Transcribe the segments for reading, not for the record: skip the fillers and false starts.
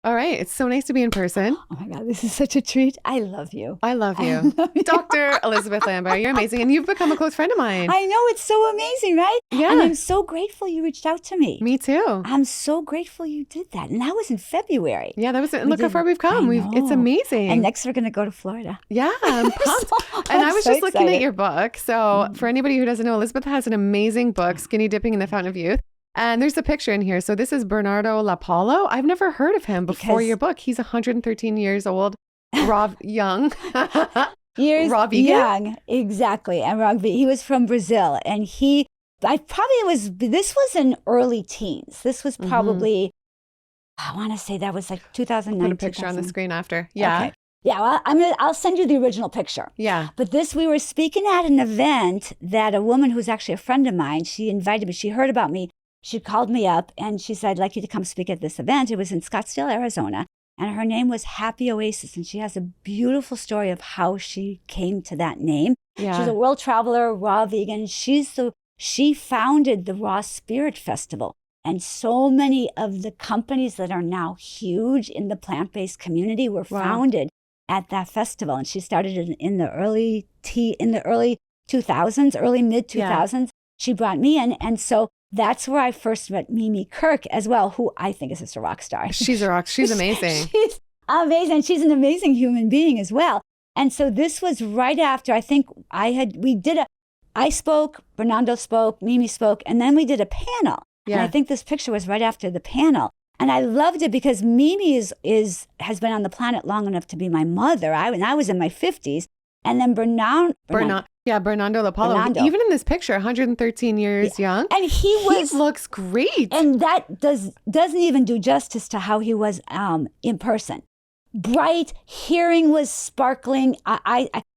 All right. It's so nice to be in person. Oh my God, this is such a treat. I love you. I love you. Dr. Elizabeth Lambaer, you're amazing. And you've become a close friend of mine. I know, it's so amazing, right? Yeah. And I'm so grateful you reached out to me. Me too. I'm so grateful you did that. And that was in February. Yeah, that was it. Look how far we've come. It's amazing. And next we're going to go to Florida. Yeah, I'm pumped. And I was just looking at your book. So for anybody who doesn't know, Elizabeth has an amazing book, Skinny Dipping in the Fountain of Youth. And there's a picture in here. So this is Bernardo LaPaulo. I've never heard of him before your book. He's 113 years old, raw young. Raw vegan? Young, exactly. And raw vegan. He was from Brazil. And this was in early teens. This was probably, I want to say that was like 2009. Put a picture on the screen after. Yeah. Okay. Yeah, well, I'll send you the original picture. Yeah. But we were speaking at an event that a woman who's actually a friend of mine, she invited me, she heard about me. She called me up and she said, I'd like you to come speak at this event. It was in Scottsdale, Arizona. And her name was Happy Oasis. And she has a beautiful story of how she came to that name. Yeah. She's a world traveler, raw vegan. She founded the Raw Spirit Festival. And so many of the companies that are now huge in the plant-based community were founded at that festival. And she started it in the early 2000s, early mid 2000s. Yeah. She brought me in. And so that's where I first met Mimi Kirk as well, who I think is just a rock star. She's a rock. She's amazing. She's amazing. She's an amazing human being as well. And so this was right after, I think I spoke, Bernardo spoke, Mimi spoke, and then we did a panel. Yeah. And I think this picture was right after the panel. And I loved it because Mimi has been on the planet long enough to be my mother. I was in my 50s. And then Bernardo LaPaulo. Even in this picture, 113 years young. And he looks great. And that doesn't even do justice to how he was in person. Bright, hearing was sparkling.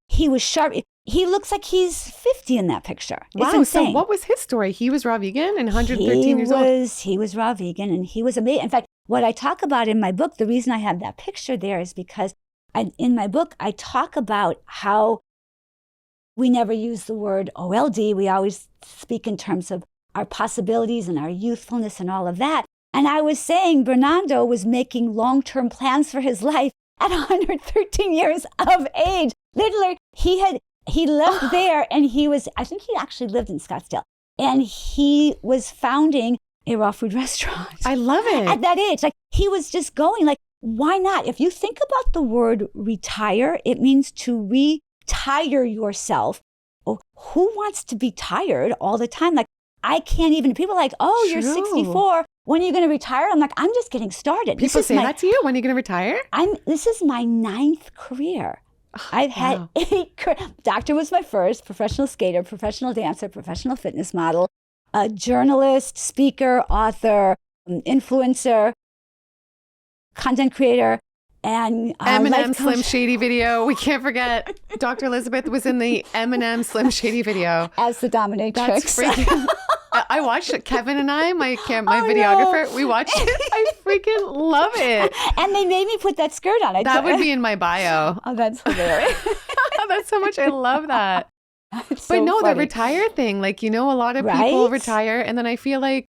He was sharp. He looks like he's 50 in that picture. It's wow. insane. So what was his story? He was raw vegan and 113 years old. He was raw vegan and he was amazing. In fact, what I talk about in my book, the reason I have that picture there is because in my book, I talk about how we never use the word OLD. We always speak in terms of our possibilities and our youthfulness and all of that. And I was saying Bernardo was making long-term plans for his life at 113 years of age. Literally, he left there and I think he actually lived in Scottsdale. And he was founding a raw food restaurant. I love it. At that age. Like he was just going like, why not? If you think about the word retire, it means to retire yourself. Oh, who wants to be tired all the time? Like, I can't even, people are like, oh, you're 64. When are you going to retire? I'm like, I'm just getting started. People say that to you? When are you going to retire? This is my 9th career. I've had 8 careers. Doctor was my first, professional skater, professional dancer, professional fitness model, a journalist, speaker, author, influencer, content creator, and Eminem Slim Shady video. We can't forget Dr. Elizabeth was in the Eminem Slim Shady video as the dominatrix. That's freaking. I watched it. Kevin and I, my videographer, we watched it. I freaking love it. And they made me put that skirt on. That would be in my bio. Oh, that's hilarious. That's so much. I love that. So but no, funny. the retire thing, like, a lot of people retire and then I feel like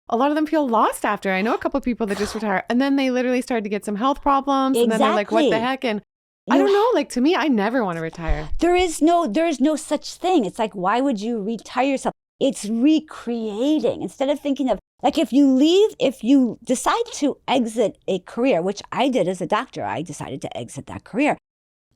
a lot of them feel lost after. I know a couple of people that just retire and then they literally started to get some health problems and then they're like, what the heck? And I don't know, like to me, I never want to retire. There is no such thing. It's like, why would you retire yourself? It's recreating. Instead of thinking of, like, if you decide to exit a career, which I did as a doctor, I decided to exit that career.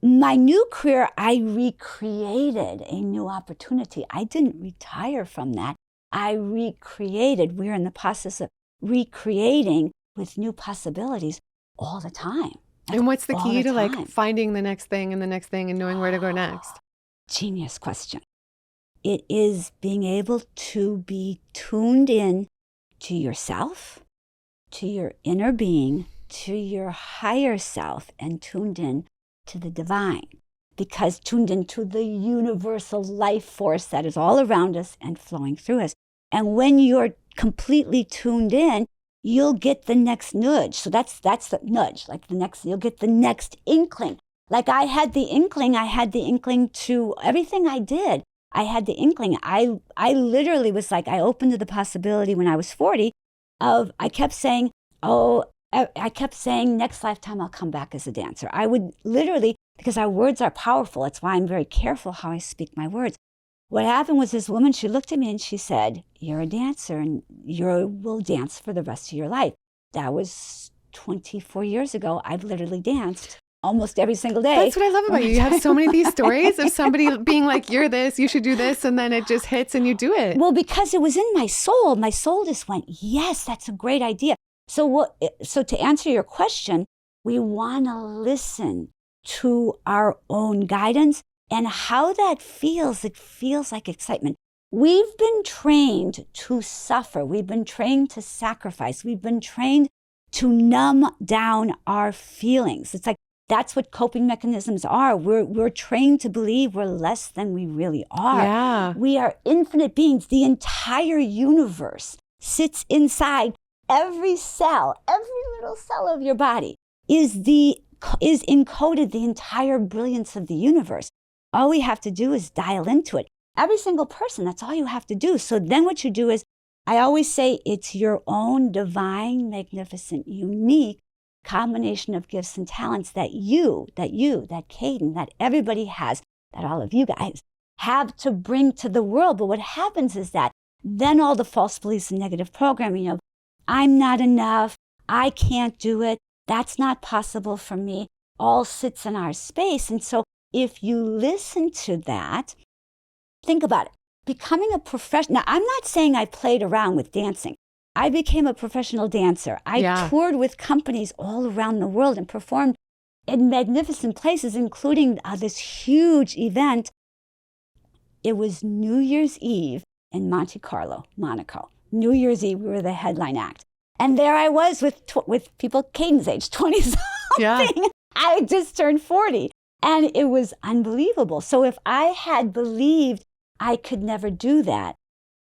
My new career, I recreated a new opportunity. I didn't retire from that. I recreated. We're in the process of recreating with new possibilities all the time. And what's the key to like finding the next thing and the next thing and knowing where to go next? Genius question. It is being able to be tuned in to yourself, to your inner being, to your higher self, and tuned in to the divine. Because tuned into the universal life force that is all around us and flowing through us. And when you're completely tuned in, you'll get the next nudge. So that's the nudge, like you'll get the next inkling. Like I had the inkling to everything I did. I had the inkling. I literally was like, I opened to the possibility when I was 40 I kept saying, oh, I kept saying, next lifetime, I'll come back as a dancer. I would literally, because our words are powerful. That's why I'm very careful how I speak my words. What happened was this woman, she looked at me and she said, you're a dancer and you will dance for the rest of your life. That was 24 years ago. I've literally danced almost every single day. That's what I love about you. You have so many of these stories of somebody being like, you're this, you should do this, and then it just hits and you do it. Well, because it was in my soul. My soul just went, yes, that's a great idea. So to answer your question, we want to listen to our own guidance and how that feels. It feels like excitement. We've been trained to suffer. We've been trained to sacrifice. We've been trained to numb down our feelings. It's like that's what coping mechanisms are. We're trained to believe we're less than we really are. Yeah. We are infinite beings. The entire universe sits inside every cell. Every little cell of your body is encoded the entire brilliance of the universe. All we have to do is dial into it. Every single person, that's all you have to do. So then what you do is, I always say it's your own divine, magnificent, unique combination of gifts and talents that Caden, that everybody has, that all of you guys have to bring to the world. But what happens is that then all the false beliefs and negative programming of, I'm not enough, I can't do it, that's not possible for me, all sits in our space. And so if you listen to that, think about it. Becoming a professional, now I'm not saying I played around with dancing. I became a professional dancer. I toured with companies all around the world and performed in magnificent places, including this huge event. It was New Year's Eve in Monte Carlo, Monaco. New Year's Eve, we were the headline act. And there I was with people Caden's age, 20-something. Yeah. I had just turned 40. And it was unbelievable. So if I had believed I could never do that,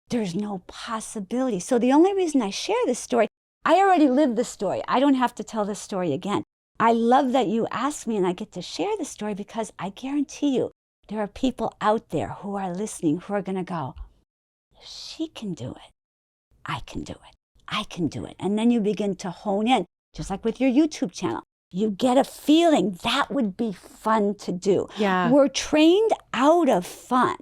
there's no possibility. So the only reason I share this story, I already lived the story. I don't have to tell this story again. I love that you asked me and I get to share the story because I guarantee you there are people out there who are listening who are going to go, if she can do it, I can do it. I can do it. And then you begin to hone in, just like with your YouTube channel. You get a feeling that would be fun to do. Yeah. We're trained out of fun.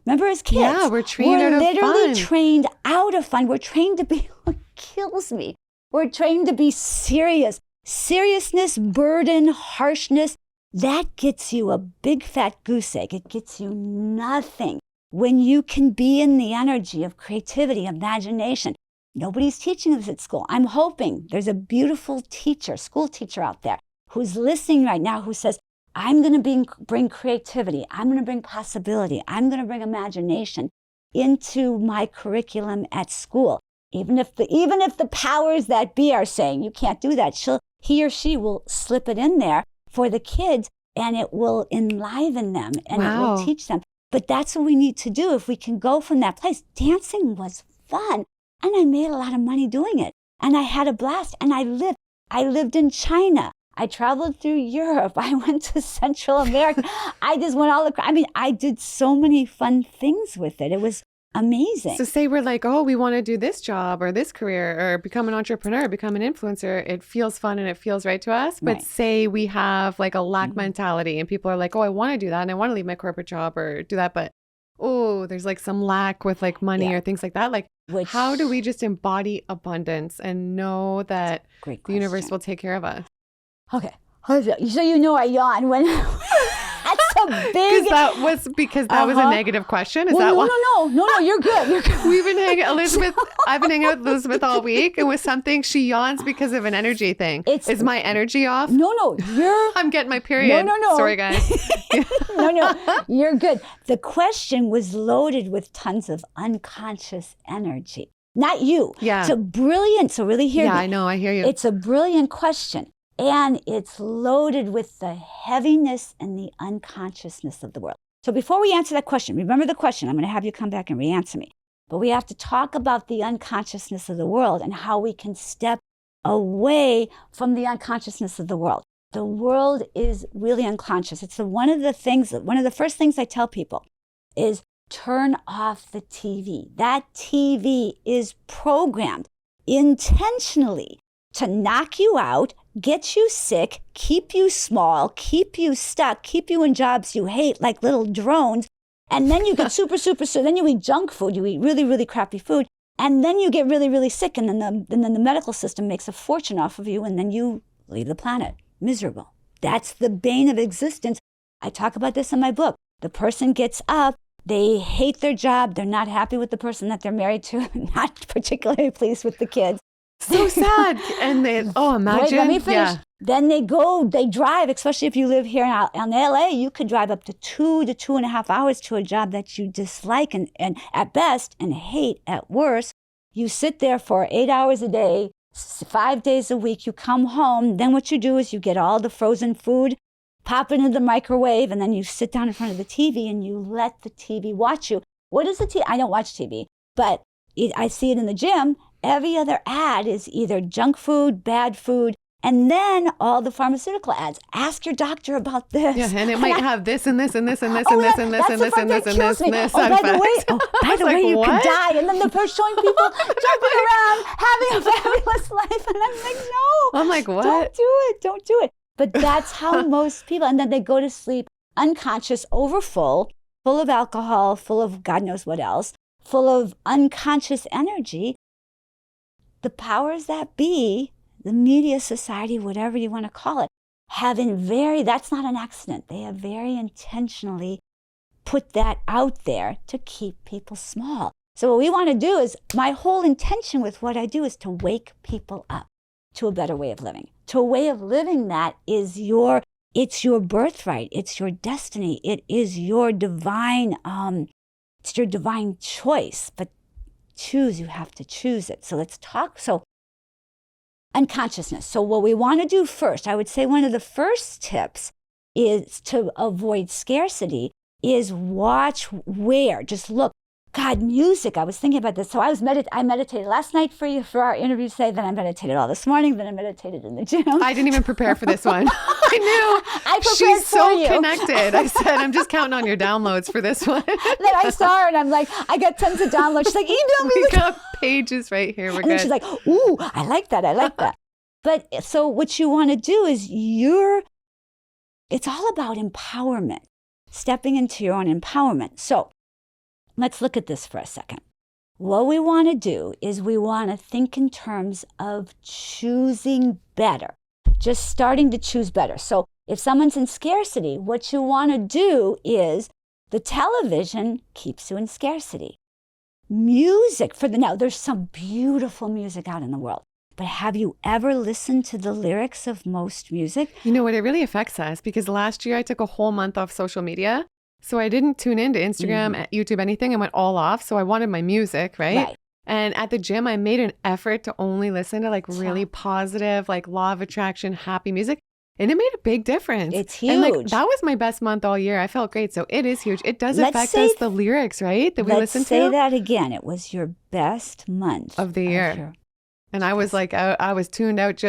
Remember as kids? Yeah, we're trained out of fun. We're literally trained out of fun. We're trained to be, what kills me, we're trained to be serious. Seriousness, burden, harshness, that gets you a big fat goose egg. It gets you nothing. When you can be in the energy of creativity, imagination. Nobody's teaching this at school. I'm hoping there's a beautiful teacher, school teacher out there who's listening right now who says, I'm going to bring creativity. I'm going to bring possibility. I'm going to bring imagination into my curriculum at school. Even if the powers that be are saying you can't do that, he or she will slip it in there for the kids and it will enliven them and it will teach them. But that's what we need to do if we can go from that place. Dancing was fun. And I made a lot of money doing it. And I had a blast. And I lived in China. I traveled through Europe. I went to Central America. I just went I did so many fun things with it. It was amazing. So say we're like, oh, we want to do this job or this career or become an entrepreneur, become an influencer. It feels fun and it feels right to us. But say we have like a lack mentality and people are like, oh, I want to do that and I want to leave my corporate job or do that. But, oh, there's like some lack with like money or things like that. Like, how do we just embody abundance and know that the universe will take care of us? Okay. So you know I yawn when that's a big... Because that was a negative question? Is that why? No, you're good. You're good. We've been hanging I've been hanging out with Elizabeth all week and with something, she yawns because of an energy thing. Is my energy off? No, I'm getting my period. No. Sorry, guys. No, you're good. The question was loaded with tons of unconscious energy. Not you. Yeah. It's a brilliant, so really hear me. Yeah, I know, I hear you. It's a brilliant question. And it's loaded with the heaviness and the unconsciousness of the world. So before we answer that question, remember the question. I'm going to have you come back and re-answer me. But we have to talk about the unconsciousness of the world and how we can step away from the unconsciousness of the world. The world is really unconscious. It's one of the first things I tell people is turn off the TV. That TV is programmed intentionally to knock you out, get you sick, keep you small, keep you stuck, keep you in jobs you hate like little drones. And then you get super, then you eat junk food, you eat really, really crappy food. And then you get really, really sick. And then the medical system makes a fortune off of you. And then you leave the planet miserable. That's the bane of existence. I talk about this in my book. The person gets up, they hate their job, they're not happy with the person that they're married to, not particularly pleased with the kids. So sad. And they, imagine. Wait, let me finish. Yeah. Then they drive, especially if you live here in LA, you could drive up to 2 to 2.5 hours to a job that you dislike and at best and hate at worst. You sit there for 8 hours a day, 5 days a week, you come home. Then what you do is you get all the frozen food, pop it into the microwave, and then you sit down in front of the TV and you let the TV watch you. What is the TV? I don't watch TV, but I see it in the gym. Every other ad is either junk food, bad food, and then all the pharmaceutical ads. Ask your doctor about this. Yeah, and it might have this and this and this and this and this and this and this and this and this and this. By the way, you could die. And then they're showing people jumping around, having a fabulous life. And I'm like, no. I'm like, what? Don't do it. But that's how most people, and then they go to sleep unconscious, full of alcohol, full of God knows what else, full of unconscious energy. The powers that be, the media, society, whatever you want to call it, that's not an accident. They have very intentionally put that out there to keep people small. So what we want to do is, my whole intention with what I do is to wake people up to a better way of living. To a way of living that is it's your birthright, it's your destiny, it is your divine, it's your divine choice. But you have to choose it. So let's talk. So unconsciousness. So what we want to do first, I would say one of the first tips is to avoid scarcity is watch where, just look. God, music. I was thinking about this. So I meditated last night for our interview today. Then I meditated all this morning. Then I meditated in the gym. I didn't even prepare for this one. I knew. I prepared She's for so you. Connected. I said, I'm just counting on your downloads for this one. Then I saw her and I'm like, I got tons of downloads. She's like, email me. We got pages right here. We're and good. then she's like, ooh, I like that. But so what you want to do is it's all about empowerment, stepping into your own empowerment. So let's look at this for a second. What we want to do is we want to think in terms of choosing better, just starting to choose better. So if someone's in scarcity, what you want to do is the television keeps you in scarcity. Music, now there's some beautiful music out in the world. But have you ever listened to the lyrics of most music? You know what? It really affects us because last year I took a whole month off social media. So I didn't tune into Instagram, YouTube, anything. I went all off. So I wanted my music, right? And at the gym, I made an effort to only listen to like really positive, like law of attraction, happy music. And it made a big difference. It's huge. And like that was my best month all year. I felt great. So it is huge. It does affect us, the lyrics, right? That we listen to. Let's say that again. It was your best month of the year. And I was like, I was tuned out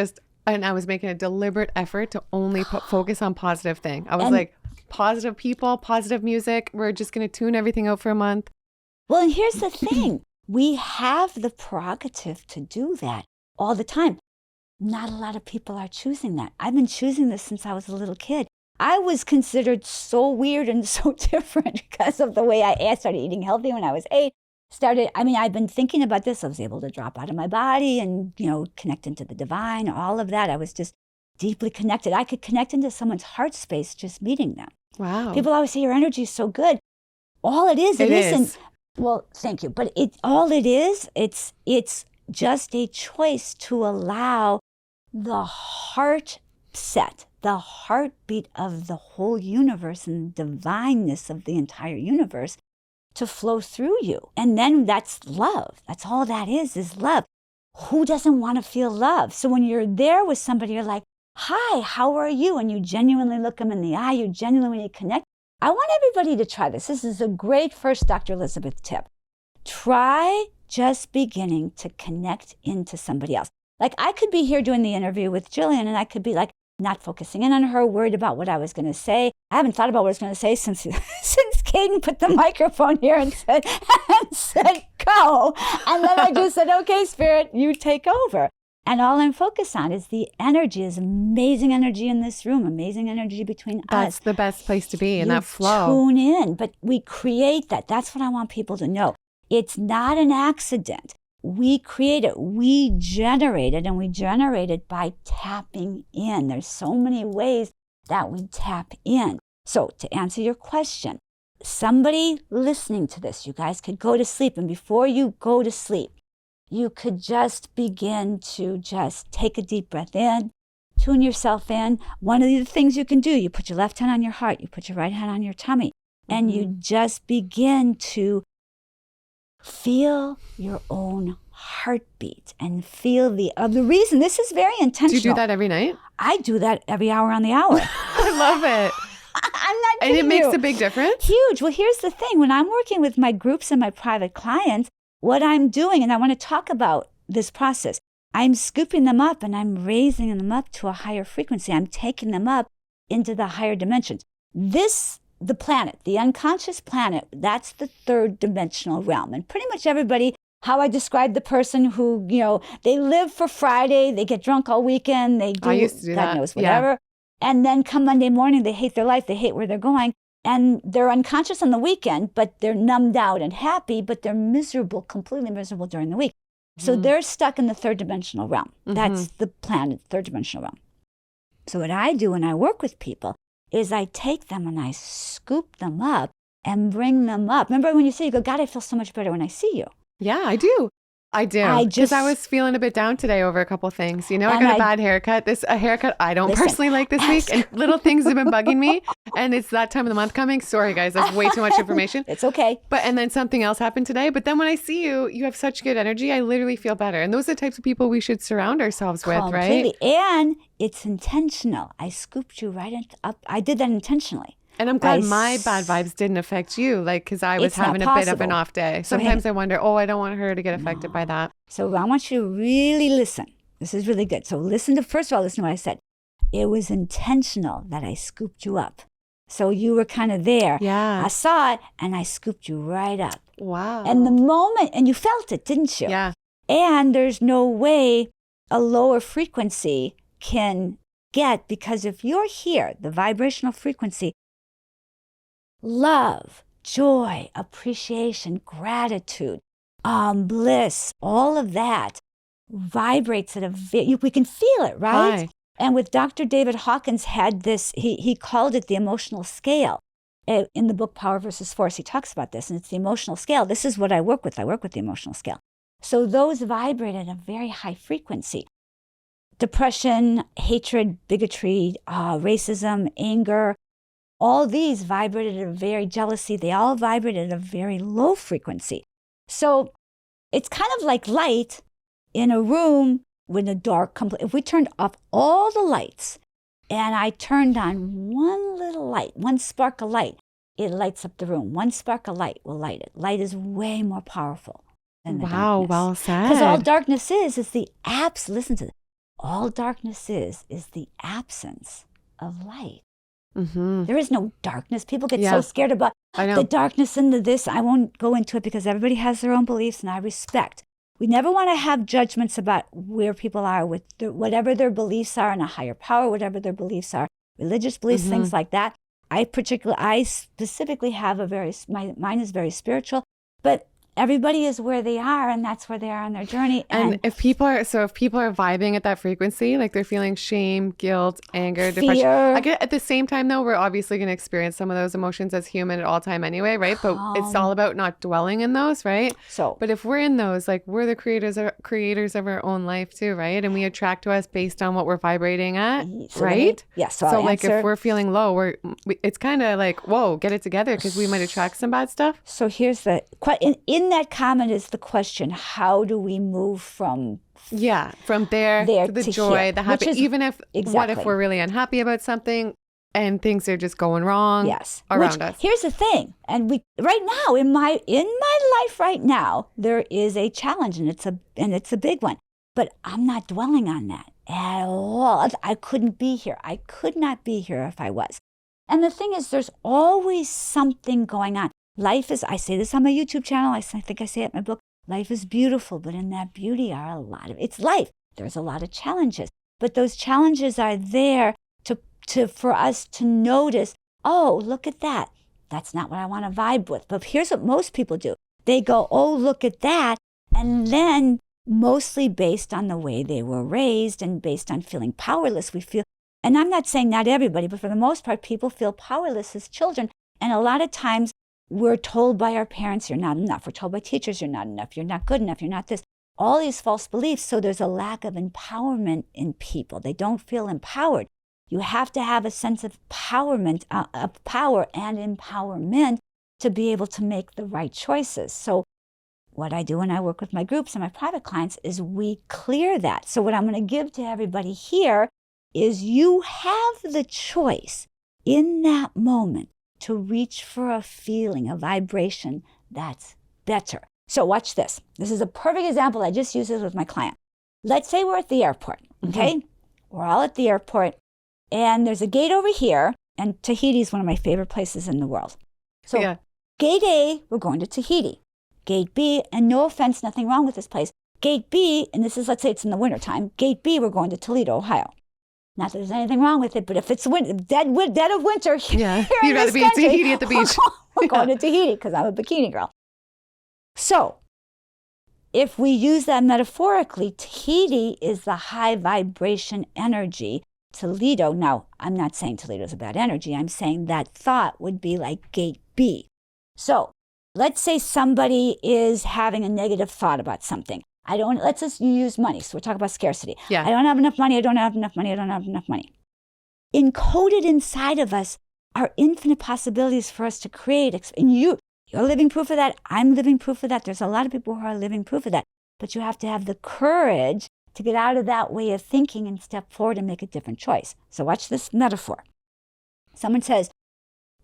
and I was making a deliberate effort to only focus on positive thing. I was like, positive people, positive music. We're just going to tune everything out for a month. Well, and here's the thing. We have the prerogative to do that all the time. Not a lot of people are choosing that. I've been choosing this since I was a little kid. I was considered so weird and so different because of the way I started eating healthy when I was 8. I've been thinking about this. I was able to drop out of my body and, connect into the divine, all of that. I was just deeply connected. I could connect into someone's heart space just meeting them. Wow. People always say your energy is so good. All it isn't. Well, thank you. But it's just a choice to allow the heart set, the heartbeat of the whole universe and the divineness of the entire universe to flow through you. And then that's love. That's all that is love. Who doesn't want to feel love? So when you're there with somebody, you're like, hi, how are you? And you genuinely look them in the eye. You genuinely connect. I want everybody to try this. This is a great first Dr. Elizabeth tip. Try just beginning to connect into somebody else. Like I could be here doing the interview with Gillian and I could be like not focusing in on her, worried about what I was going to say. I haven't thought about what I was going to say since Caden put the microphone here and said, go. And then I just said, okay, Spirit, you take over. And all I'm focused on is the energy, is amazing energy in this room, amazing energy between us. That's the best place to be, in that flow. Tune in, but we create that. That's what I want people to know. It's not an accident. We create it, we generate it, and we generate it by tapping in. There's so many ways that we tap in. So to answer your question, somebody listening to this, you guys could go to sleep, and before you go to sleep, you could just begin to just take a deep breath in, tune yourself in. One of the things you can do, you put your left hand on your heart, you put your right hand on your tummy, and you just begin to feel your own heartbeat and feel the reason. This is very intentional. Do you do that every night? I do that every hour on the hour. I love it. I'm not kidding And it makes you. a big difference? Huge. Well, here's the thing. When I'm working with my groups and my private clients, what I'm doing, and I want to talk about this process, I'm scooping them up and I'm raising them up to a higher frequency. I'm taking them up into the higher dimensions. The planet, the unconscious planet, that's the third dimensional realm. And pretty much everybody, how I describe the person who, they live for Friday, they get drunk all weekend, they do, I used to do God that. knows, whatever. Yeah. And then come Monday morning, they hate their life, they hate where they're going. And they're unconscious on the weekend, but they're numbed out and happy, but they're miserable, completely miserable during the week. So they're stuck in the third dimensional realm. That's the planet, third dimensional realm. So what I do when I work with people is I take them and I scoop them up and bring them up. Remember when you say, you go, God, I feel so much better when I see you. Yeah, I do. Because I was feeling a bit down today over a couple things. I got a bad haircut. A haircut I don't personally like this week. And little things have been bugging me. And it's that time of the month coming. Sorry, guys. That's way too much information. It's okay. And then something else happened today. But then when I see you, you have such good energy. I literally feel better. And those are the types of people we should surround ourselves with, right? And it's intentional. I scooped you right up. I did that intentionally. And I'm glad my bad vibes didn't affect you, because I was having a bit of an off day. Sometimes I wonder, I don't want her to get affected by that. So I want you to really listen. This is really good. So first of all, listen to what I said. It was intentional that I scooped you up. So you were kind of there. Yeah. I saw it and I scooped you right up. Wow. And the moment, and you felt it, didn't you? Yeah. And there's no way a lower frequency can get, because if you're here, the vibrational frequency, love, joy, appreciation, gratitude, bliss, all of that vibrates at we can feel it, right? Hi. And with Dr. David Hawkins had this, he called it the emotional scale. In the book Power versus Force, he talks about this, and it's the emotional scale. This is what I work with. I work with the emotional scale. So those vibrate at a very high frequency. Depression, hatred, bigotry, racism, anger, all these vibrated at a very jealousy. They all vibrated at a very low frequency. So it's kind of like light in a room with a dark, if we turned off all the lights and I turned on one little light, one spark of light, it lights up the room. One spark of light will light it. Light is way more powerful than the darkness. Well said. Because all darkness is the listen to this. All darkness is the absence of light. Mm-hmm. There is no darkness. People get so scared about the darkness and this. I won't go into it because everybody has their own beliefs, and I respect. We never want to have judgments about where people are with whatever their beliefs are in a higher power, whatever their beliefs are, religious beliefs, things like that. I specifically have mine is very spiritual, but everybody is where they are, and that's where they are on their journey. And if people are vibing at that frequency, like they're feeling shame, guilt, anger, depression. At the same time, though, we're obviously going to experience some of those emotions as human at all time anyway, right? But it's all about not dwelling in those, right? But if we're in those, we're the creators of our own life too, right? And we attract to us based on what we're vibrating at, right? Yes. So if we're feeling low, it's kind of like, whoa, get it together, because we might attract some bad stuff. So here's in that comment is the question: how do we move from there to the joy, here, the happy? Even if what if we're really unhappy about something and things are just going wrong around us? Here's the thing, and right now in my life right now there is a challenge, and it's a big one. But I'm not dwelling on that at all. I couldn't be here. I could not be here if I was. And the thing is, there's always something going on. Life is, I say this on my YouTube channel, I think I say it in my book, life is beautiful, but in that beauty are it's life. there's a lot of challenges. But those challenges are there for us to notice, oh, look at that. That's not what I want to vibe with. But here's what most people do. They go, oh, look at that. And then mostly based on the way they were raised and based on feeling powerless, we feel, and I'm not saying not everybody, but for the most part, people feel powerless as children. And a lot of times we're told by our parents, you're not enough. We're told by teachers, you're not enough. You're not good enough. You're not this. All these false beliefs. So there's a lack of empowerment in people. They don't feel empowered. You have to have a sense of empowerment, of power and empowerment to be able to make the right choices. So what I do when I work with my groups and my private clients is we clear that. So what I'm going to give to everybody here is you have the choice in that moment to reach for a feeling, a vibration that's better. So watch this. This is a perfect example. I just use this with my client. Let's say we're at the airport, okay? We're all at the airport, and there's a gate over here, and Tahiti is one of my favorite places in the world. So Gate A, we're going to Tahiti. Gate B, and no offense, nothing wrong with this place. Gate B, and this is, let's say it's in the wintertime. Gate B, we're going to Toledo, Ohio. Not that there's anything wrong with it, but if it's dead of winter here you'd rather be in Tahiti at the beach. We're going to Tahiti because I'm a bikini girl. So if we use that metaphorically, Tahiti is the high vibration energy. Toledo, now I'm not saying Toledo is a bad energy. I'm saying that thought would be like gate B. So let's say somebody is having a negative thought about something. Let's just use money. So we're talking about scarcity. Yeah. I don't have enough money. I don't have enough money. I don't have enough money. Encoded inside of us are infinite possibilities for us to create. And you're living proof of that. I'm living proof of that. There's a lot of people who are living proof of that. But you have to have the courage to get out of that way of thinking and step forward and make a different choice. So watch this metaphor. Someone says,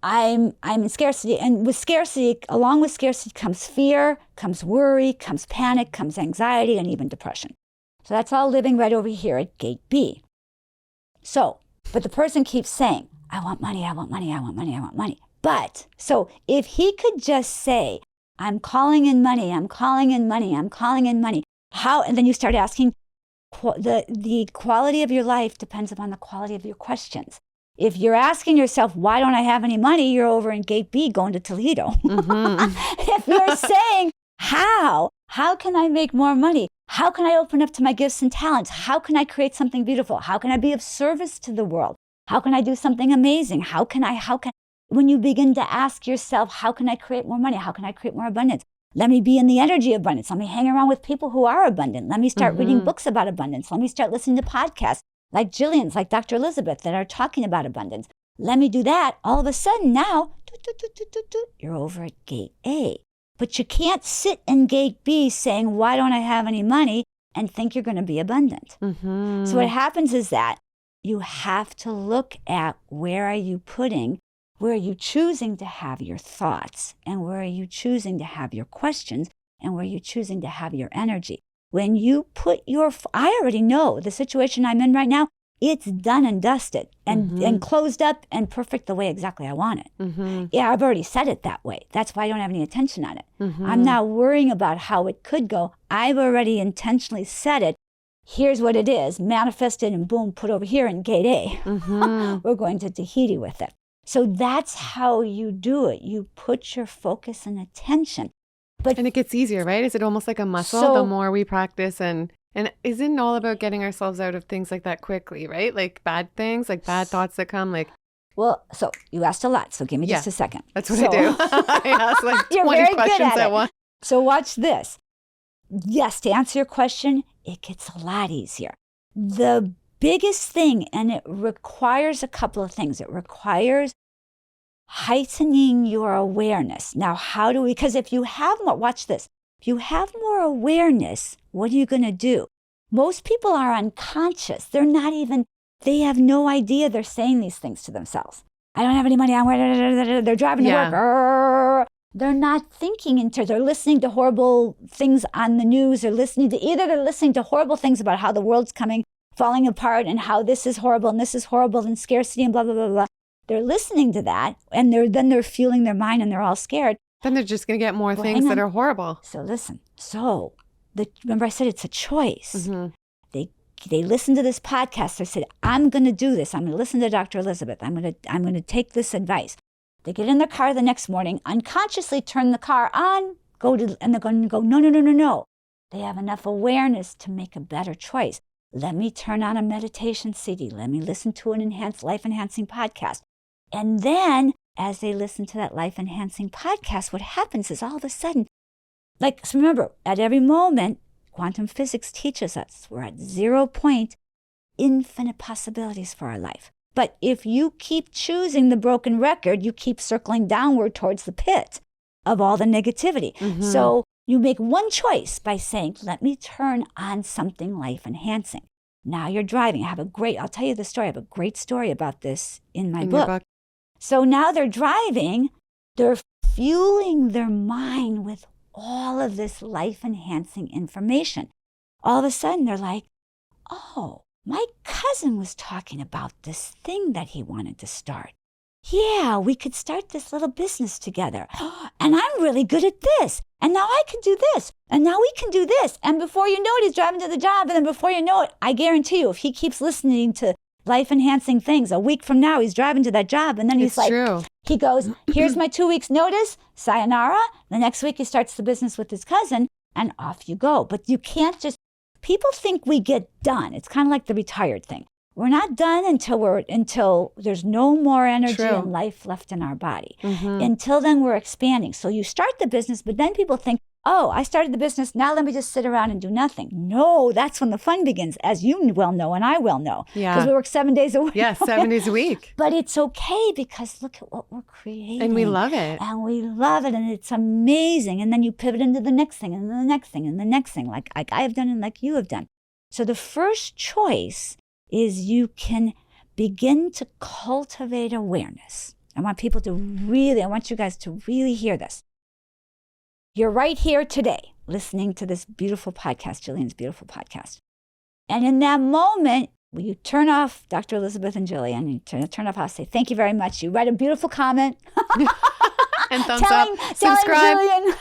I'm in scarcity. And with scarcity, along with scarcity comes fear, comes worry, comes panic, comes anxiety, and even depression. So that's all living right over here at gate B. So, but the person keeps saying, I want money, I want money, I want money, I want money. But, so if he could just say, I'm calling in money, I'm calling in money, I'm calling in money. How, and then you start asking, the quality of your life depends upon the quality of your questions. If you're asking yourself, why don't I have any money? You're over in gate B going to Toledo. If you're saying, how can I make more money? How can I open up to my gifts and talents? How can I create something beautiful? How can I be of service to the world? How can I do something amazing? When you begin to ask yourself, how can I create more money? How can I create more abundance? Let me be in the energy of abundance. Let me hang around with people who are abundant. Let me start reading books about abundance. Let me start listening to podcasts like Gillian's, like Dr. Elizabeth, that are talking about abundance. Let me do that. All of a sudden now, you're over at gate A. But you can't sit in gate B saying, why don't I have any money, and think you're going to be abundant. So what happens is that you have to look at where are you choosing to have your thoughts, and where are you choosing to have your questions, and where are you choosing to have your energy. When you put I already know the situation I'm in right now, it's done and dusted and closed up and perfect the way exactly I want it. Yeah, I've already said it that way. That's why I don't have any attention on it. I'm not worrying about how it could go. I've already intentionally said it. Here's what it is, manifested and boom, put over here in gate A. We're going to Tahiti with it. So that's how you do it. You put your focus and attention. And it gets easier, right? Is it almost like a muscle the more we practice? And isn't all about getting ourselves out of things like that quickly, right? Like bad things, like bad thoughts that come, like. Well, so you asked a lot, so give me just a second. That's what I do. I ask like 20 questions at once. So watch this. Yes, to answer your question, it gets a lot easier. The biggest thing, and it requires a couple of things. It requires heightening your awareness. Now, because if you have more, watch this. If you have more awareness, what are you going to do? Most people are unconscious. They have no idea they're saying these things to themselves. I don't have any money. They're driving to work. They're not thinking they're listening to horrible things on the news. They're listening to horrible things about how the world's falling apart and how this is horrible and this is horrible and scarcity and blah, blah, blah, blah. They're listening to that, and then they're fueling their mind, and they're all scared. Then they're just going to get more things that are horrible. So listen. Remember I said it's a choice. they listen to this podcast. They said, I'm going to do this. I'm going to listen to Dr. Elizabeth. I'm going to take this advice. They get in their car the next morning, unconsciously turn the car on, and they're going to go, no, no, no, no, no. They have enough awareness to make a better choice. Let me turn on a meditation CD. Let me listen to an life-enhancing podcast. And then, as they listen to that life-enhancing podcast, what happens is all of a sudden, so remember, at every moment, quantum physics teaches us we're at 0 point, infinite possibilities for our life. But if you keep choosing the broken record, you keep circling downward towards the pit of all the negativity. Mm-hmm. So you make one choice by saying, let me turn on something life-enhancing. Now you're driving. I'll tell you the story. I have a great story about this in my book. So now they're driving. They're fueling their mind with all of this life-enhancing information. All of a sudden, they're like, oh, my cousin was talking about this thing that he wanted to start. Yeah, we could start this little business together. And I'm really good at this. And now I can do this. And now we can do this. And before you know it, he's driving to the job. And then before you know it, I guarantee you, if he keeps listening to life-enhancing things, a week from now, he's driving to that job. And then he's he goes, here's my 2 weeks notice, sayonara. The next week he starts the business with his cousin and off you go. But you can't just, people think we get done. It's kind of like the retired thing. We're not done until there's no more energy and life left in our body. Mm-hmm. Until then, we're expanding. So you start the business, but then people think, oh, I started the business. Now let me just sit around and do nothing. No, that's when the fun begins, as you well know and I well know. Yeah. Because we work 7 days a week. Yeah, 7 days a week. But it's okay because look at what we're creating. And we love it. And we love it. And it's amazing. And then you pivot into the next thing and the next thing and the next thing, like I have done and like you have done. So the first choice is you can begin to cultivate awareness. I want you guys to really hear this. You're right here today listening to this beautiful podcast, Gillian's beautiful podcast. And in that moment, when you turn off Dr. Elizabeth and Gillian, you turn off, I'll say, thank you very much. You write a beautiful comment. And thumbs up, subscribe. Gillian,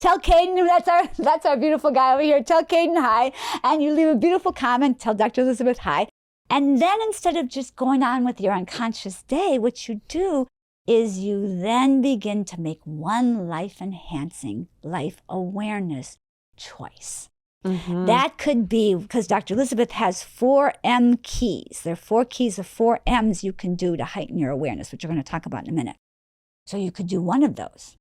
tell Caden, that's our beautiful guy over here. Tell Caden hi. And you leave a beautiful comment. Tell Dr. Elizabeth hi. And then instead of just going on with your unconscious day, what you do is you then begin to make one life-enhancing, life-awareness choice. Mm-hmm. That could be, because Dr. Elizabeth has 4 M keys. There are 4 keys of 4 M's you can do to heighten your awareness, which we're going to talk about in a minute. So you could do one of those.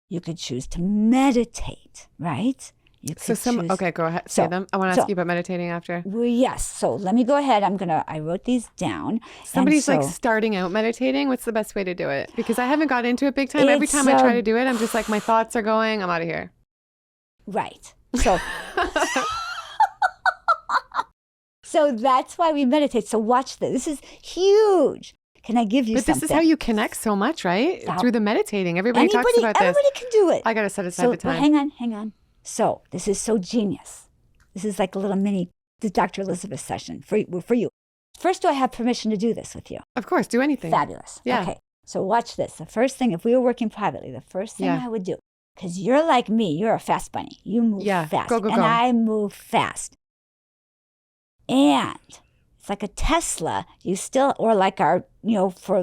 You could choose to meditate, right? Okay, go ahead. Say them. I want to ask you about meditating after. Well, yes. So let me go ahead. I wrote these down. Somebody's starting out meditating. What's the best way to do it? Because I haven't got into it big time. Every time I try to do it, I'm just like, my thoughts are going, I'm out of here. Right. So, so that's why we meditate. So watch this. This is huge. Can I give you something? But this is how you connect so much, right? Through the meditating. Everybody talks about this. Everybody can do it. I got to set aside the time. Well, hang on. So this is so genius. This is like a little mini Dr. Elizabeth session for you. First, do I have permission to do this with you? Of course, do anything. Fabulous. Yeah. Okay, so watch this. The first thing, if we were working privately, the first thing I would do, because you're like me, you're a fast bunny. You move fast. Go. And I move fast. And it's like a Tesla. Or like our,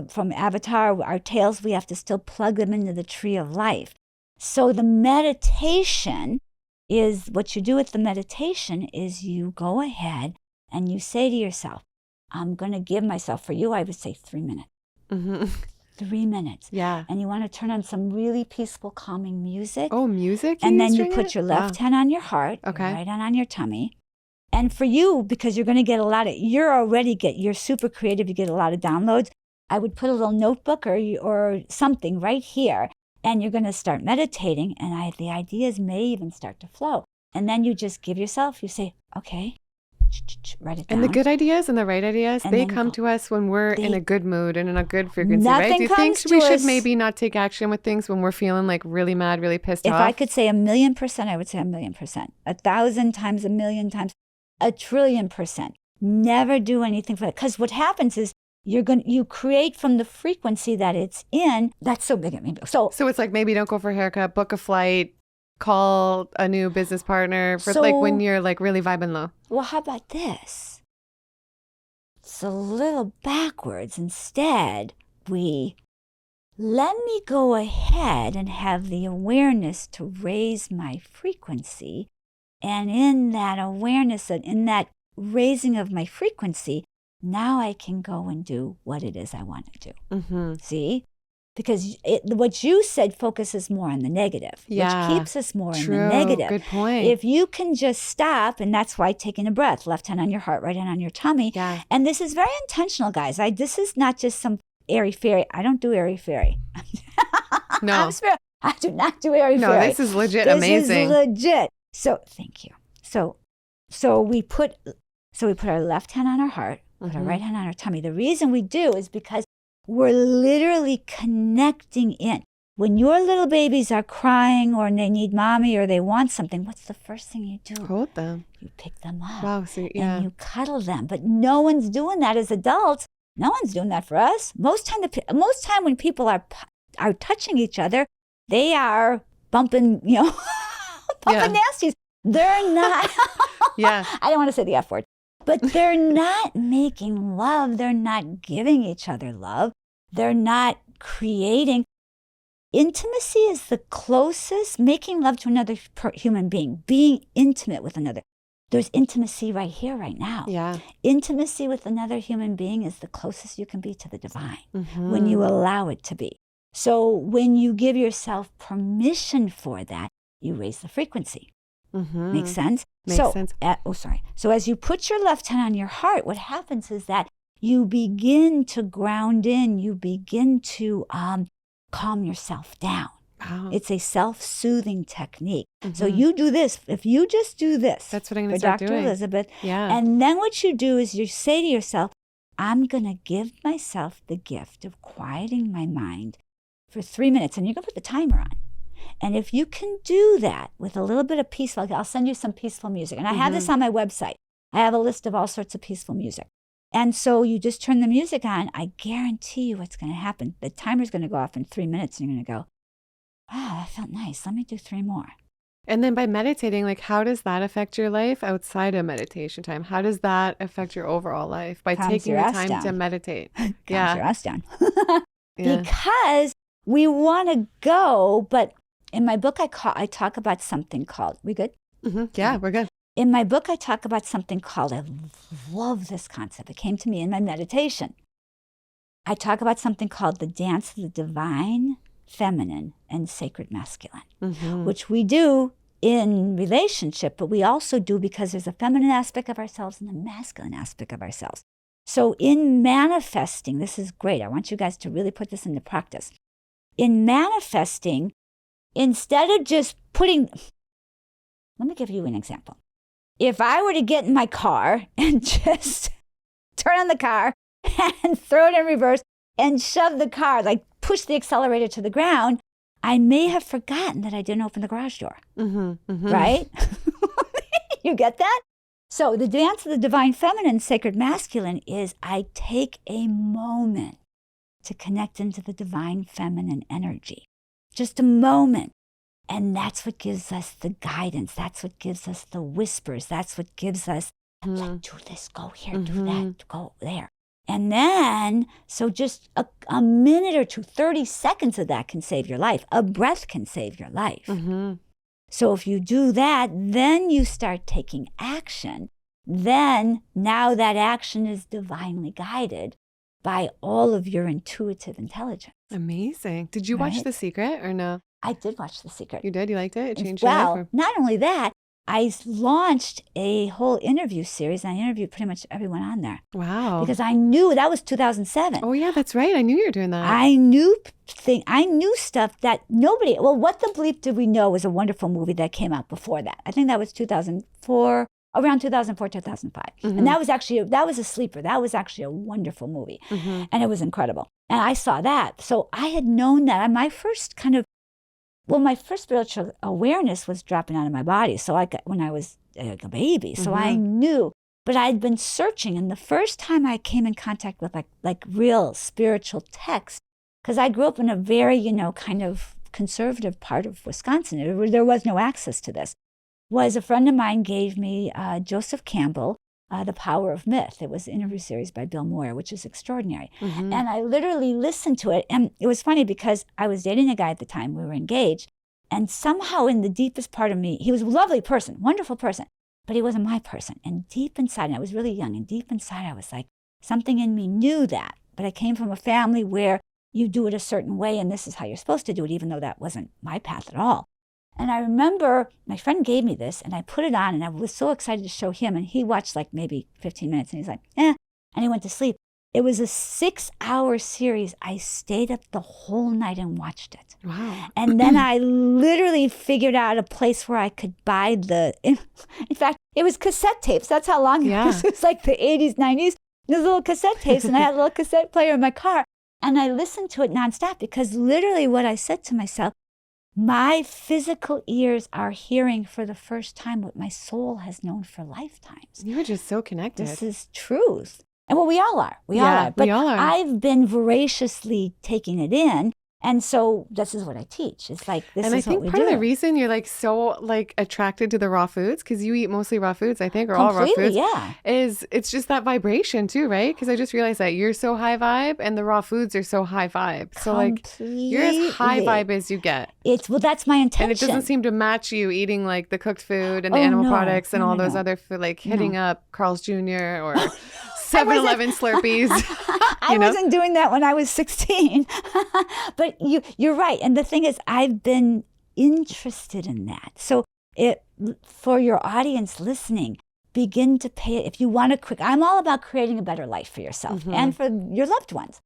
from Avatar, our tails, we have to still plug them into the tree of life. So the meditation is, what you do with the meditation is you go ahead and you say to yourself, I'm going to give myself, for you, I would say 3 minutes. Mm-hmm. 3 minutes. Yeah. And you want to turn on some really peaceful, calming music. Oh, music? And then you put your left hand on your heart, okay, right hand on your tummy. And for you, because you're going to get you're super creative, you get a lot of downloads, I would put a little notebook or something right here, and you're going to start meditating, and the ideas may even start to flow. And then you just give yourself, you say, okay, write it down. And the good ideas and the right ideas, they come to us when we're in a good mood and in a good frequency, right? Do you think we should maybe not take action with things when we're feeling like really mad, really pissed off? If I could say 1,000,000%, I would say 1,000,000%. 1,000 times, 1,000,000 times, 1,000,000,000,000%. Never do anything for that. Because what happens is you create from the frequency that it's in. That's so big at me. So it's like maybe don't go for a haircut, book a flight, call a new business partner for like when you're like really vibing low? Well, how about this? It's a little backwards. Instead, we let me go ahead and have the awareness to raise my frequency. And in that awareness, in that raising of my frequency, now I can go and do what it is I want to do. See? Because what you said focuses more on the negative, which keeps us more in the negative. Good point. If you can just stop, and that's why taking a breath, left hand on your heart, right hand on your tummy. Yeah. And this is very intentional, guys. This is not just some airy-fairy. I don't do airy-fairy. No. I do not do airy-fairy. No, this is legit amazing. This is legit. So, thank you. So we put our left hand on our heart, put our right hand on our tummy. The reason we do is because we're literally connecting in. When your little babies are crying or they need mommy or they want something, what's the first thing you do? Hold them. You pick them up. Wow, so, yeah. And you cuddle them. But no one's doing that as adults. No one's doing that for us. Most time when people are touching each other, they are bumping, bumping nasties. They're not. Yeah. I don't want to say the F word. But they're not making love. They're not giving each other love. They're not creating. Intimacy is the closest, making love to another human being, being intimate with another. There's intimacy right here, right now. Yeah. Intimacy with another human being is the closest you can be to the divine when you allow it to be. So when you give yourself permission for that, you raise the frequency. Makes sense? Makes sense. So as you put your left hand on your heart, what happens is that you begin to ground in, you begin to calm yourself down. Wow. It's a self-soothing technique. So you do this. If you just do this, that's what I'm going to start Dr. doing. Elizabeth. Yeah. And then what you do is you say to yourself, I'm going to give myself the gift of quieting my mind for 3 minutes. And you're going to put the timer on. And if you can do that with a little bit of peaceful, I'll send you some peaceful music. And I have this on my website. I have a list of all sorts of peaceful music. And so you just turn the music on. I guarantee you what's going to happen. The timer's going to go off in 3 minutes. And you're going to go, wow, that felt nice. Let me do 3 more. And then by meditating, like how does that affect your life outside of meditation time? How does that affect your overall life by taking the time to meditate? Calms your ass down. Yeah. Because we want to go, but in my book, I talk about something called, we good? Yeah, we're good. In my book, I talk about something called, I love this concept. It came to me in my meditation. I talk about something called the dance of the divine feminine and sacred masculine, which we do in relationship, but we also do because there's a feminine aspect of ourselves and a masculine aspect of ourselves. So in manifesting, this is great. I want you guys to really put this into practice. In manifesting, instead of just let me give you an example. If I were to get in my car and just turn on the car and throw it in reverse and shove the car, like push the accelerator to the ground, I may have forgotten that I didn't open the garage door. Right? You get that? So the dance of the divine feminine, sacred masculine is I take a moment to connect into the divine feminine energy. Just a moment. And that's what gives us the guidance. That's what gives us the whispers. That's what gives us, like, do this, go here, do that, go there. And then, so just a minute or two, 30 seconds of that can save your life. A breath can save your life. So if you do that, then you start taking action. Then now that action is divinely guided by all of your intuitive intelligence. Amazing. Did you watch The Secret or no? I did watch The Secret. You did? You liked it? It changed your life? Well, not only that, I launched a whole interview series, and I interviewed pretty much everyone on there. Wow. Because I knew that was 2007. Oh, yeah, that's right. I knew you were doing that. I knew stuff that nobody, well, What the Bleep Did We Know was a wonderful movie that came out before that. I think that was 2004, around 2004, 2005. And that was a sleeper. That was actually a wonderful movie. And it was incredible. And I saw that. So I had known that. My first spiritual awareness was dropping out of my body. So when I was a baby. So I knew, but I'd been searching. And the first time I came in contact with like real spiritual text, because I grew up in a very, kind of conservative part of Wisconsin. There was no access to this. Was a friend of mine gave me Joseph Campbell, The Power of Myth. It was an interview series by Bill Moyer, which is extraordinary. And I literally listened to it. And it was funny because I was dating a guy at the time. We were engaged. And somehow in the deepest part of me, he was a lovely person, wonderful person, but he wasn't my person. And deep inside, and I was really young, and deep inside I was like, something in me knew that. But I came from a family where you do it a certain way, and this is how you're supposed to do it, even though that wasn't my path at all. And I remember my friend gave me this, and I put it on, and I was so excited to show him, and he watched like maybe 15 minutes, and he's like, and he went to sleep. It was a 6-hour series. I stayed up the whole night and watched it. Wow. And then I literally figured out a place where I could buy in fact, it was cassette tapes. That's how long it was. It was like the 80s, 90s. Those little cassette tapes, and I had a little cassette player in my car. And I listened to it nonstop because literally what I said to myself, my physical ears are hearing for the first time what my soul has known for lifetimes. You were just so connected. This is truth. And well, we all are. We all are. But we all are. I've been voraciously taking it in. And so this is what I teach. It's like, this is what we do. And I think part of the reason you're like so like attracted to the raw foods, because you eat mostly raw foods, I think, or all raw foods, is it's just that vibration too, right? Because I just realized that you're so high vibe and the raw foods are so high vibe. So like you're as high vibe as you get. Well, that's my intention. And it doesn't seem to match you eating like the cooked food and the animal products and all those other food, like hitting up Carl's Jr. or 7-Eleven Slurpees. I wasn't doing that when I was 16. But you're right. And the thing is, I've been interested in that. So for your audience listening, begin to pay it. If you want to I'm all about creating a better life for yourself and for your loved ones.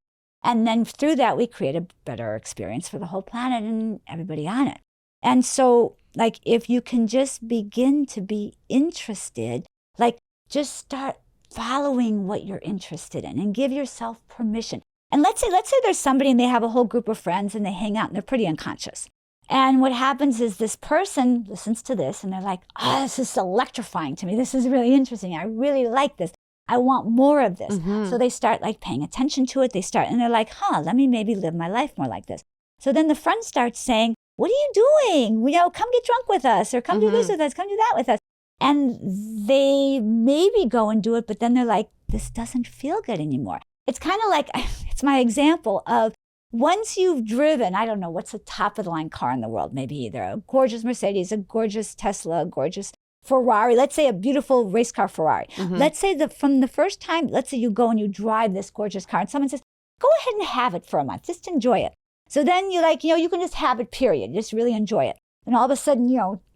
And then through that, we create a better experience for the whole planet and everybody on it. And so, like, if you can just begin to be interested, like, just start following what you're interested in and give yourself permission. And let's say there's somebody and they have a whole group of friends and they hang out and they're pretty unconscious. And what happens is this person listens to this and they're like, oh, this is electrifying to me. This is really interesting. I really like this. I want more of this. So they start like paying attention to it. And they're like, let me maybe live my life more like this. So then the friend starts saying, what are you doing? Come get drunk with us, or come do this with us, come do that with us. And they maybe go and do it, but then they're like, this doesn't feel good anymore. It's kind of like, it's my example of once you've driven, I don't know, what's the top of the line car in the world? Maybe either a gorgeous Mercedes, a gorgeous Tesla, a gorgeous Ferrari, let's say a beautiful race car Ferrari. Let's say that from the first time, let's say you go and you drive this gorgeous car and someone says, go ahead and have it for a month, just enjoy it. So then you're like, you can just have it, period. Just really enjoy it. And all of a sudden,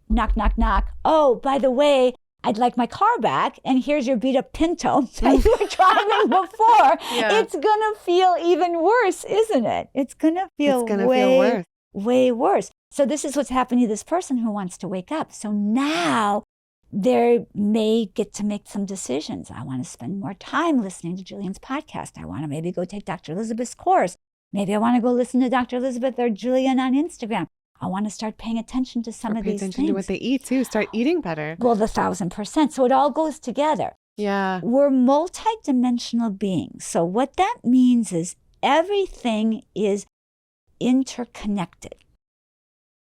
knock, knock, knock. Oh, by the way, I'd like my car back. And here's your beat up Pinto that you were driving before. It's going to feel even worse, isn't it? It's going to feel way worse. So this is what's happening to this person who wants to wake up. So now they may get to make some decisions. I want to spend more time listening to Gillian's podcast. I want to maybe go take Dr. Elizabeth's course. Maybe I want to go listen to Dr. Elizabeth or Gillian on Instagram. I want to start paying attention to some of these things. Pay attention to what they eat too. Start eating better. Well, 1,000%. So it all goes together. Yeah. We're multidimensional beings. So what that means is everything is interconnected.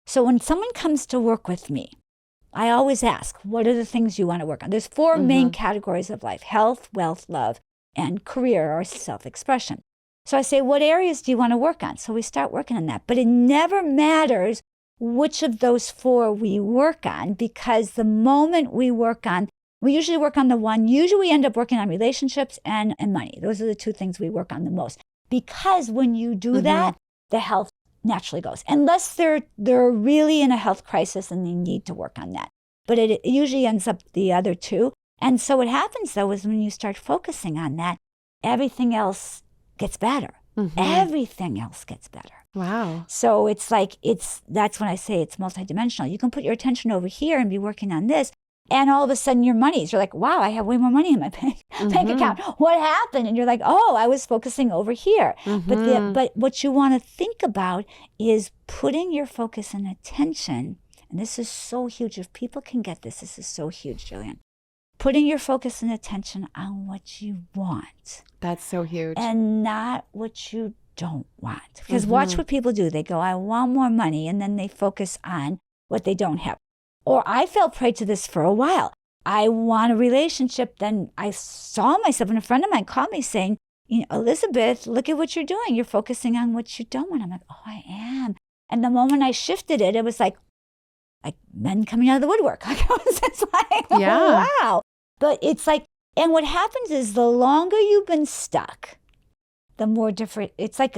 So when someone comes to work with me, I always ask, what are the things you want to work on? There's 4 main categories of life: health, wealth, love, and career or self-expression. So I say, what areas do you want to work on? So we start working on that. But it never matters which of those 4 we work on, because the moment we usually work on the one, usually we end up working on relationships and money. Those are the 2 things we work on the most. Because when you do that, the health naturally goes. Unless they're really in a health crisis and they need to work on that. But it usually ends up the other 2. And so what happens, though, is when you start focusing on that, everything else gets better. Everything else gets better. Wow. So it's like, that's when I say it's multidimensional. You can put your attention over here and be working on this. And all of a sudden you're like, wow, I have way more money in my bank account. What happened? And you're like, oh, I was focusing over here. But what you want to think about is putting your focus and attention. And this is so huge. If people can get this, this is so huge, Gillian. Putting your focus and attention on what you want. That's so huge. And not what you don't want. Because watch what people do. They go, I want more money, and then they focus on what they don't have. Or I fell prey to this for a while. I want a relationship. Then I saw myself, and a friend of mine called me saying, Elizabeth, look at what you're doing. You're focusing on what you don't want. I'm like, oh, I am. And the moment I shifted it, it was like men coming out of the woodwork. I was just like, oh, wow. But it's like, and what happens is the longer you've been stuck, the more different. It's like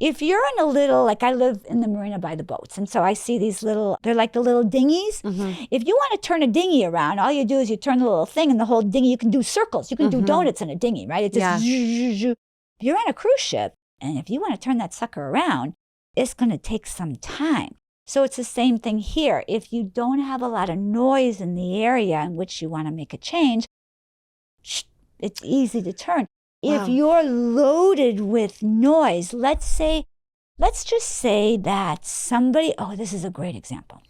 if you're in a little, like I live in the marina by the boats. And so I see these they're like the little dinghies. If you want to turn a dinghy around, all you do is you turn the little thing, and the whole dinghy, you can do circles. You can do donuts in a dinghy, right? It's just, you're on a cruise ship. And if you want to turn that sucker around, it's going to take some time. So it's the same thing here. If you don't have a lot of noise in the area in which you want to make a change, it's easy to turn. Wow. If you're loaded with noise, let's just say that somebody, this is a great example.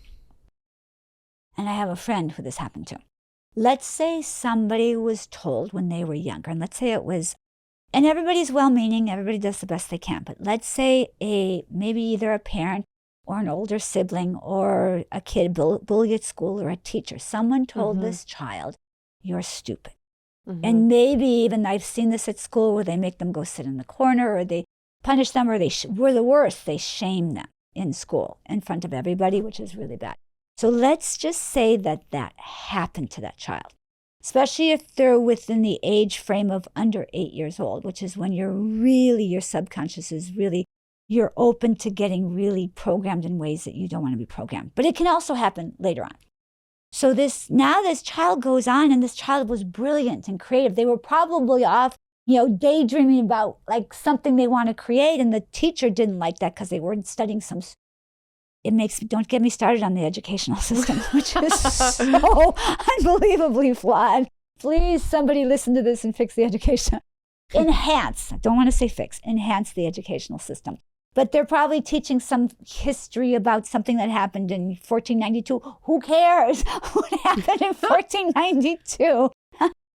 And I have a friend who this happened to. Let's say somebody was told when they were younger, and let's say it was, and everybody's well-meaning, everybody does the best they can, but let's say maybe either a parent or an older sibling or a kid bullied at school or a teacher, someone told this child, you're stupid. And maybe even I've seen this at school where they make them go sit in the corner, or they punish them, or we're the worst. They shame them in school in front of everybody, which is really bad. So let's just say that happened to that child, especially if they're within the age frame of under 8 years old, which is when your subconscious is really, you're open to getting really programmed in ways that you don't want to be programmed. But it can also happen later on. So this child goes on, and this child was brilliant and creative. They were probably off, daydreaming about like something they want to create, and the teacher didn't like that because they weren't studying don't get me started on the educational system, which is so unbelievably flawed. Please, somebody listen to this and fix the education. Enhance, I don't want to say fix, enhance the educational system. But they're probably teaching some history about something that happened in 1492. Who cares what happened in 1492?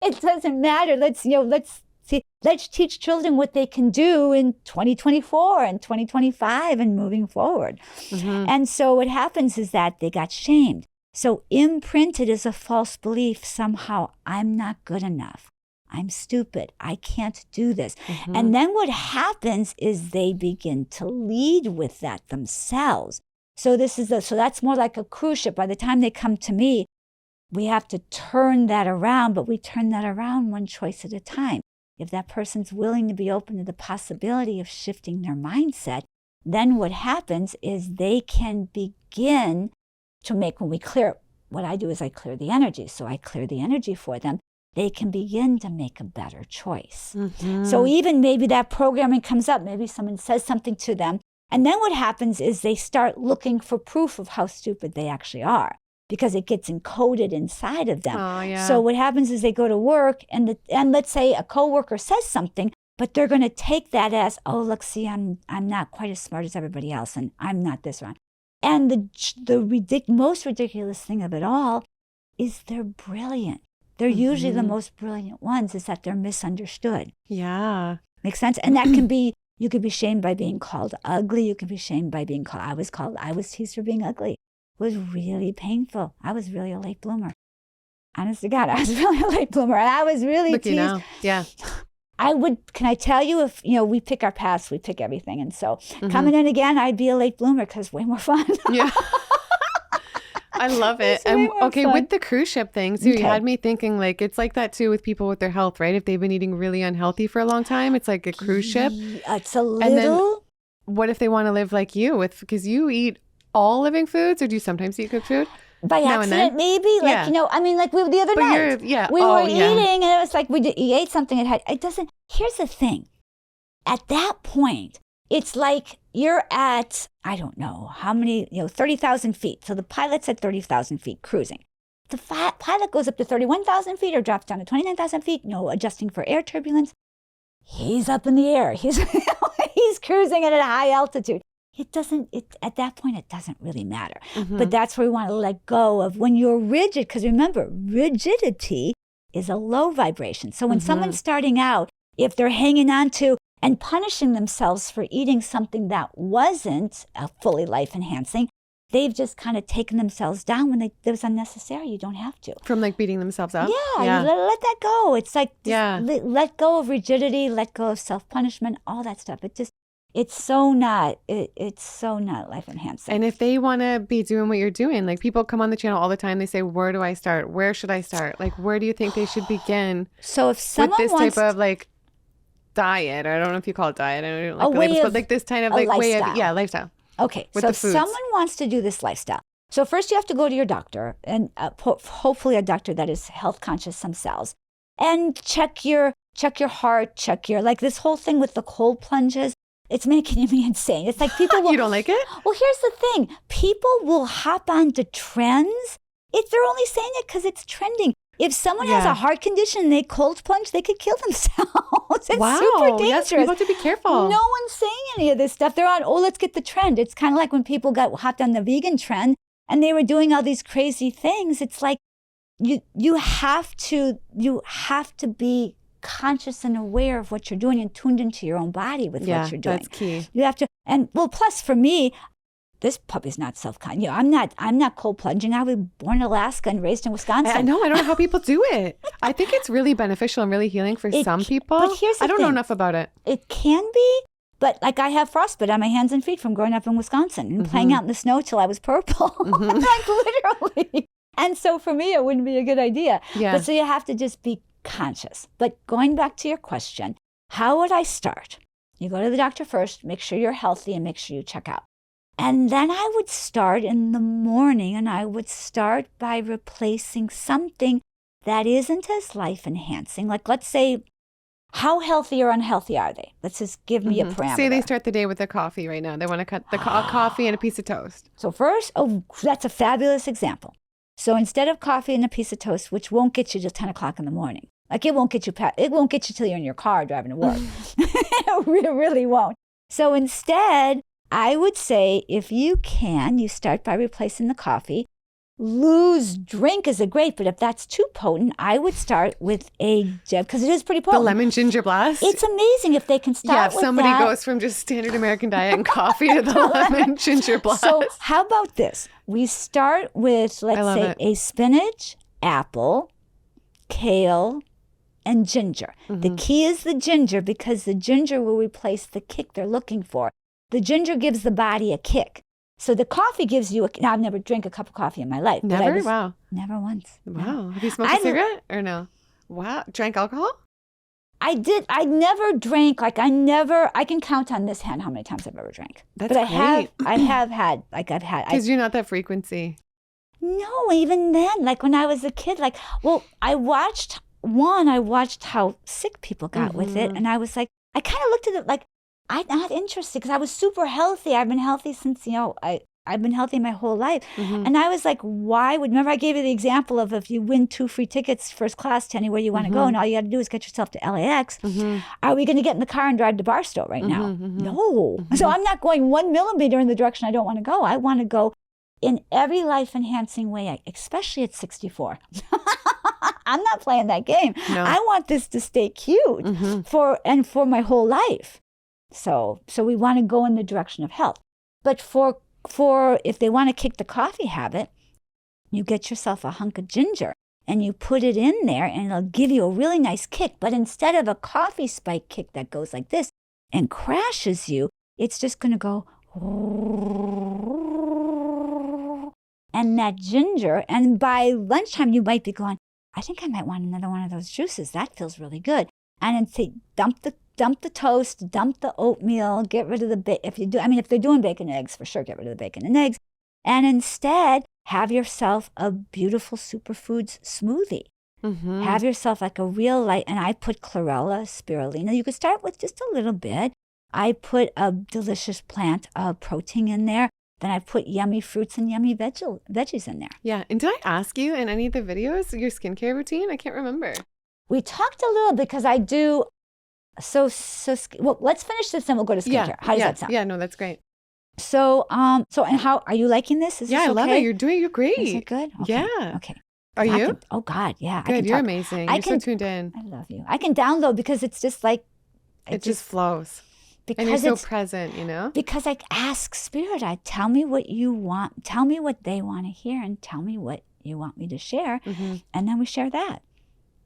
It doesn't matter. Let's teach children what they can do in 2024 and 2025 and moving forward. And so what happens is that they got shamed. So imprinted is a false belief somehow, I'm not good enough. I'm stupid. I can't do this. And then what happens is they begin to lead with that themselves. So that's more like a cruise ship. By the time they come to me, we have to turn that around, but we turn that around one choice at a time. If that person's willing to be open to the possibility of shifting their mindset, then what happens is they can begin to make, when we clear, what I do is I clear the energy. So I clear the energy for them. They can begin to make a better choice. So even maybe that programming comes up, maybe someone says something to them, and then what happens is they start looking for proof of how stupid they actually are, because it gets encoded inside of them. So what happens is they go to work, and let's say a coworker says something, but they're going to take that as, oh, look, see, I'm not quite as smart as everybody else, and I'm not this one. And the most ridiculous thing of it all is they're brilliant. They're usually the most brilliant ones, is that they're misunderstood. Yeah. Makes sense? And that can be, you could be shamed by being called ugly. You could be shamed by being I was teased for being ugly. It was really painful. I was really a late bloomer. Honest to God, I was really a late bloomer. And I was really teased. You know. Yeah. Can I tell you, if, we pick our paths, we pick everything. And so coming in again, I'd be a late bloomer because it's way more fun. Yeah. I love it. And okay, fun. With the cruise ship thing, so you had me thinking, like, it's like that too with people with their health, right? If they've been eating really unhealthy for a long time, it's like a cruise ship. It's a little. And then what if they want to live like you, because you eat all living foods, or do you sometimes eat cooked food? By accident, maybe. Like, the other night. We were eating, and it was like you ate something it doesn't. Here's the thing. At that point, it's like you're at, I don't know how many, 30,000 feet. So the pilot's at 30,000 feet cruising. The pilot goes up to 31,000 feet or drops down to 29,000 feet, adjusting for air turbulence. He's up in the air. He's cruising at a high altitude. At that point, it doesn't really matter. But that's where we want to let go of when you're rigid, because remember, rigidity is a low vibration. So when someone's starting out, if they're hanging on to, and punishing themselves for eating something that wasn't fully life-enhancing. They've just kind of taken themselves down when it was unnecessary. You don't have to. From like beating themselves up? Yeah. You let that go. It's like let go of rigidity, let go of self-punishment, all that stuff. It's so not life-enhancing. And if they want to be doing what you're doing, like people come on the channel all the time, they say, where do I start? Where should I start? Like, where do you think they should begin? So if someone with this type of like diet, or I don't know if you call it diet, I don't like the labels, but like this kind of like way of, lifestyle. Okay, so if someone wants to do this lifestyle, so first you have to go to your doctor, and hopefully a doctor that is health conscious themselves, and check your heart, check your, like this whole thing with the cold plunges. It's making me insane. It's like people will, You don't like it? Well, here's the thing. People will hop onto trends if they're only saying it because it's trending. If someone has a heart condition and they cold plunge, they could kill themselves. It's super dangerous. Yes, people have to be careful. No one's saying any of this stuff. They're on, let's get the trend. It's kind of like when people hopped on the vegan trend and they were doing all these crazy things. It's like you have to be conscious and aware of what you're doing and tuned into your own body with what you're doing. That's key. You have to, and well, plus for me, this puppy's not self-conscious. I'm not cold plunging. I was born in Alaska and raised in Wisconsin. I know. I don't know how people do it. I think it's really beneficial and really healing for some people. But here's the I don't thing. know enough about it. It can be, but like I have frostbite on my hands and feet from growing up in Wisconsin and playing out in the snow till I was purple. Like literally. And so for me, it wouldn't be a good idea. Yeah. But so you have to just be conscious. But going back to your question, how would I start? You go to the doctor first, make sure you're healthy and make sure you check out. And then I would start in the morning, and I would start by replacing something that isn't as life-enhancing. Like, let's say, how healthy or unhealthy are they? Let's just give me a parameter. Say they start the day with their coffee right now. They want to cut the coffee and a piece of toast. So first, that's a fabulous example. So instead of coffee and a piece of toast, which won't get you till 10 o'clock in the morning. Like it won't get you till you're in your car driving to work. It really won't. So instead, I would say if you can, you start by replacing the coffee. Loose drink is great, but if that's too potent, I would start with because it is pretty potent. The lemon ginger blast? It's amazing if they can start with that. Yeah, if somebody goes from just standard American diet and coffee to the lemon ginger blast. So how about this? We start with, let's say, a spinach, apple, kale, and ginger. The key is the ginger because the ginger will replace the kick they're looking for. The ginger gives the body a kick. So the coffee gives you now, I've never drank a cup of coffee in my life. Never? Wow. Never once. Wow. No. Have you smoked a cigarette or no? Wow. Drank alcohol? I did. I never drank. I can count on this hand how many times I've ever drank. That's great. I have had. Because you're not that frequency. No, even then, like when I was a kid, I watched how sick people got with it. And I was like, I kind of looked at it like, I'm not interested because I was super healthy. I've been healthy since, I've been healthy my whole life. And I was like, remember I gave you the example of if you win 2 free tickets first class to anywhere you want to go and all you got to do is get yourself to LAX, are we going to get in the car and drive to Barstow right now? No. So I'm not going 1 millimeter in the direction I don't want to go. I want to go in every life-enhancing way, especially at 64. I'm not playing that game. No. I want this to stay cute for my whole life. So we want to go in the direction of health. But for if they want to kick the coffee habit, you get yourself a hunk of ginger and you put it in there and it'll give you a really nice kick. But instead of a coffee spike kick that goes like this and crashes you, it's just going to go. And that ginger, and by lunchtime you might be going, I think I might want another one of those juices. That feels really good. And then dump the toast, dump the oatmeal, get rid of the if they're doing bacon and eggs, for sure, get rid of the bacon and eggs. And instead, have yourself a beautiful superfoods smoothie. Have yourself like a real light, and I put chlorella, spirulina. You could start with just a little bit. I put a delicious plant protein in there. Then I put yummy fruits and yummy veggies in there. Yeah. And did I ask you in any of the videos your skincare routine? I can't remember. We talked a little because I do. Well, let's finish this and we'll go to skincare. How does that sound? Yeah, no, that's great. So and how are you liking this? Is this I okay? love it. You're great. Is it good? Okay. Yeah. Okay. Are you? Oh God, yeah. Good. You're amazing. You're so tuned in. I love you. I can download because it's just like It just flows. Because and you're so present, you know? Because I ask Spirit, tell me what you want. Tell me what they want to hear and tell me what you want me to share. And then we share that.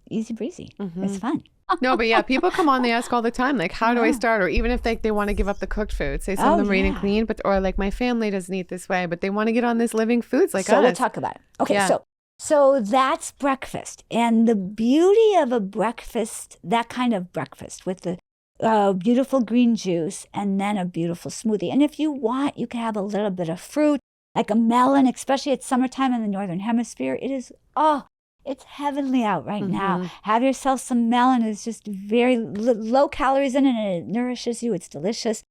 Easy breezy. It's fun. No, but yeah, people come on, they ask all the time, like, how do I start? Or even if they want to give up the cooked food, say some of them are eating clean, or like my family doesn't eat this way, but they want to get on this living foods like us. So we'll talk about it. Okay, so that's breakfast. And the beauty of a breakfast, that kind of breakfast with the beautiful green juice and then a beautiful smoothie. And if you want, you can have a little bit of fruit, like a melon, especially at summertime in the Northern Hemisphere. It is, it's heavenly out right now. Have yourself some melon. It's just very low calories in it, and it nourishes you. It's delicious.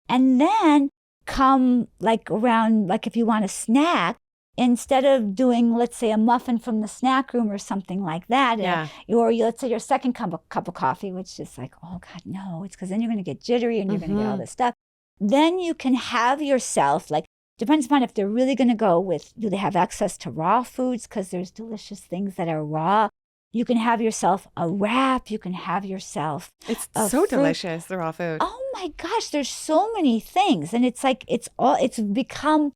And then come like around, like if you want a snack, instead of doing, let's say, a muffin from the snack room or something like that, or let's say your second cup of coffee, which is like, oh God, no, it's because then you're going to get jittery and you're going to get all this stuff. Then you can have yourself, like, depends upon if they're really going to go with, do they have access to raw foods? Because there's delicious things that are raw. You can have yourself a wrap. You can have yourself It's so delicious, the raw food. Oh my gosh, there's so many things. And it's like, it's become,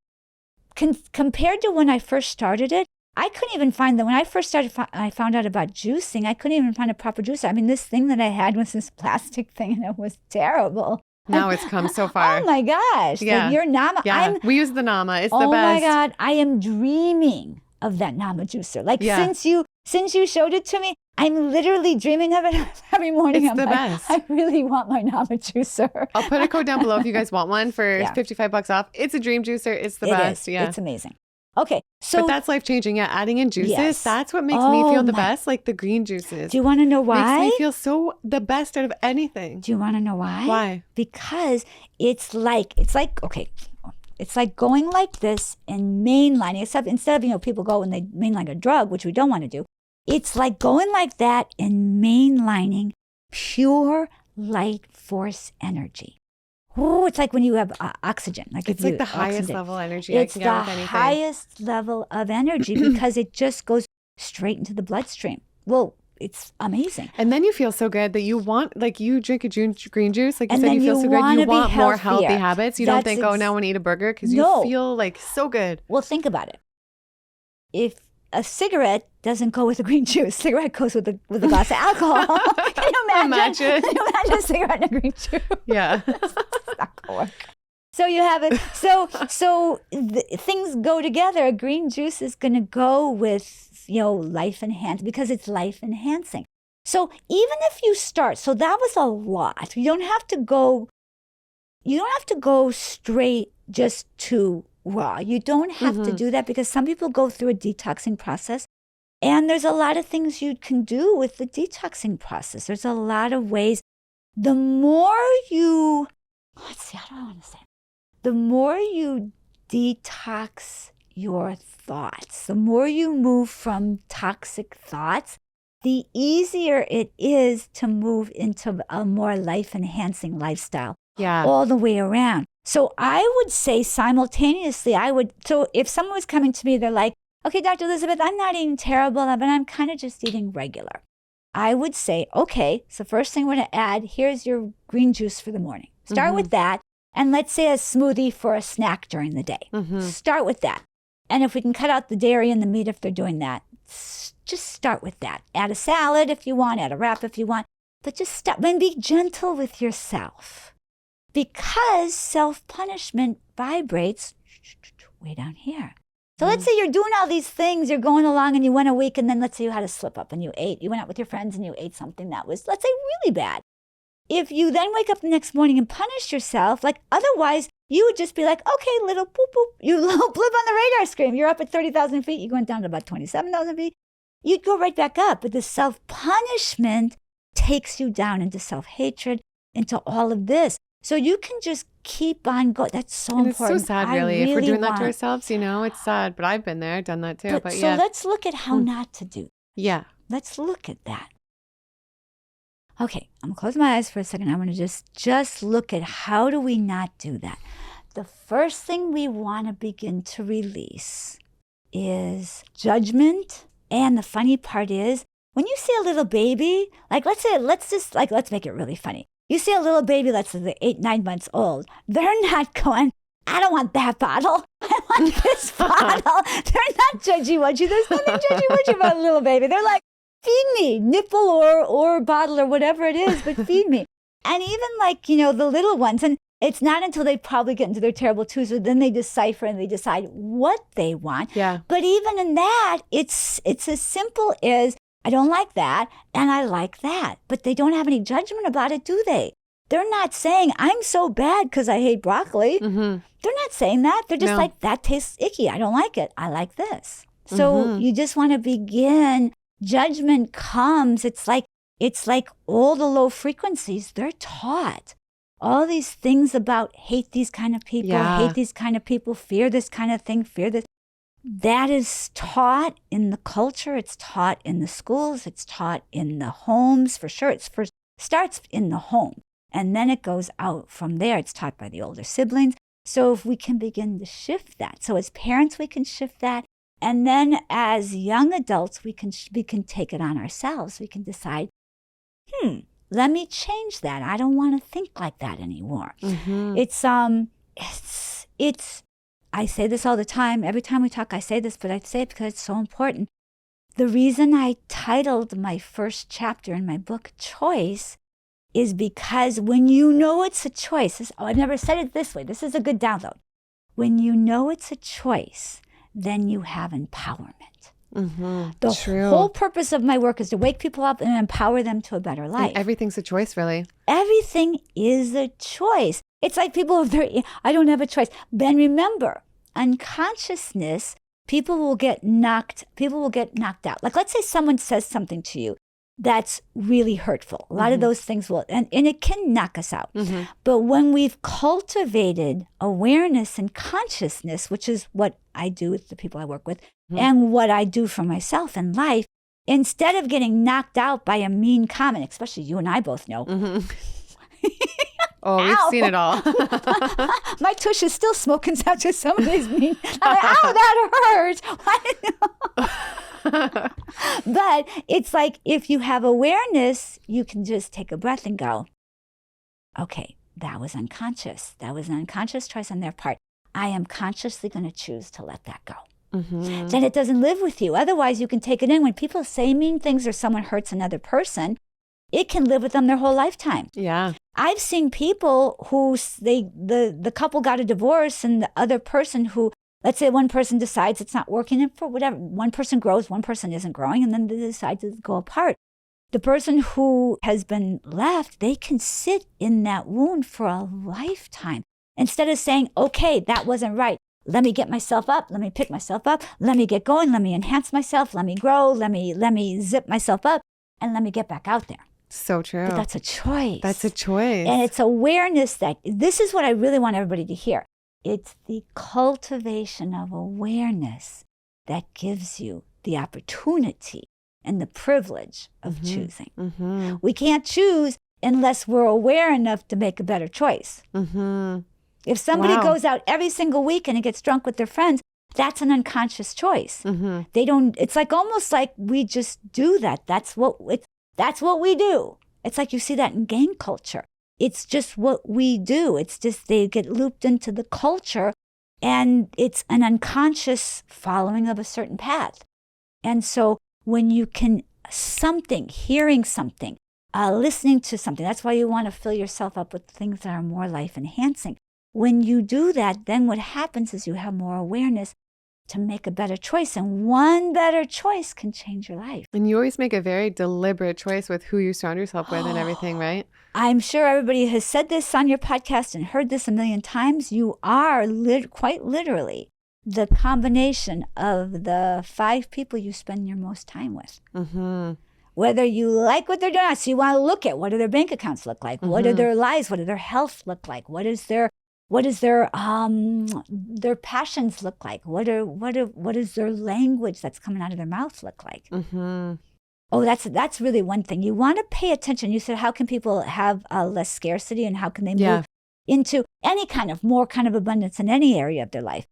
compared to when I first started it, I couldn't even find that. When I first started, I found out about juicing, I couldn't even find a proper juicer. I mean, this thing that I had was this plastic thing and it was terrible. Now it's come so far. Oh my gosh. Yeah. Like your Nama. Yeah. We use the Nama. It's the best. Oh my God. I am dreaming of that Nama juicer. Like since you showed it to me, I'm literally dreaming of it every morning. It's the best. I really want my Nama juicer. I'll put a code down below if you guys want one for $55 off. It's a dream juicer. It's the best. Yeah. It's amazing. Okay. So but that's life-changing. Yeah. Adding in juices, that's what makes me feel the best. Like the green juices. Do you want to know why? Makes me feel so the best out of anything. Do you want to know why? Why? Because it's like going like this and mainlining, except instead of, people go and they mainline a drug, which we don't want to do. It's like going like that and mainlining pure light force energy. Oh, it's like when you have oxygen. It's like the highest level energy I can get with anything. It's the highest level of energy because it just goes straight into the bloodstream. Well, it's amazing. And then you feel so good that you want, like you drink a green juice, like you said, you feel so good. You want more healthy habits. You don't think, now I want to eat a burger because you feel like so good. Well, think about it. If a cigarette doesn't go with a green juice, cigarette goes with a glass of alcohol. Can you imagine? Can you imagine a cigarette and a green juice? Yeah. It's not gonna work. So you have it. So things go together. A green juice is going to go with, life enhancing because it's life enhancing. So even if you start, so that was a lot. You don't have to go straight just to raw. You don't have to do that because some people go through a detoxing process. And there's a lot of things you can do with the detoxing process. There's a lot of ways. The more you, how do I want to say it? The more you detox your thoughts, the more you move from toxic thoughts, the easier it is to move into a more life-enhancing lifestyle all the way around. So I would say simultaneously, so if someone was coming to me, they're like, okay, Dr. Elizabeth, I'm not eating terrible, but I'm kind of just eating regular. I would say, okay, so first thing we're going to add, here's your green juice for the morning. Start with that. And let's say a smoothie for a snack during the day. Start with that. And if we can cut out the dairy and the meat if they're doing that, just start with that. Add a salad if you want, add a wrap if you want. But just stop and be gentle with yourself. Because self-punishment vibrates way down here. So let's say you're doing all these things, you're going along and you went a week and then let's say you had a slip up and you went out with your friends and you ate something that was, let's say, really bad. If you then wake up the next morning and punish yourself, like otherwise you would just be like, okay, little poop poop, you little blip on the radar screen. You're up at 30,000 feet, you went down to about 27,000 feet. You'd go right back up. But the self-punishment takes you down into self-hatred, into all of this. So you can just keep on going. That's so important. It's so sad, really. If we're doing that to ourselves, it's sad. But I've been there, done that too. But so let's look at how not to do that. Yeah. Let's look at that. Okay, I'm going to close my eyes for a second. I want to just look at how do we not do that. The first thing we want to begin to release is judgment. And the funny part is, when you see a little baby, like let's make it really funny. You see a little baby that's 8, 9 months old. They're not going, I don't want that bottle. I want this bottle. They're not judgy-wudgy. There's nothing judgy-wudgy about a little baby. They're like, feed me, nipple or bottle or whatever it is, but feed me. And even like, the little ones, and it's not until they probably get into their terrible twos, or then they decipher and they decide what they want. Yeah. But even in that, it's as simple as, I don't like that, and I like that. But they don't have any judgment about it, do they? They're not saying, I'm so bad because I hate broccoli. Mm-hmm. They're not saying that. They're just like, that tastes icky. I don't like it. I like this. So you just want to begin. Judgment comes. It's like all the low frequencies, they're taught. All these things about hate these kind of people, hate these kind of people, fear this kind of thing, fear this. That is taught in the culture. It's taught in the schools. It's taught in the homes, for sure. It starts in the home, and then it goes out from there. It's taught by the older siblings. So if we can begin to shift that. So as parents, we can shift that. And then as young adults, we can take it on ourselves. We can decide, let me change that. I don't want to think like that anymore. Mm-hmm. It's I say this all the time. Every time we talk, I say this, but I say it because it's so important. The reason I titled my first chapter in my book Choice is because when you know it's a choice, I've never said it this way. This is a good download. When you know it's a choice, then you have empowerment. Mm-hmm. The whole purpose of my work is to wake people up and empower them to a better life. And everything's a choice, really. Everything is a choice. It's like people, I don't have a choice. Then remember, unconsciousness, people will get knocked out. Like, let's say someone says something to you that's really hurtful. A lot of those things will, and it can knock us out. Mm-hmm. But when we've cultivated awareness and consciousness, which is what I do with the people I work with, and what I do for myself in life, instead of getting knocked out by a mean comment, especially you and I both know. Mm-hmm. Oh, we've seen it all. My tush is still smoking out to some of these mean. I'm like, oh, that hurts. But it's like, if you have awareness, you can just take a breath and go, okay, that was unconscious. That was an unconscious choice on their part. I am consciously going to choose to let that go. Mm-hmm. Then it doesn't live with you. Otherwise, you can take it in. When people say mean things or someone hurts another person, it can live with them their whole lifetime. Yeah. I've seen people who the couple got a divorce, and the other person who, let's say one person decides it's not working, and for whatever, one person grows, one person isn't growing, and then they decide to go apart. The person who has been left, they can sit in that wound for a lifetime. Instead of saying, okay, that wasn't right. Let me get myself up. Let me pick myself up. Let me get going. Let me enhance myself. Let me grow. Let me zip myself up, and let me get back out there. So true. But that's a choice. That's a choice. And it's awareness that this is what I really want everybody to hear. It's the cultivation of awareness that gives you the opportunity and the privilege of choosing. Mm-hmm. We can't choose unless we're aware enough to make a better choice. Mm-hmm. If somebody goes out every single week and gets drunk with their friends, that's an unconscious choice. Mm-hmm. They don't. It's like almost like we just do that. That's what we do. It's like you see that in gang culture. It's just what we do. It's just they get looped into the culture, and it's an unconscious following of a certain path. And so when you can hearing something, listening to something, that's why you want to fill yourself up with things that are more life enhancing. When you do that, then what happens is you have more awareness to make a better choice. And one better choice can change your life. And you always make a very deliberate choice with who you surround yourself with and everything, right? I'm sure everybody has said this on your podcast and heard this a million times. You are quite literally the combination of the 5 people you spend your most time with. Mm-hmm. Whether you like what they're doing, so you want to look at what do their bank accounts look like? Mm-hmm. What are their lives? What do their health look like? What is their passions look like? What is their language that's coming out of their mouth look like? Mm-hmm. Oh, that's really one thing. You want to pay attention. You said, how can people have less scarcity, and how can they move into any more kind of abundance in any area of their life?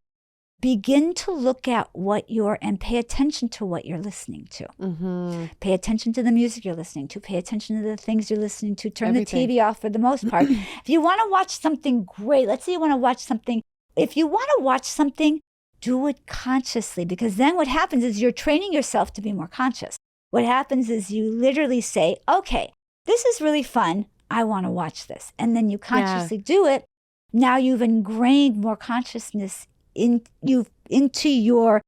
begin to look at and pay attention to what you're listening to. Pay attention to the music you're listening to. Pay attention to the things you're listening to. Turn Everything. the TV off for the most part. If you want to watch something great, let's say you want to watch something. If you want to watch something, do it consciously, because then what happens is you're training yourself to be more conscious. What happens is you literally say, okay, this is really fun. I want to watch this. And then you consciously do it. Now you've ingrained more consciousness into your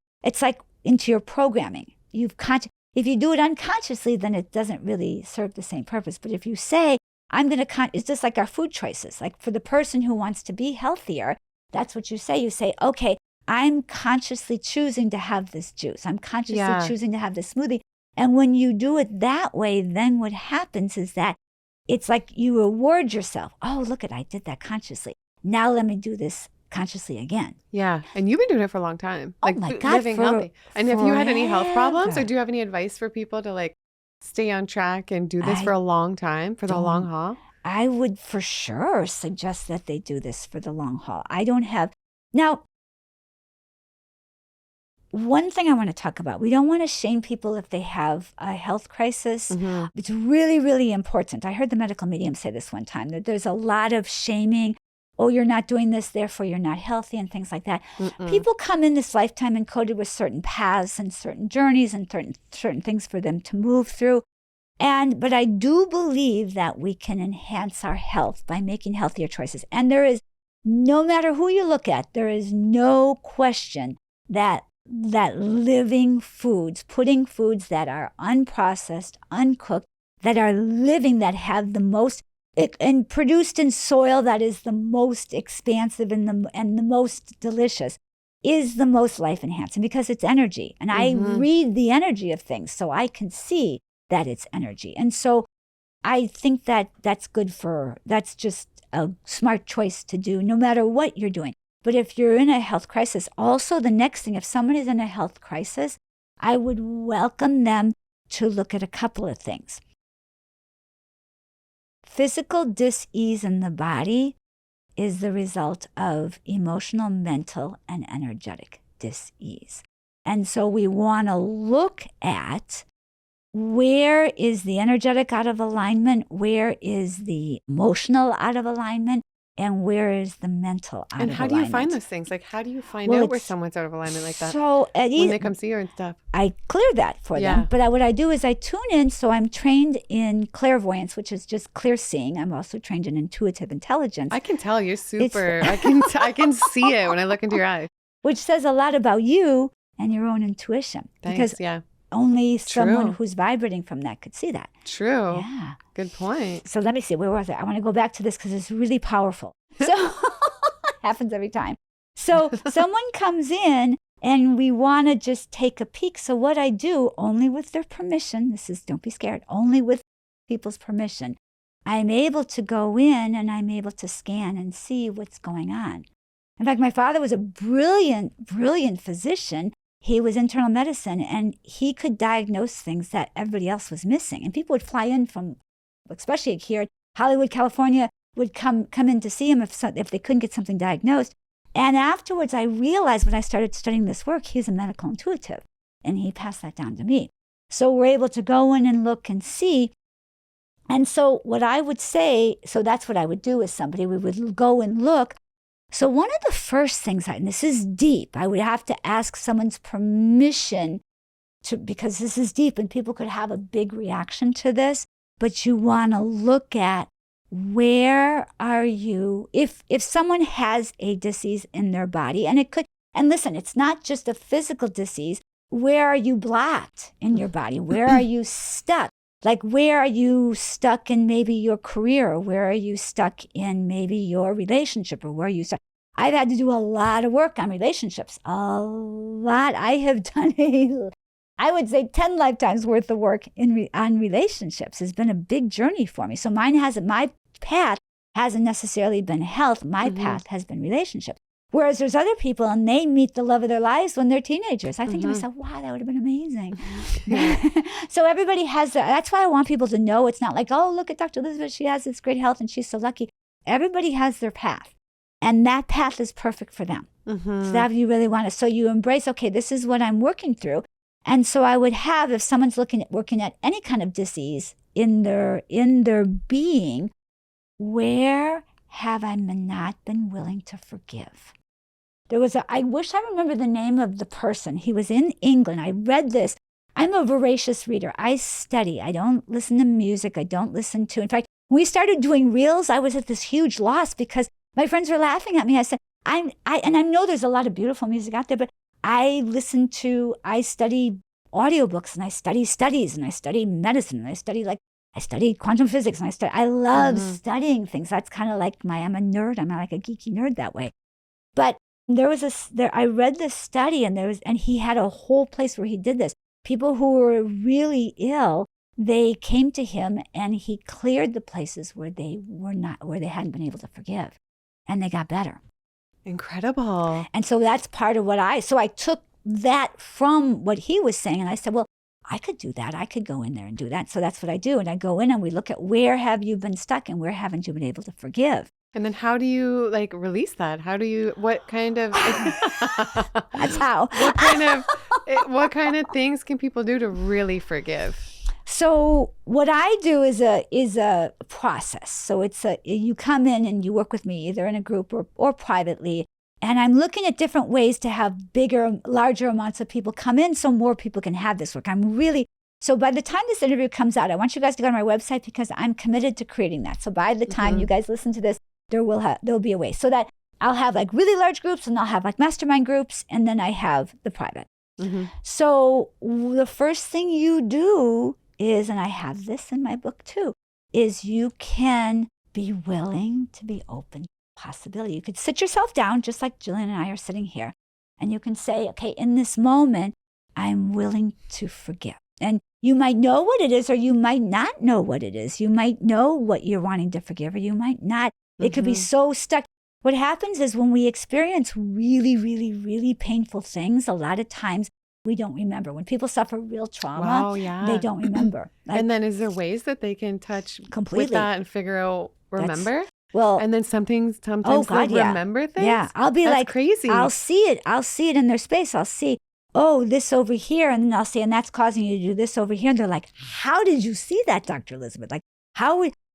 programming. If you do it unconsciously, then it doesn't really serve the same purpose. But if you say, it's just like our food choices. Like for the person who wants to be healthier, that's what you say. You say, okay, I'm consciously choosing to have this juice. I'm consciously choosing to have this smoothie. And when you do it that way, then what happens is that it's like you reward yourself. Oh, look I did that consciously. Now let me do this consciously again. Yeah. And you've been doing it for a long time. Oh my God. Living healthy. And have you had any health problems, or do you have any advice for people to like stay on track and do this for a long time, for the long haul? I would for sure suggest that they do this for the long haul. Now, one thing I want to talk about, we don't want to shame people if they have a health crisis. It's really, really important. I heard the medical medium say this one time, that there's a lot of shaming. Oh, you're not doing this, therefore you're not healthy, and things like that. People come in this lifetime encoded with certain paths and certain journeys and certain things for them to move through. But I do believe that we can enhance our health by making healthier choices. And there is, no matter who you look at, there is no question that living foods, putting foods that are unprocessed, uncooked, that are living, that have the most, and produced in soil that is the most expansive and the most delicious, is the most life enhancing, because it's energy. And I read the energy of things, so I can see that it's energy. And so I think that's just a smart choice to do, no matter what you're doing. But if you're in a health crisis, also the next thing, if someone is in a health crisis, I would welcome them to look at a couple of things. Physical dis-ease in the body is the result of emotional, mental, and energetic dis-ease. And so we want to look at, where is the energetic out of alignment, where is the emotional out of alignment, and where is the mental out of alignment. And how do you find those things? Like, how do you find out where someone's out of alignment like that? So when they come see you and stuff. I clear that for them. But what I do is I tune in. So I'm trained in clairvoyance, which is just clear seeing. I'm also trained in intuitive intelligence. I can tell you're super. I can see it when I look into your eyes. Which says a lot about you and your own intuition. Thanks, because only someone who's vibrating from that could see that. True. Yeah. Good point. So let me see. Where was I? I want to go back to this because it's really powerful. So happens every time. So someone comes in and we want to just take a peek. So what I do, only with their permission, don't be scared, only with people's permission, I'm able to go in and I'm able to scan and see what's going on. In fact, my father was a brilliant, brilliant physician. He was internal medicine, and he could diagnose things that everybody else was missing. And people would fly in from, especially here, Hollywood, California, would come in to see him if they couldn't get something diagnosed. And afterwards, I realized when I started studying this work, he's a medical intuitive, and he passed that down to me. So we're able to go in and look and see. And so what I would say, so that's what I would do with somebody. We would go and look. So one of the first things, and this is deep, I would have to ask someone's permission because this is deep and people could have a big reaction to this, but you want to look at, where are you, if someone has a disease in their body, and it could, and listen, it's not just a physical disease, where are you blocked in your body? Where are you stuck? Like, where are you stuck in maybe your career? Or where are you stuck in maybe your relationship? Or where are you stuck? I've had to do a lot of work on relationships. A lot. I have done I would say 10 lifetimes worth of work on relationships. Has been a big journey for me. So my path hasn't necessarily been health. My path has been relationships. Whereas there's other people and they meet the love of their lives when they're teenagers. I think to myself, wow, that would have been amazing. So everybody has that. That's why I want people to know it's not like, oh, look at Dr. Elizabeth. She has this great health and she's so lucky. Everybody has their path. And that path is perfect for them. So that you really want to. So you embrace, okay, this is what I'm working through. And so I would have, if someone's working at any kind of disease in their being, where have I not been willing to forgive? There was I wish I remember the name of the person. He was in England. I read this. I'm a voracious reader. I study. I don't listen to music. I don't listen to, in fact, when we started doing reels, I was at this huge loss because my friends were laughing at me. I said, and I know there's a lot of beautiful music out there, but I study audiobooks, and I study studies, and I study medicine, and I study quantum physics, and I love studying things. That's kind of like I'm a nerd. I'm like a geeky nerd that way. But I read this study, and he had a whole place where he did this. People who were really ill, they came to him, and he cleared the places where they hadn't been able to forgive, and they got better. Incredible. And so that's part of so I took that from what he was saying, and I said, well, I could do that. I could go in there and do that. So that's what I do. And I go in and we look at where have you been stuck and where haven't you been able to forgive? And then how do you release that? What kind of That's how. what kind of things can people do to really forgive? So what I do is a process. So you come in and you work with me either in a group or privately. And I'm looking at different ways to have larger amounts of people come in so more people can have this work. So by the time this interview comes out, I want you guys to go to my website because I'm committed to creating that. So by the time you guys listen to this, there'll be a way so that I'll have really large groups, and I'll have mastermind groups, and then I have the private. So the first thing you do is, and I have this in my book too, is you can be willing to be open to possibility. You could sit yourself down, just like Gillian and I are sitting here, and you can say, okay, in this moment, I'm willing to forgive. And you might know what it is, or you might not know what it is. You might know what you're wanting to forgive, or you might not. It could be so stuck. What happens is when we experience really, really, really painful things, a lot of times we don't remember. When people suffer real trauma, they don't remember. And then is there ways that they can touch completely with that and figure out, remember? Well, and then sometimes remember things? Yeah, I'll be That's crazy. I'll see it in their space. I'll see, this over here. And then I'll say, and that's causing you to do this over here. And they're like, how did you see that, Dr. Elizabeth?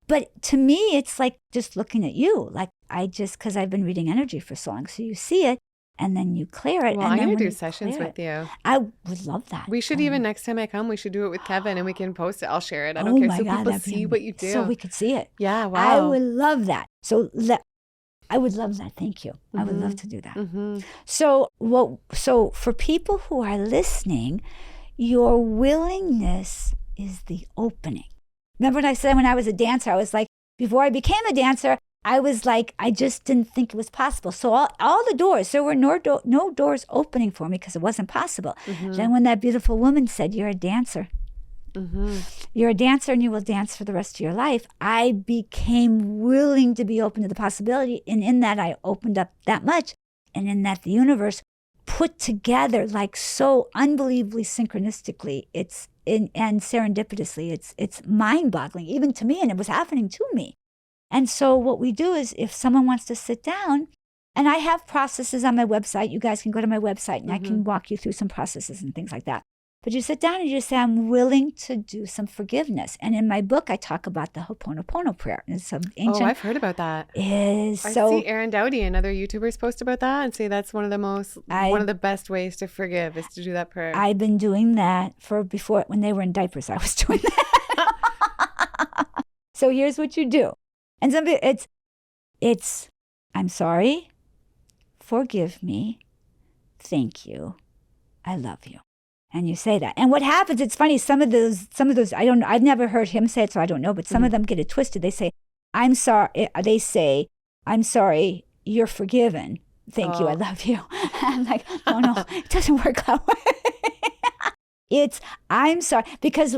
But to me, it's like just looking at you. Because I've been reading energy for so long. So you see it, and then you clear it. Well, I'm going to do sessions with you. I would love that. We should even, next time I come, we should do it with Kevin, and we can post it. I'll share it. I don't care. So people see what you do. So we could see it. Yeah, wow. I would love that. I would love that. Thank you. I would love to do that. So for people who are listening, your willingness is the opening. Remember what I said when I was a dancer? I was like, before I became a dancer, I was like, I just didn't think it was possible. So all the doors, there were no doors opening for me because it wasn't possible. Then when that beautiful woman said, you're a dancer. You're a dancer and you will dance for the rest of your life. I became willing to be open to the possibility. And in that, I opened up that much. And in that, the universe put together so unbelievably synchronistically, and serendipitously, it's mind-boggling, even to me, and it was happening to me. And so what we do is if someone wants to sit down, and I have processes on my website, you guys can go to my website and I can walk you through some processes and things like that. But you sit down and you just say, I'm willing to do some forgiveness. And in my book, I talk about the Ho'oponopono prayer. It's some ancient. Oh, I've heard about that. I see Aaron Dowdy and other YouTubers post about that and say that's one of the best ways to forgive is to do that prayer. I've been doing that before when they were in diapers. I was doing that. So here's what you do. And somebody, it's, I'm sorry, forgive me, thank you, I love you. And you say that. And what happens, it's funny, some of those, I've never heard him say it, so I don't know, but some of them get it twisted. They say, I'm sorry, you're forgiven. Thank you, I love you. I'm like, no, it doesn't work that way. I'm sorry, because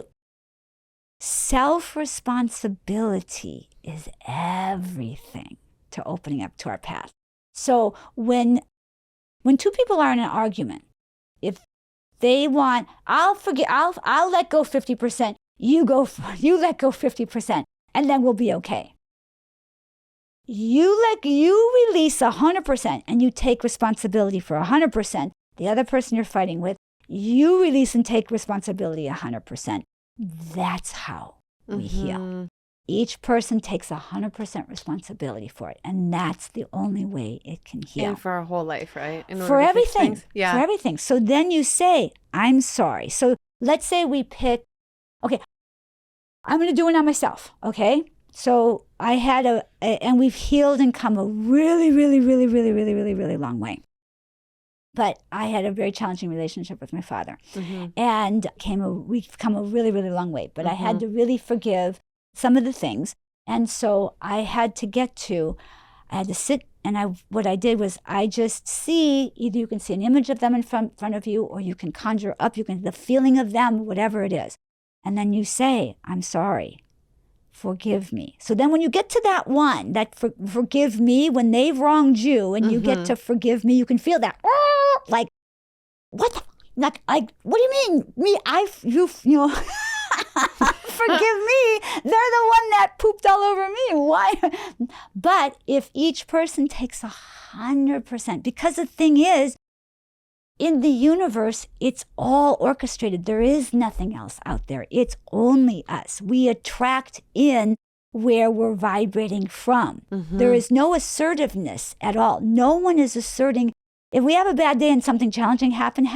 self-responsibility is everything to opening up to our path. So when two people are in an argument, if they want, I'll let go 50%, you let go 50%, and then we'll be okay. you release 100% and you take responsibility for 100%. The other person you're fighting with, you release and take responsibility 100%. That's how we heal. Each person takes 100% responsibility for it. And that's the only way it can heal. And for our whole life, right? For everything. Yeah. For everything. So then you say, I'm sorry. So let's say we pick, okay, I'm going to do it on myself, okay? So I had and we've healed and come a really, really, really, really, really, really, really long way. But I had a very challenging relationship with my father. And we've come a really, really long way. But I had to really forgive some of the things. And so I had to sit, and what I did was I just see, either you can see an image of them in front of you, or you can conjure up, the feeling of them, whatever it is. And then you say, I'm sorry, forgive me. So then when you get to that one, that forgive me, when they've wronged you, and you get to forgive me, you can feel that, like, what the, like, what do you mean? Me, you know, forgive me. They're the one that pooped all over me. Why? But if each person takes 100%, because the thing is, in the universe, it's all orchestrated. There is nothing else out there. It's only us. We attract in where we're vibrating from. There is no assertiveness at all. No one is asserting. If we have a bad day and something challenging happened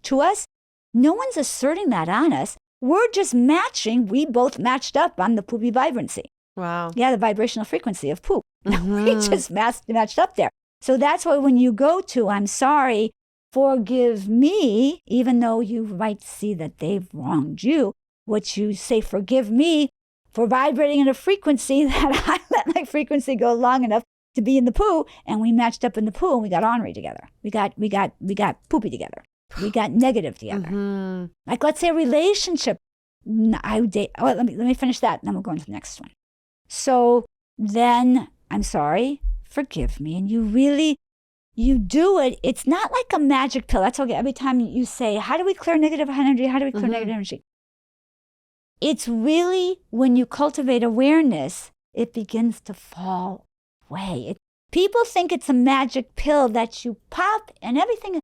to us, no one's asserting that on us. We're just matching. We both matched up on the poopy vibrancy. Wow. Yeah, the vibrational frequency of poop. We just matched up there. So that's why when you go to, I'm sorry, forgive me, even though you might see that they've wronged you, what you say, forgive me for vibrating in a frequency that I let my frequency go long enough to be in the poo, and we matched up in the poo, and we got ornery together. We got poopy together. We got negative together. Like, let's say a relationship. Let me finish that, and then we'll go into the next one. So then, I'm sorry, forgive me, and you do it. It's not like a magic pill. That's okay. Every time you say, how do we clear negative energy? How do we clear negative energy? It's really, when you cultivate awareness, it begins to fall away. People think it's a magic pill that you pop and everything.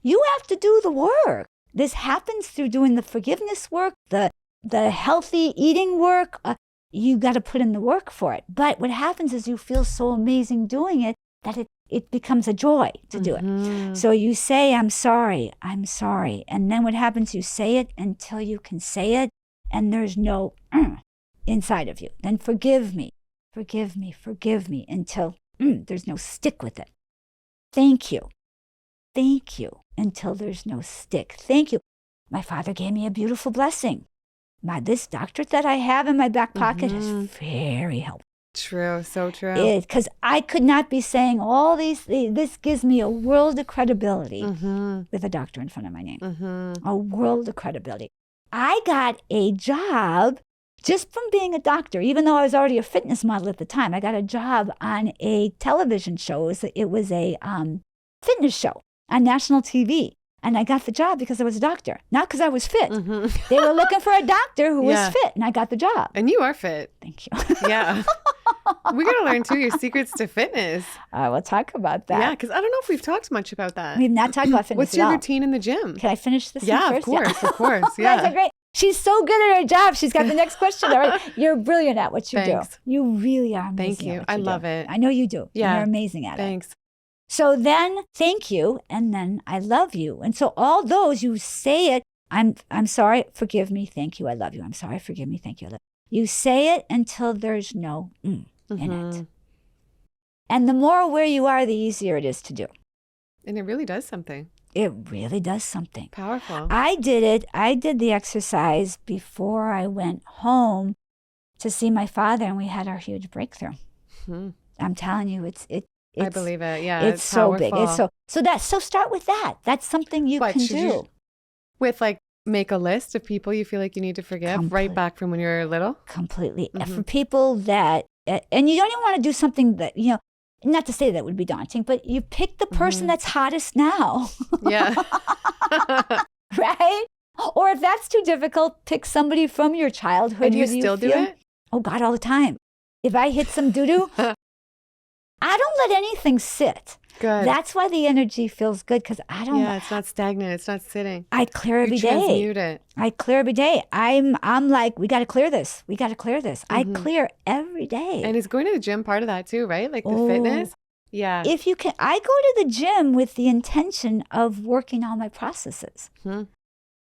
You have to do the work. This happens through doing the forgiveness work, the healthy eating work. You got to put in the work for it. But what happens is you feel so amazing doing it that it becomes a joy to do it. So you say, I'm sorry. And then what happens, you say it until you can say it, and there's no inside of you. Then forgive me, until there's no stick with it. Thank you, until there's no stick. Thank you. My father gave me a beautiful blessing. This doctorate that I have in my back pocket is very helpful. True, so true. Because I could not be saying all these things. This gives me a world of credibility with a doctor in front of my name. A world of credibility. I got a job just from being a doctor, even though I was already a fitness model at the time. I got a job on a television show. It was a fitness show on national TV. And I got the job because I was a doctor, not because I was fit. They were looking for a doctor who was fit, and I got the job. And you are fit. Thank you. Yeah. We got to learn, too, your secrets to fitness. We'll talk about that. Yeah, because I don't know if we've talked much about that. We've not talked about fitness What's your routine in the gym? Can I finish this one first? Of course. Yeah. That's great. She's so good at her job. She's got the next question already. You're brilliant at what you do. You really are amazing. Thank you. I love it. I know you do. Yeah. You're amazing at it. Thanks. So then, thank you, and then I love you. And so all those, you say it, I'm sorry, forgive me, thank you, I love you. I'm sorry, forgive me, thank you, I love you. You say it until there's no in it. And the more aware you are, the easier it is to do. And it really does something. It really does something. Powerful. I did the exercise before I went home to see my father, and we had our huge breakthrough. I'm telling you, I believe it. Yeah, it's so big. It's so start with that. That's something you can do. With make a list of people you feel like you need to forgive right back from when you were little. Completely. For people that, and you don't even want to do something that, not to say that would be daunting, but you pick the person that's hottest now. Yeah. Right? Or if that's too difficult, pick somebody from your childhood. And you still do it? Oh God, all the time. If I hit some doo-doo, I don't let anything sit. Good. That's why the energy feels good, because I don't. Yeah, it's not stagnant. It's not sitting. I clear every day. Transmute it. I clear every day. I'm like, we got to clear this. We got to clear this. I clear every day. And is going to the gym part of that too, right? Like the fitness. Yeah. If you can, I go to the gym with the intention of working on my processes.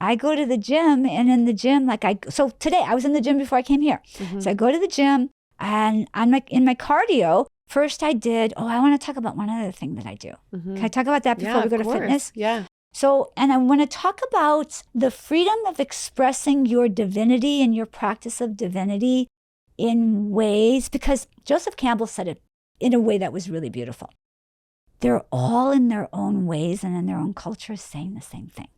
I go to the gym, and in the gym, so today I was in the gym before I came here. So I go to the gym, and in my cardio, first I did, I want to talk about one other thing that I do. Can I talk about that before we go to fitness? Yeah. So, and I want to talk about the freedom of expressing your divinity and your practice of divinity in ways, because Joseph Campbell said it in a way that was really beautiful. They're all in their own ways and in their own cultures saying the same thing.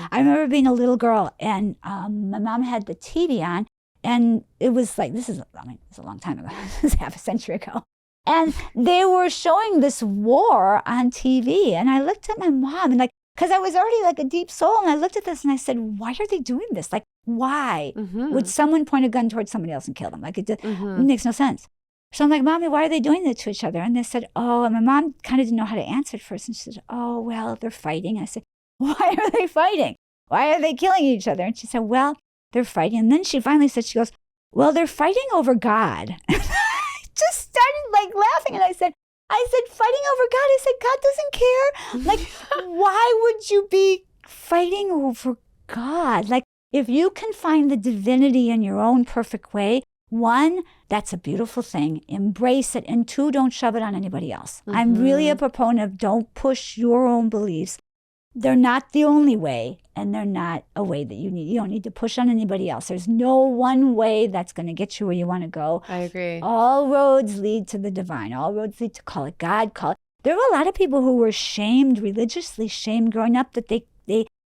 I remember being a little girl, and my mom had the TV on, and it was like, it's a long time ago. This is half a century ago. And they were showing this war on TV. And I looked at my mom, and because I was already like a deep soul, and I looked at this and I said, why are they doing this? Like, why would someone point a gun towards somebody else and kill them? Like, it makes no sense. So I'm like, Mommy, why are they doing that to each other? And they said, and my mom kind of didn't know how to answer at first. And she said, well, they're fighting. And I said, why are they fighting? Why are they killing each other? And she said, well, they're fighting. And then she finally said, she goes, well, they're fighting over God. I just started like laughing. And I said, fighting over God? I said, God doesn't care. Like, why would you be fighting over God? Like, if you can find the divinity in your own perfect way, one, that's a beautiful thing. Embrace it. And two, don't shove it on anybody else. I'm really a proponent of don't push your own beliefs. They're not the only way, and they're not a way that you need. You don't need to push on anybody else. There's no one way that's going to get you where you want to go. I agree. All roads lead to the divine. All roads lead to, call it God, call it. There were a lot of people who were shamed, religiously shamed growing up, that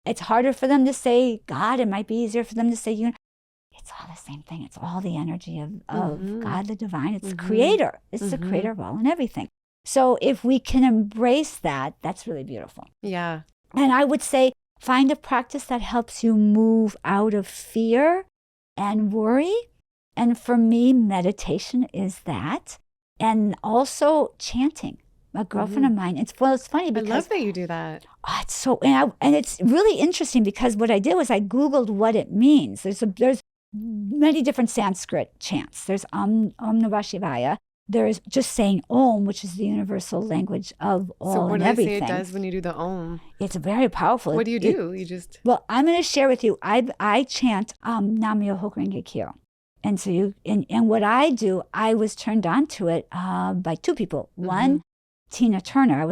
it's harder for them to say God. It might be easier for them to say It's all the same thing. It's all the energy of God, the divine. It's the creator. It's the creator of all and everything. So if we can embrace that, that's really beautiful. Yeah. And I would say, find a practice that helps you move out of fear and worry. And for me, meditation is that. And also chanting. A girlfriend of mine, it's funny because I love that you do that. It's so, and it's really interesting, because what I did was I Googled what it means. There's many different Sanskrit chants. There's Om Namah Shivaya. There's just saying Om, which is the universal language of all and everything. So what do they say it does when you do the Om? It's very powerful. What do you do? You just... Well, I'm going to share with you. I chant Nam Myoho Renge Kyo. And so and what I do, I was turned on to it by two people. One, Tina Turner.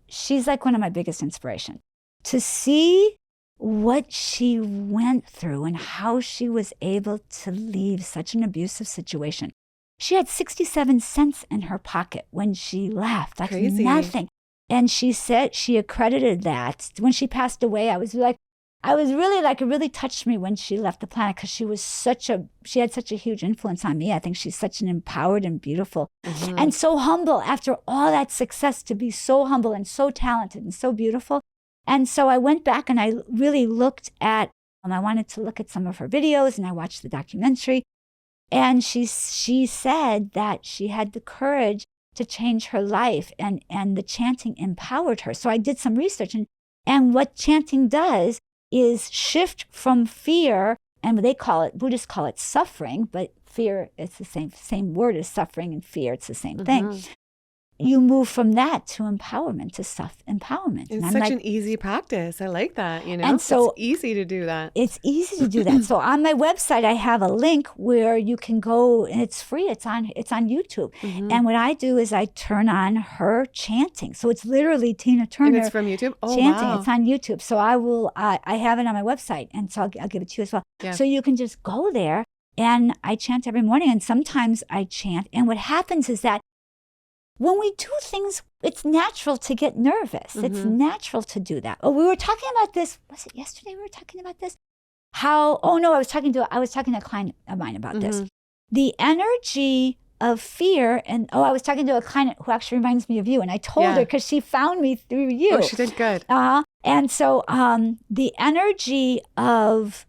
She's like one of my biggest inspiration. To see what she went through and how she was able to leave such an abusive situation. She had 67 cents in her pocket when she left. That's crazy. Nothing. And she said she accredited that. When she passed away, it really touched me when she left the planet, because she had such a huge influence on me. I think she's such an empowered and beautiful and so humble, after all that success, to be so humble and so talented and so beautiful. And so I went back and I really looked at, I wanted to look at some of her videos, and I watched the documentary. And she said that she had the courage to change her life, and the chanting empowered her. So I did some research, and what chanting does is shift from fear, and Buddhists call it suffering, but fear, it's the same word as suffering and fear, it's the same thing. You move from that to empowerment, to self-empowerment. It's such an easy practice. I like that, And so it's easy to do that. It's easy to do that. So on my website, I have a link where you can go, and it's free. It's on YouTube. And what I do is I turn on her chanting. So it's literally Tina Turner. And it's from YouTube? Oh, chanting. wow. It's on YouTube. So I have it on my website, and so I'll give it to you as well. Yeah. So you can just go there, and I chant every morning, and sometimes I chant. And what happens is that when we do things, it's natural to get nervous. It's natural to do that. We were talking about this. Was it yesterday we were talking about this? I was talking to a client of mine about this. The energy of fear, and I was talking to a client who actually reminds me of you, and I told her, because she found me through you. Oh, she did good. And so the energy of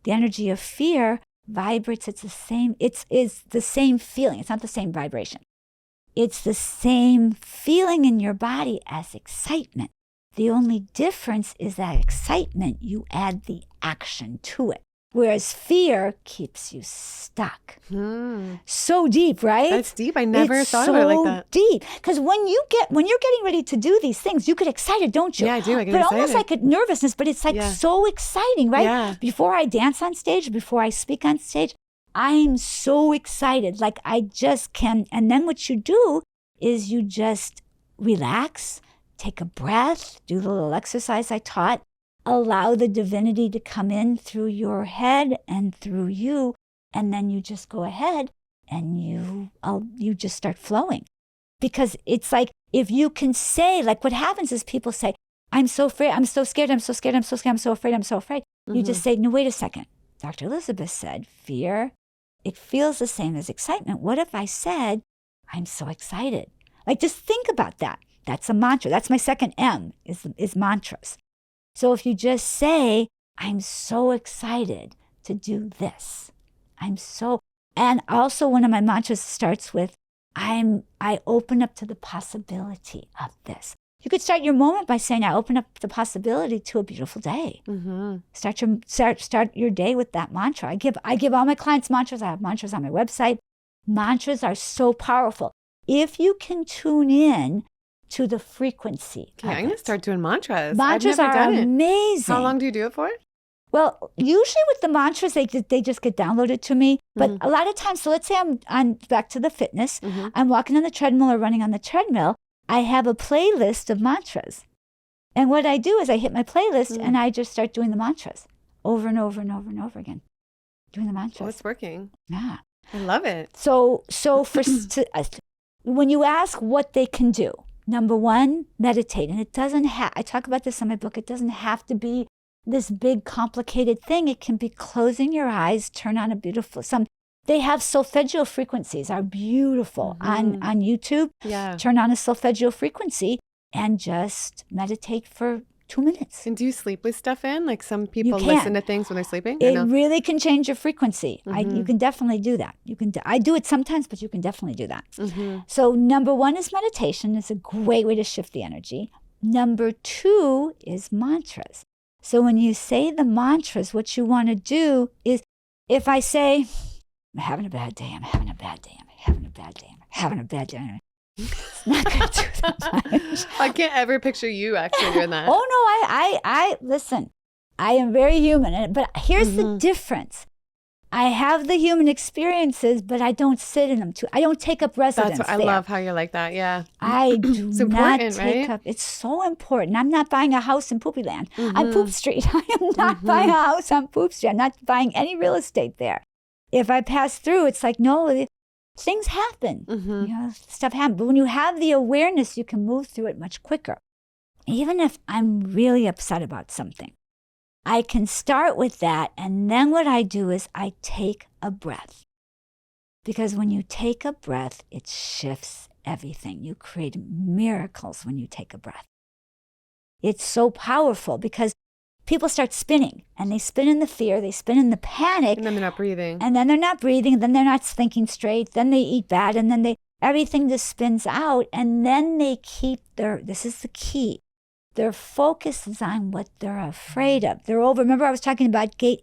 fear vibrates. It's the same. It's the same feeling. It's not the same vibration. It's the same feeling in your body as excitement. The only difference is that excitement, you add the action to it. Whereas fear keeps you stuck. So deep, right? That's deep. I never thought about it like that. Deep. Because when you're getting ready to do these things, you get excited, don't you? Yeah, I do. I get but excited. Almost like a nervousness, but it's like so exciting, right? Yeah. Before I dance on stage, before I speak on stage, I'm so excited. Like I just can. And then what you do is you just relax, take a breath, do the little exercise I taught. Allow the divinity to come in through your head and through you, and then you just go ahead and you just start flowing. Because it's like, if you can say, like what happens is people say, I'm so afraid, I'm so scared, I'm so scared, I'm so scared, I'm so afraid, I'm so afraid. You just say, no, wait a second. Dr. Elizabeth said, fear, it feels the same as excitement. What if I said, I'm so excited? Like, just think about that. That's a mantra. That's my second M, is mantras. So if you just say, I'm so excited to do this. And also one of my mantras starts with, I open up to the possibility of this. You could start your moment by saying, I open up the possibility to a beautiful day. Start your day with that mantra. I give all my clients mantras. I have mantras on my website. Mantras are so powerful. If you can tune in to the frequency. Okay, I'm going to start doing mantras. Mantras I've never are done amazing. How long do you do it for? Well, usually with the mantras, they just get downloaded to me. But a lot of times, so let's say I'm back to the fitness. I'm walking on the treadmill or running on the treadmill. I have a playlist of mantras. And what I do is I hit my playlist and I just start doing the mantras over and over and over and over again. Doing the mantras. Oh, it's working. Yeah. I love it. So for when you ask what they can do, number one, meditate. And it doesn't I talk about this in my book. It doesn't have to be this big, complicated thing. It can be closing your eyes, turn on a beautiful, they have solfeggio frequencies, are beautiful on YouTube. Yeah. Turn on a solfeggio frequency and just meditate for 2 minutes. And do you sleep with stuff in? Like some people listen to things when they're sleeping? It really can change your frequency. You can definitely do that. I do it sometimes, but you can definitely do that. So number one is meditation. It's a great way to shift the energy. Number two is mantras. So when you say the mantras, what you want to do is, if I say, I'm having a bad day, I'm having a bad day, I'm having a bad day, I'm having a bad day. It's not going to do that much. I can't ever picture you actually doing that. Oh, no, I listen, I am very human. But here's the difference. I have the human experiences, but I don't sit in them too. I don't take up residence I love how you're like that, yeah. I do not take right? up. It's so important. I'm not buying a house in Poopy Land on Poop Street. I am not buying a house on Poop Street. I'm not buying any real estate there. If I pass through, it's like, no, things happen. You know, stuff happens. But when you have the awareness, you can move through it much quicker. Even if I'm really upset about something, I can start with that. And then what I do is I take a breath. Because when you take a breath, it shifts everything. You create miracles when you take a breath. It's so powerful because people start spinning, and they spin in the fear, they spin in the panic. And then they're not breathing. And then they're not breathing, then they're not thinking straight, then they eat bad, and then everything just spins out, and then they keep this is the key, their focus is on what they're afraid of. They're over, remember I was talking about gate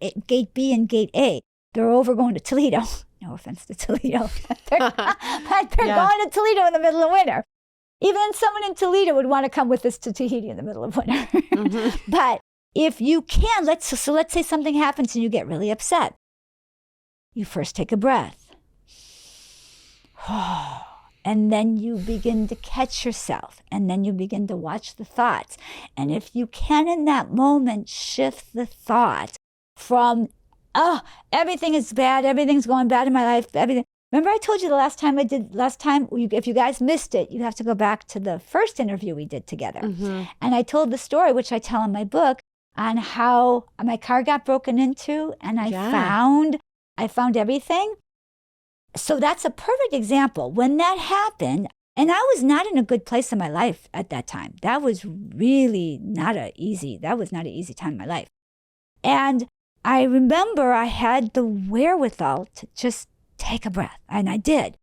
B and gate A. They're over going to Toledo. No offense to Toledo. They're going to Toledo in the middle of winter. Even someone in Toledo would want to come with us to Tahiti in the middle of winter. But if you can, let's say something happens and you get really upset. You first take a breath. And then you begin to catch yourself. And then you begin to watch the thoughts. And if you can in that moment shift the thought from, everything is bad, everything's going bad in my life, everything. Remember I told you last time, if you guys missed it, you have to go back to the first interview we did together. And I told the story, which I tell in my book, on how my car got broken into and I found everything. So that's a perfect example. When that happened, and I was not in a good place in my life at that time. That was really not an easy time in my life. And I remember I had the wherewithal to just take a breath, and I did.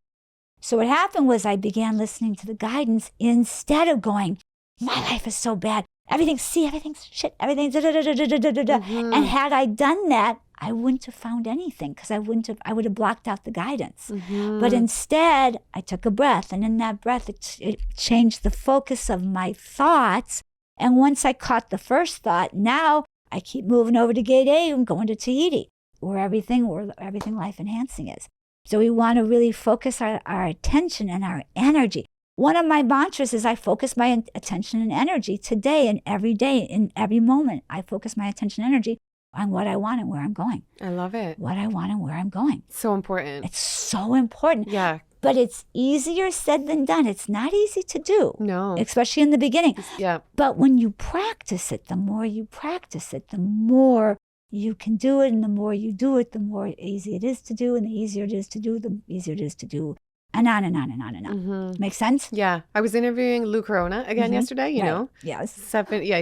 So what happened was I began listening to the guidance instead of going, my life is so bad. Everything's shit. Everything's da-da-da-da-da-da-da. And had I done that, I wouldn't have found anything because I would have blocked out the guidance. But instead, I took a breath. And in that breath, it changed the focus of my thoughts. And once I caught the first thought, now I keep moving over to gate A and going to Tahiti, where everything life enhancing is. So we want to really focus our attention and our energy. One of my mantras is I focus my attention and energy today and every day, in every moment. I focus my attention and energy on what I want and where I'm going. I love it. What I want and where I'm going. So important. It's so important. Yeah. But it's easier said than done. It's not easy to do. No. Especially in the beginning. Yeah. But when you practice it, the more you practice it, the more you can do it. And the more you do it, the more easy it is to do. And the easier it is to do, the easier it is to do. And on and on and on and on. Make sense? Yeah. I was interviewing Lou Corona again yesterday, you know? Yes. He's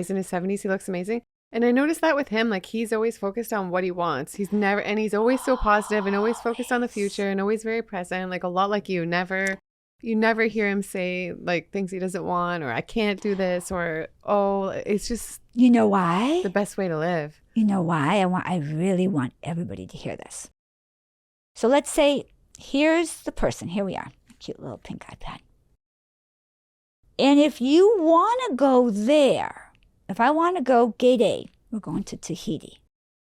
in his 70s. He looks amazing. And I noticed that with him, like he's always focused on what he wants. He's always so positive and always focused on the future and always very present, like a lot like you. You never hear him say like things he doesn't want or I can't do this or, oh, it's just. You know why? The best way to live. You know why? I really want everybody to hear this. So let's say, here's the person. Here we are. Cute little pink iPad. And if you want to go there, if I want to go gate A, we're going to Tahiti,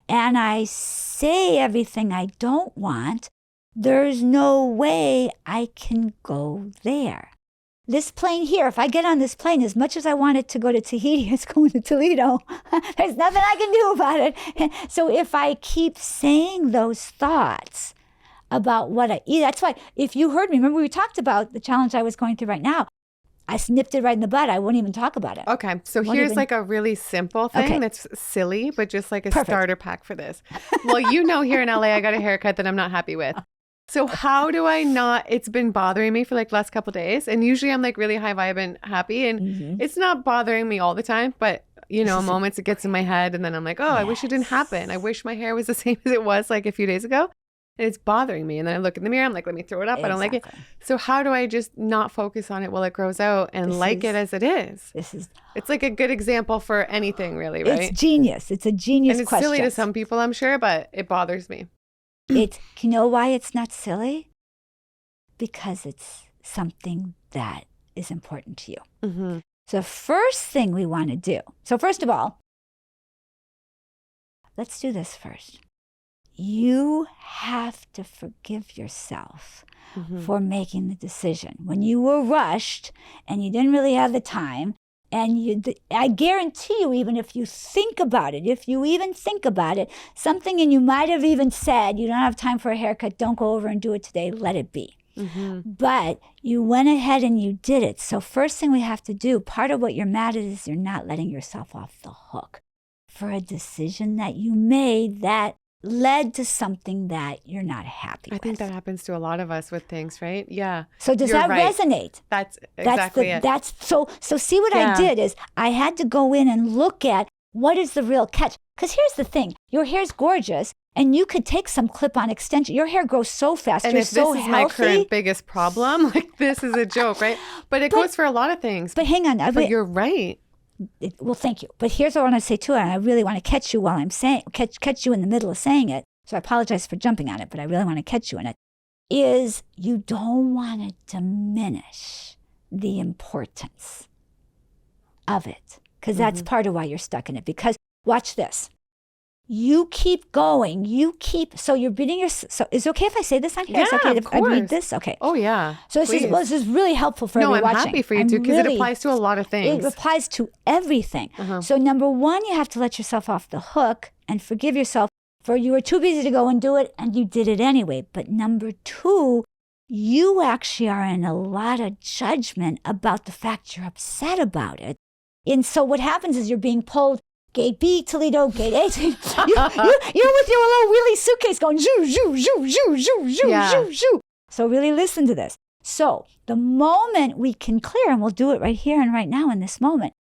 and I say everything I don't want, there's no way I can go there. This plane here, if I get on this plane, as much as I want it to go to Tahiti, it's going to Toledo. There's nothing I can do about it. So if I keep saying those thoughts about what I eat, that's why if you heard me, remember we talked about the challenge I was going through right now. I snipped it right in the bud. I won't even talk about it. Okay. So here's like a really simple thing that's silly, but just like a starter pack for this. Well, you know, here in LA, I got a haircut that I'm not happy with. So how do I not, it's been bothering me for like the last couple of days. And usually I'm like really high vibe and happy. And it's not bothering me all the time, but you know, moments it gets in my head and then I'm like, oh, I wish it didn't happen. I wish my hair was the same as it was like a few days ago. And it's bothering me. And then I look in the mirror, I'm like, let me throw it up. I don't like it. So how do I just not focus on it while it grows out and it as it is? It's like a good example for anything really, right? It's genius. It's a genius question. And it's silly to some people, I'm sure, but it bothers me. You know why it's not silly? Because it's something that is important to you. So the first thing we want to do. So first of all, let's do this first. You have to forgive yourself for making the decision. When you were rushed and you didn't really have the time, and I guarantee you, even if you think about it, if you even think about it, something and you might have even said, you don't have time for a haircut, don't go over and do it today, let it be. But you went ahead and you did it. So first thing we have to do, part of what you're mad at is you're not letting yourself off the hook for a decision that you made that led to something that you're not happy with. I think that happens to a lot of us with things, right? Yeah. So does that resonate? That's exactly it. So see what I did is I had to go in and look at what is the real catch. Because here's the thing. Your hair's gorgeous and you could take some clip-on extension. Your hair grows so fast. And you're if so this is healthy. my current biggest problem, like this is a joke, right? But it goes for a lot of things. But hang on. But you're right. Well, thank you. But here's what I want to say too, and I really want to catch you while I'm saying, catch you in the middle of saying it. So I apologize for jumping on it, but I really want to catch you in it. Is you don't want to diminish the importance of it, because that's part of why you're stuck in it. Because watch this. You keep going. So you're beating your. So is it okay if I say this on here? Yeah, is it okay of if I read this? Okay. Oh yeah. So this is really helpful for everyone watching. No, I'm happy for you too because it applies to a lot of things. It applies to everything. So number one, you have to let yourself off the hook and forgive yourself for you were too busy to go and do it and you did it anyway. But number two, you actually are in a lot of judgment about the fact you're upset about it. And so what happens is you're being pulled. Gate B, Toledo, Gate A. You're with your little wheelie suitcase going, zoo, zoo, zoo, zoo, zoo, zoo, zoo, zoo. So really listen to this. So the moment we can clear, and we'll do it right here and right now in this moment,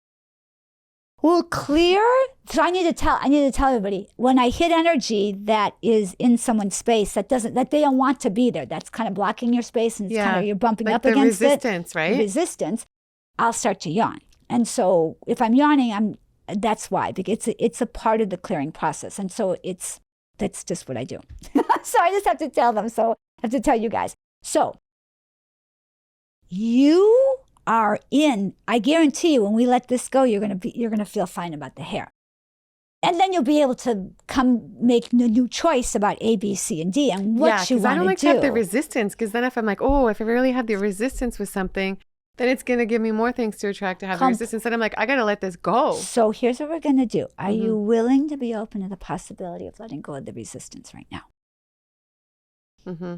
Well, clear. So I need to tell everybody, when I hit energy that is in someone's space that they don't want to be there, that's kind of blocking your space, and it's kind of, you're bumping like up against resistance, right? Resistance. I'll start to yawn. And so if I'm yawning, that's why, because it's a part of the clearing process. And so that's just what I do. So I just have to tell them. So I have to tell you guys. So you are in, I guarantee you, when we let this go, you're gonna feel fine about the hair. And then you'll be able to make a new choice about A, B, C, and D and what you want to do. I don't like to have the resistance, because then if I'm like, oh, if I really have the resistance with something, then it's going to give me more things to attract to have the resistance. And I'm like, I got to let this go. So here's what we're going to do. Are you willing to be open to the possibility of letting go of the resistance right now?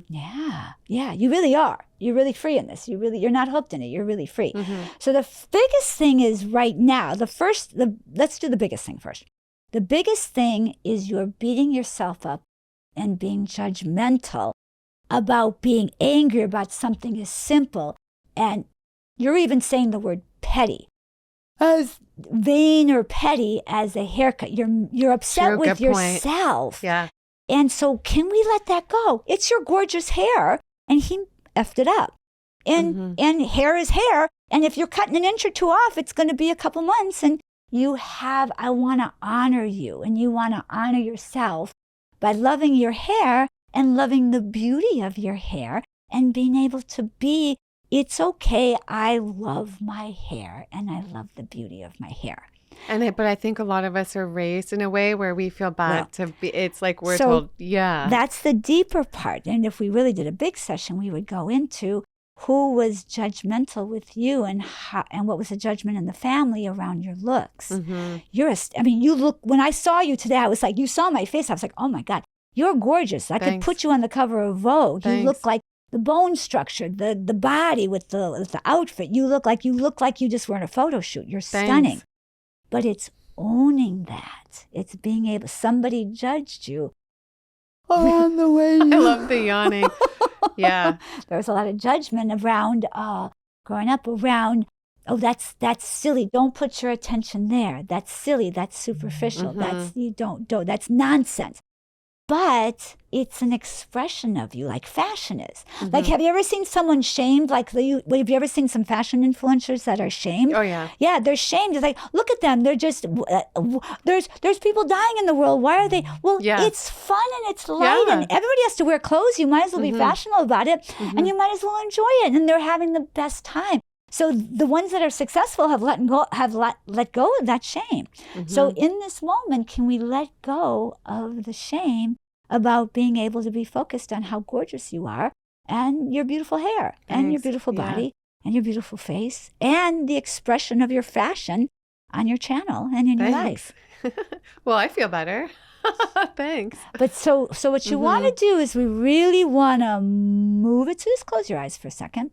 Yeah, you really are. You're really free in this. You're not hooked in it. You're really free. So the biggest thing is right now, let's do the biggest thing first. The biggest thing is you're beating yourself up and being judgmental about being angry about something as simple, and you're even saying the word petty, as vain or petty as a haircut. You're upset with yourself. Yeah. And so can we let that go? It's your gorgeous hair, and he effed it up. And hair is hair. And if you're cutting an inch or two off, it's going to be a couple months. And I want to honor you, and you want to honor yourself by loving your hair and loving the beauty of your hair and being able to be, it's okay, I love my hair and I love the beauty of my hair. But I think a lot of us are raised in a way where we feel bad to be, it's like we're told, That's the deeper part. And if we really did a big session, we would go into who was judgmental with you and what was the judgment in the family around your looks. You look, when I saw you today, I was like, you saw my face. I was like, oh my God, you're gorgeous. I could put you on the cover of Vogue. You look like the bone structure, the body with the outfit. You look like you just were in a photo shoot. You're stunning. But it's owning that. It's being able, somebody judged you on the way you. I love the yawning. Yeah. There was a lot of judgment around, growing up around, oh, that's silly. Don't put your attention there. That's silly. That's superficial. That's nonsense. But it's an expression of you, like fashion is. Like, have you ever seen someone shamed? Have you ever seen some fashion influencers that are shamed? Oh, yeah. Yeah, they're shamed. It's like, look at them. They're just, there's people dying in the world. Why are they? Well, it's fun and it's light and everybody has to wear clothes. You might as well be fashionable about it and you might as well enjoy it. And they're having the best time. So the ones that are successful have let go of that shame. So in this moment, can we let go of the shame about being able to be focused on how gorgeous you are and your beautiful hair and your beautiful body and your beautiful face and the expression of your fashion on your channel and in your life. Well, I feel better. Thanks. But so what you want to do is we really want to move it. So just close your eyes for a second.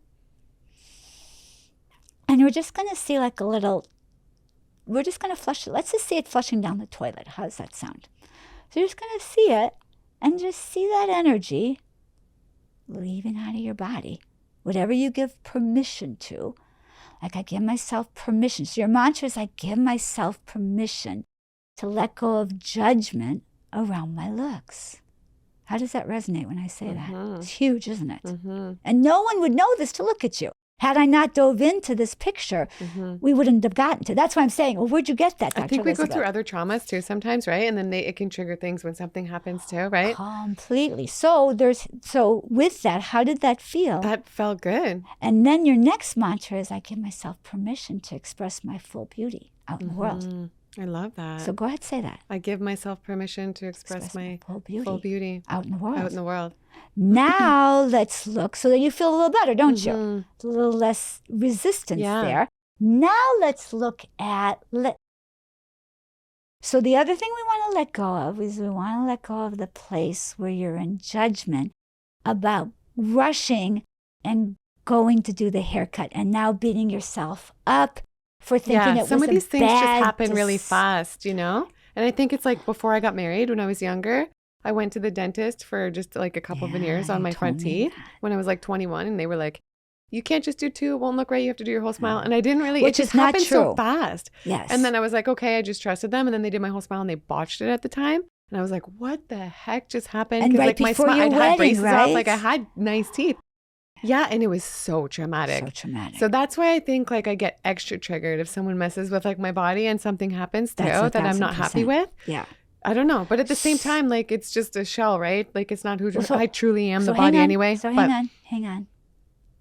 And we're just going to see like we're just going to flush it. Let's just see it flushing down the toilet. How does that sound? So you're just going to see it and just see that energy leaving out of your body. Whatever you give permission to, like I give myself permission. So your mantra is I give myself permission to let go of judgment around my looks. How does that resonate when I say that? It's huge, isn't it? And no one would know this to look at you. Had I not dove into this picture, we wouldn't have gotten to. That's why I'm saying, well, where'd you get that, Dr. I think we Elizabeth? go through other traumas too sometimes, right? And then it can trigger things when something happens too, right? Completely. So with that, how did that feel? That felt good. And then your next mantra is I give myself permission to express my full beauty out in the world. I love that. So go ahead, say that. I give myself permission to express my full beauty out in the world. Out in the world. Now let's look so that you feel a little better, don't you? It's a little less resistance there. Now let's look at, so the other thing we want to let go of is we want to let go of the place where you're in judgment about rushing and going to do the haircut and now beating yourself up for thinking it was some of these things just happen really fast, fast, you know? And I think it's like before I got married, when I was younger, I went to the dentist for just like a couple of veneers on my front teeth when I was like 21. And they were like, you can't just do 2. It won't look right. You have to do your whole smile. And I didn't really, Which it just is not happened true. so fast. Yes. And then I was like, okay, I just trusted them. And then they did my whole smile and they botched it at the time. And I was like, what the heck just happened? And Because right like my before smile, your I'd wedding, had braces right? off. Like I had nice teeth. Yeah. And it was so traumatic. So traumatic. So that's why I think like I get extra triggered if someone messes with like my body and something happens too That's that I'm not happy 1,000%. with. Yeah. I don't know. But at the same time, like it's just a shell, right? Like it's not who I truly am, so the body hang on. anyway. So but, hang on.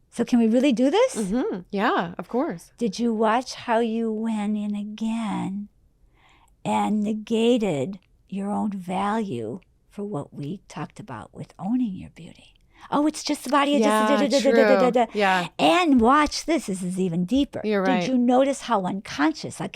So can we really do this? Mm-hmm. Yeah, of course. Did you watch how you went in again and negated your own value for what we talked about with owning your beauty? Oh, it's just the body. True. Yeah. And watch this. This is even deeper. You're right. Did you notice how unconscious? Like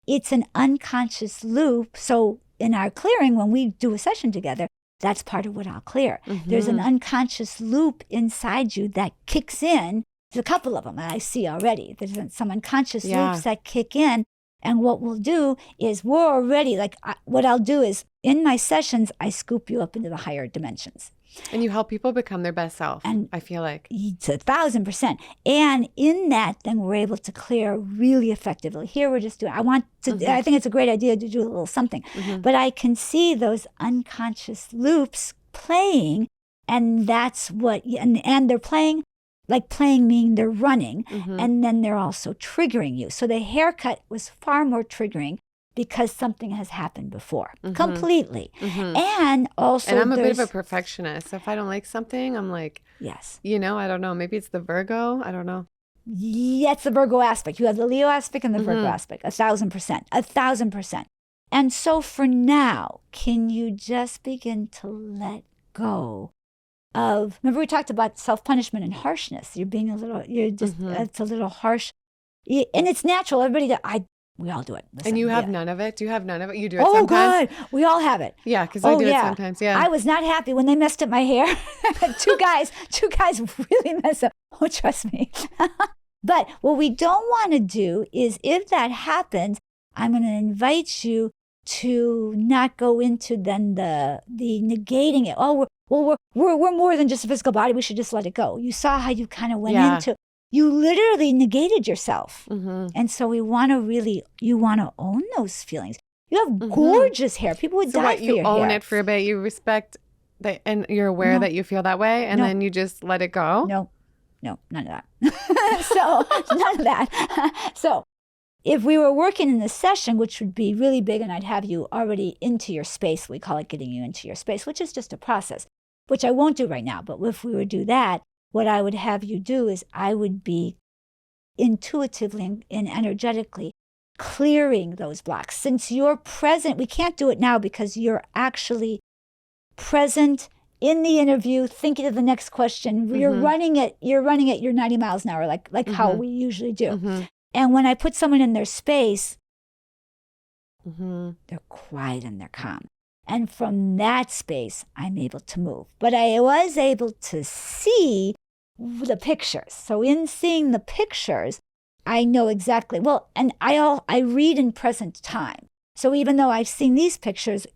it's an unconscious loop. So in our clearing, when we do a session together, that's part of what I'll clear. Mm-hmm. There's an unconscious loop inside you that kicks in. There's a couple of them I see already. There's some unconscious loops that kick in. And what we'll do is we're already, what I'll do is in my sessions, I scoop you up into the higher dimensions. And you help people become their best self, And I feel like. It's 1,000%. And in that, then we're able to clear really effectively. Here we're just doing, I think it's a great idea to do a little something. Mm-hmm. But I can see those unconscious loops playing, and that's what, and they're playing, like playing meaning they're running, and then they're also triggering you. So the haircut was far more triggering because something has happened before, completely. And also, and I'm a bit of a perfectionist. So if I don't like something, I'm like, yes, I don't know. Maybe it's the Virgo. I don't know. Yeah, it's the Virgo aspect. You have the Leo aspect and the Virgo aspect, 1,000%, 1,000%. And so for now, can you just begin to let go of, remember we talked about self-punishment and harshness. It's a little harsh. And it's natural. We all do it. Listen, and you have none of it? Do you have none of it? You do it sometimes? sometimes? God, we all have it. Yeah, because I do it sometimes, yeah. I was not happy when they messed up my hair. two guys really messed up. Oh, trust me. But what we don't want to do is, if that happens, I'm going to invite you to not go into then the negating it. Oh, we're more than just a physical body. We should just let it go. You saw how you kind of went into. You literally negated yourself. And so you want to own those feelings. You have gorgeous hair. People would die for your hair. You own it for a bit. You respect that, and you're aware that you feel that way, and then you just let it go? No, none of that. So none of that. So if we were working in this session, which would be really big, and I'd have you already into your space, we call it getting you into your space, which is just a process, which I won't do right now. But if we would do that, what I would have you do is I would be intuitively and energetically clearing those blocks. Since you're present, we can't do it now because you're actually present in the interview, thinking of the next question. You're running at your 90 miles an hour, like how we usually do. And when I put someone in their space, they're quiet and they're calm. And from that space, I'm able to move. But I was able to see the pictures. So in seeing the pictures, I know exactly, and I read in present time. So even though I've seen these pictures,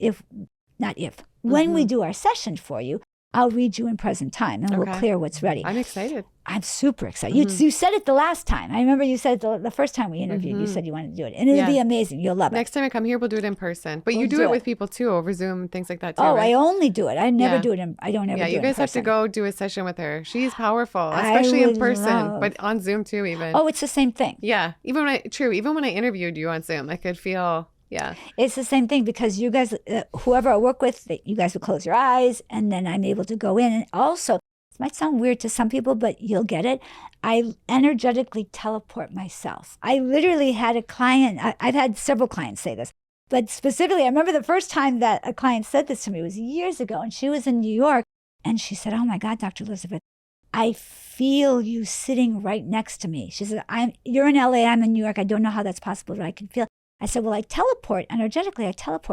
when we do our session for you, I'll read you in present time and we'll clear what's ready. I'm excited. I'm super excited. You said it the last time. I remember you said the first time we interviewed, you said you wanted to do it. And it'll be amazing. You'll love it. Next time I come here, we'll do it in person. But you do it with people too, over Zoom, things like that too, right? I only do it. I never do it I don't ever do it in person. Yeah, you guys have to go do a session with her. She's powerful, especially in person, but on Zoom too even. Oh, it's the same thing. Yeah. Even when I interviewed you on Zoom, I could feel... Yeah. It's the same thing because you guys, whoever I work with, you guys would close your eyes and then I'm able to go in. And also, it might sound weird to some people, but you'll get it. I energetically teleport myself. I literally had a client, I've had several clients say this, but specifically, I remember the first time that a client said this to me was years ago, and she was in New York and she said, "Oh my God, Dr. Elizabeth, I feel you sitting right next to me." She said, "You're in LA, I'm in New York. I don't know how that's possible, but I can feel." I said, "Well, I teleport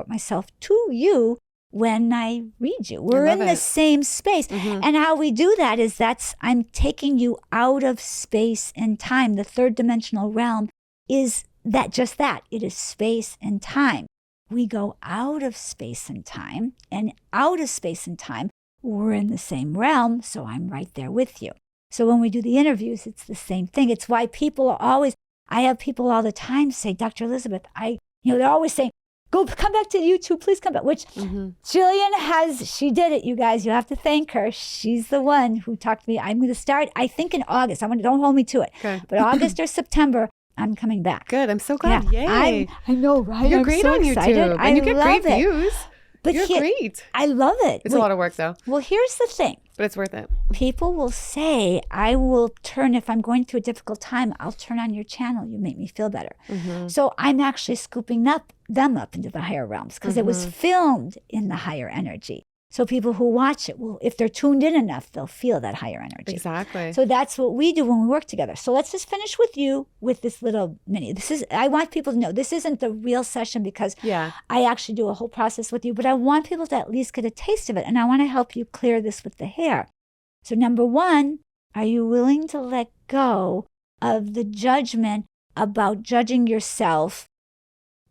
myself to you when I read you. We're in the same space." And how we do that is I'm taking you out of space and time. The third dimensional realm is just that. It is space and time. We go out of space and time, and out of space and time, we're in the same realm, so I'm right there with you. So when we do the interviews, it's the same thing. It's why people are always, I have people all the time say, Dr. Elizabeth, they're always saying, come back to YouTube, please come back, which Gillian she did it, you guys. You have to thank her. She's the one who talked to me. I'm going to start, I think in August. Don't hold me to it. Okay. But August or September, I'm coming back. Good. I'm so glad. Yeah. Yay. I know, right? You're great on YouTube. And you get great views. But you're great. I love it. It's a lot of work, though. Well, here's the thing. But it's worth it. People will say, I will turn, if I'm going through a difficult time, I'll turn on your channel. You make me feel better. So I'm actually scooping them up into the higher realms because it was filmed in the higher energy. So people who watch it will, if they're tuned in enough, they'll feel that higher energy. Exactly. So that's what we do when we work together. So let's just finish with you with this little mini. I want people to know this isn't the real session because I actually do a whole process with you, but I want people to at least get a taste of it. And I want to help you clear this with the hair. So number one, are you willing to let go of the judgment about judging yourself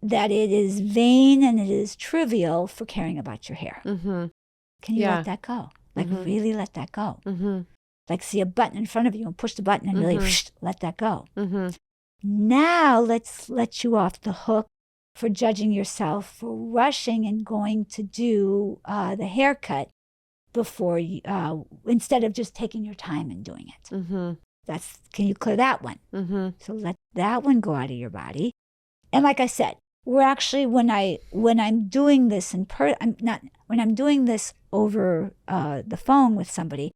that it is vain and it is trivial for caring about your hair? Can you let that go? Like really let that go. Like see a button in front of you and push the button and really let that go. Now let's let you off the hook for judging yourself for rushing and going to do the haircut before you, instead of just taking your time and doing it. Can you clear that one? So let that one go out of your body. And like I said, we're actually when I'm doing this when I'm doing this over the phone with somebody,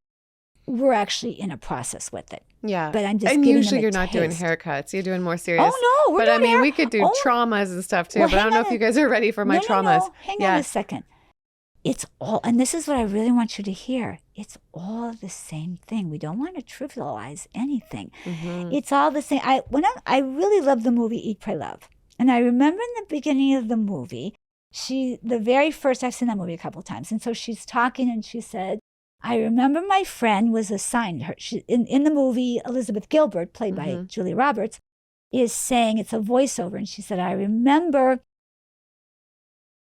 we're actually in a process with it. Yeah, but I'm just and giving usually them a you're not doing taste. haircuts. You're doing more serious. Oh no, we're doing I mean, we could do traumas and stuff too. Well, but I don't know if you guys are ready for my traumas. No. Hang on a second. It's all, and this is what I really want you to hear. It's all the same thing. We don't want to trivialize anything. It's all the same. I really love the movie Eat, Pray, Love. And I remember in the beginning of the movie, the very first, I've seen that movie a couple of times. And so she's talking and she said, I remember my friend was assigned her. In the movie, Elizabeth Gilbert, played by Julia Roberts, is saying, it's a voiceover. And she said, I remember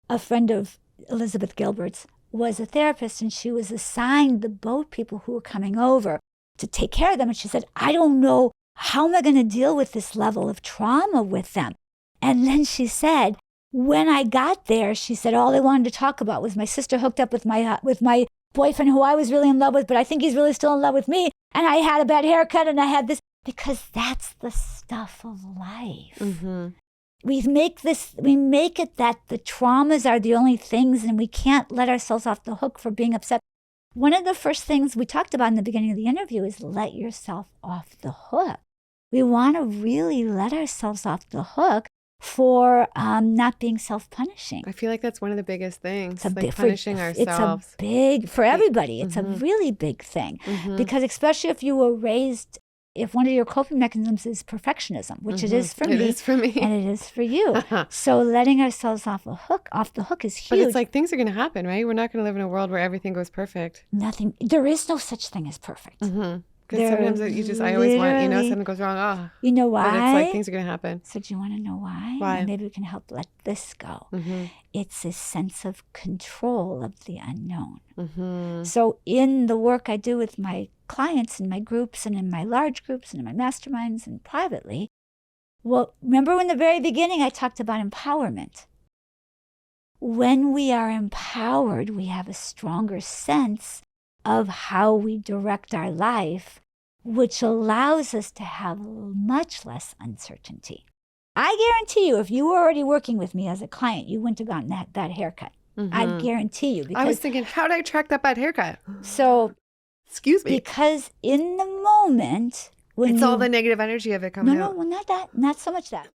a friend of Elizabeth Gilbert's was a therapist and she was assigned the boat people who were coming over to take care of them. And she said, I don't know, how am I going to deal with this level of trauma with them? And then she said, when I got there, she said, all they wanted to talk about was my sister hooked up with my boyfriend who I was really in love with, but I think he's really still in love with me. And I had a bad haircut and I had this, because that's the stuff of life. We make it that the traumas are the only things and we can't let ourselves off the hook for being upset. One of the first things we talked about in the beginning of the interview is let yourself off the hook. We want to really let ourselves off the hook for not being self-punishing. I feel like that's one of the biggest things, punishing ourselves. It's a big, for everybody, it's a really big thing. Because especially if you were raised, if one of your coping mechanisms is perfectionism, which it is for me. It is for me. And it is for you. So letting ourselves off the hook is huge. But it's like things are going to happen, right? We're not going to live in a world where everything goes perfect. There is no such thing as perfect. Because sometimes I always want, something goes wrong. You know why? But it's like things are going to happen. So do you want to know why? Why? Maybe we can help let this go. It's a sense of control of the unknown. So in the work I do with my clients in my groups and in my large groups and in my masterminds and privately, well, remember in the very beginning I talked about empowerment. When we are empowered, we have a stronger sense of how we direct our life, which allows us to have much less uncertainty. I guarantee you, if you were already working with me as a client, you wouldn't have gotten that haircut. I guarantee you. Because I was thinking, how did I track that bad haircut? So, excuse me. Because in the moment, when it's all the negative energy of it coming out. No, well, not that. Not so much that.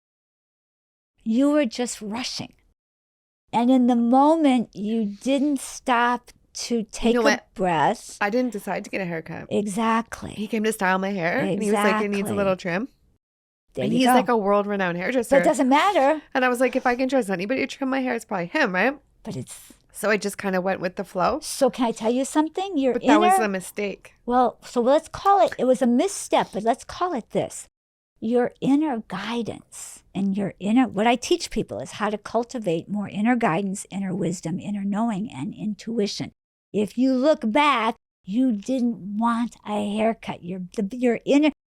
You were just rushing. And in the moment, you didn't stop to take a breath. I didn't decide to get a haircut. Exactly. He came to style my hair. And he was like, it needs a little trim. And he's like a world-renowned hairdresser. But it doesn't matter. And I was like, if I can trust anybody to trim my hair, it's probably him, right? But it's... So I just kind of went with the flow. So can I tell you something? But that was a mistake. Well, so let's call it was a misstep, but let's call it this. Your inner guidance and what I teach people is how to cultivate more inner guidance, inner wisdom, inner knowing, and intuition. If you look back, You didn't want a haircut.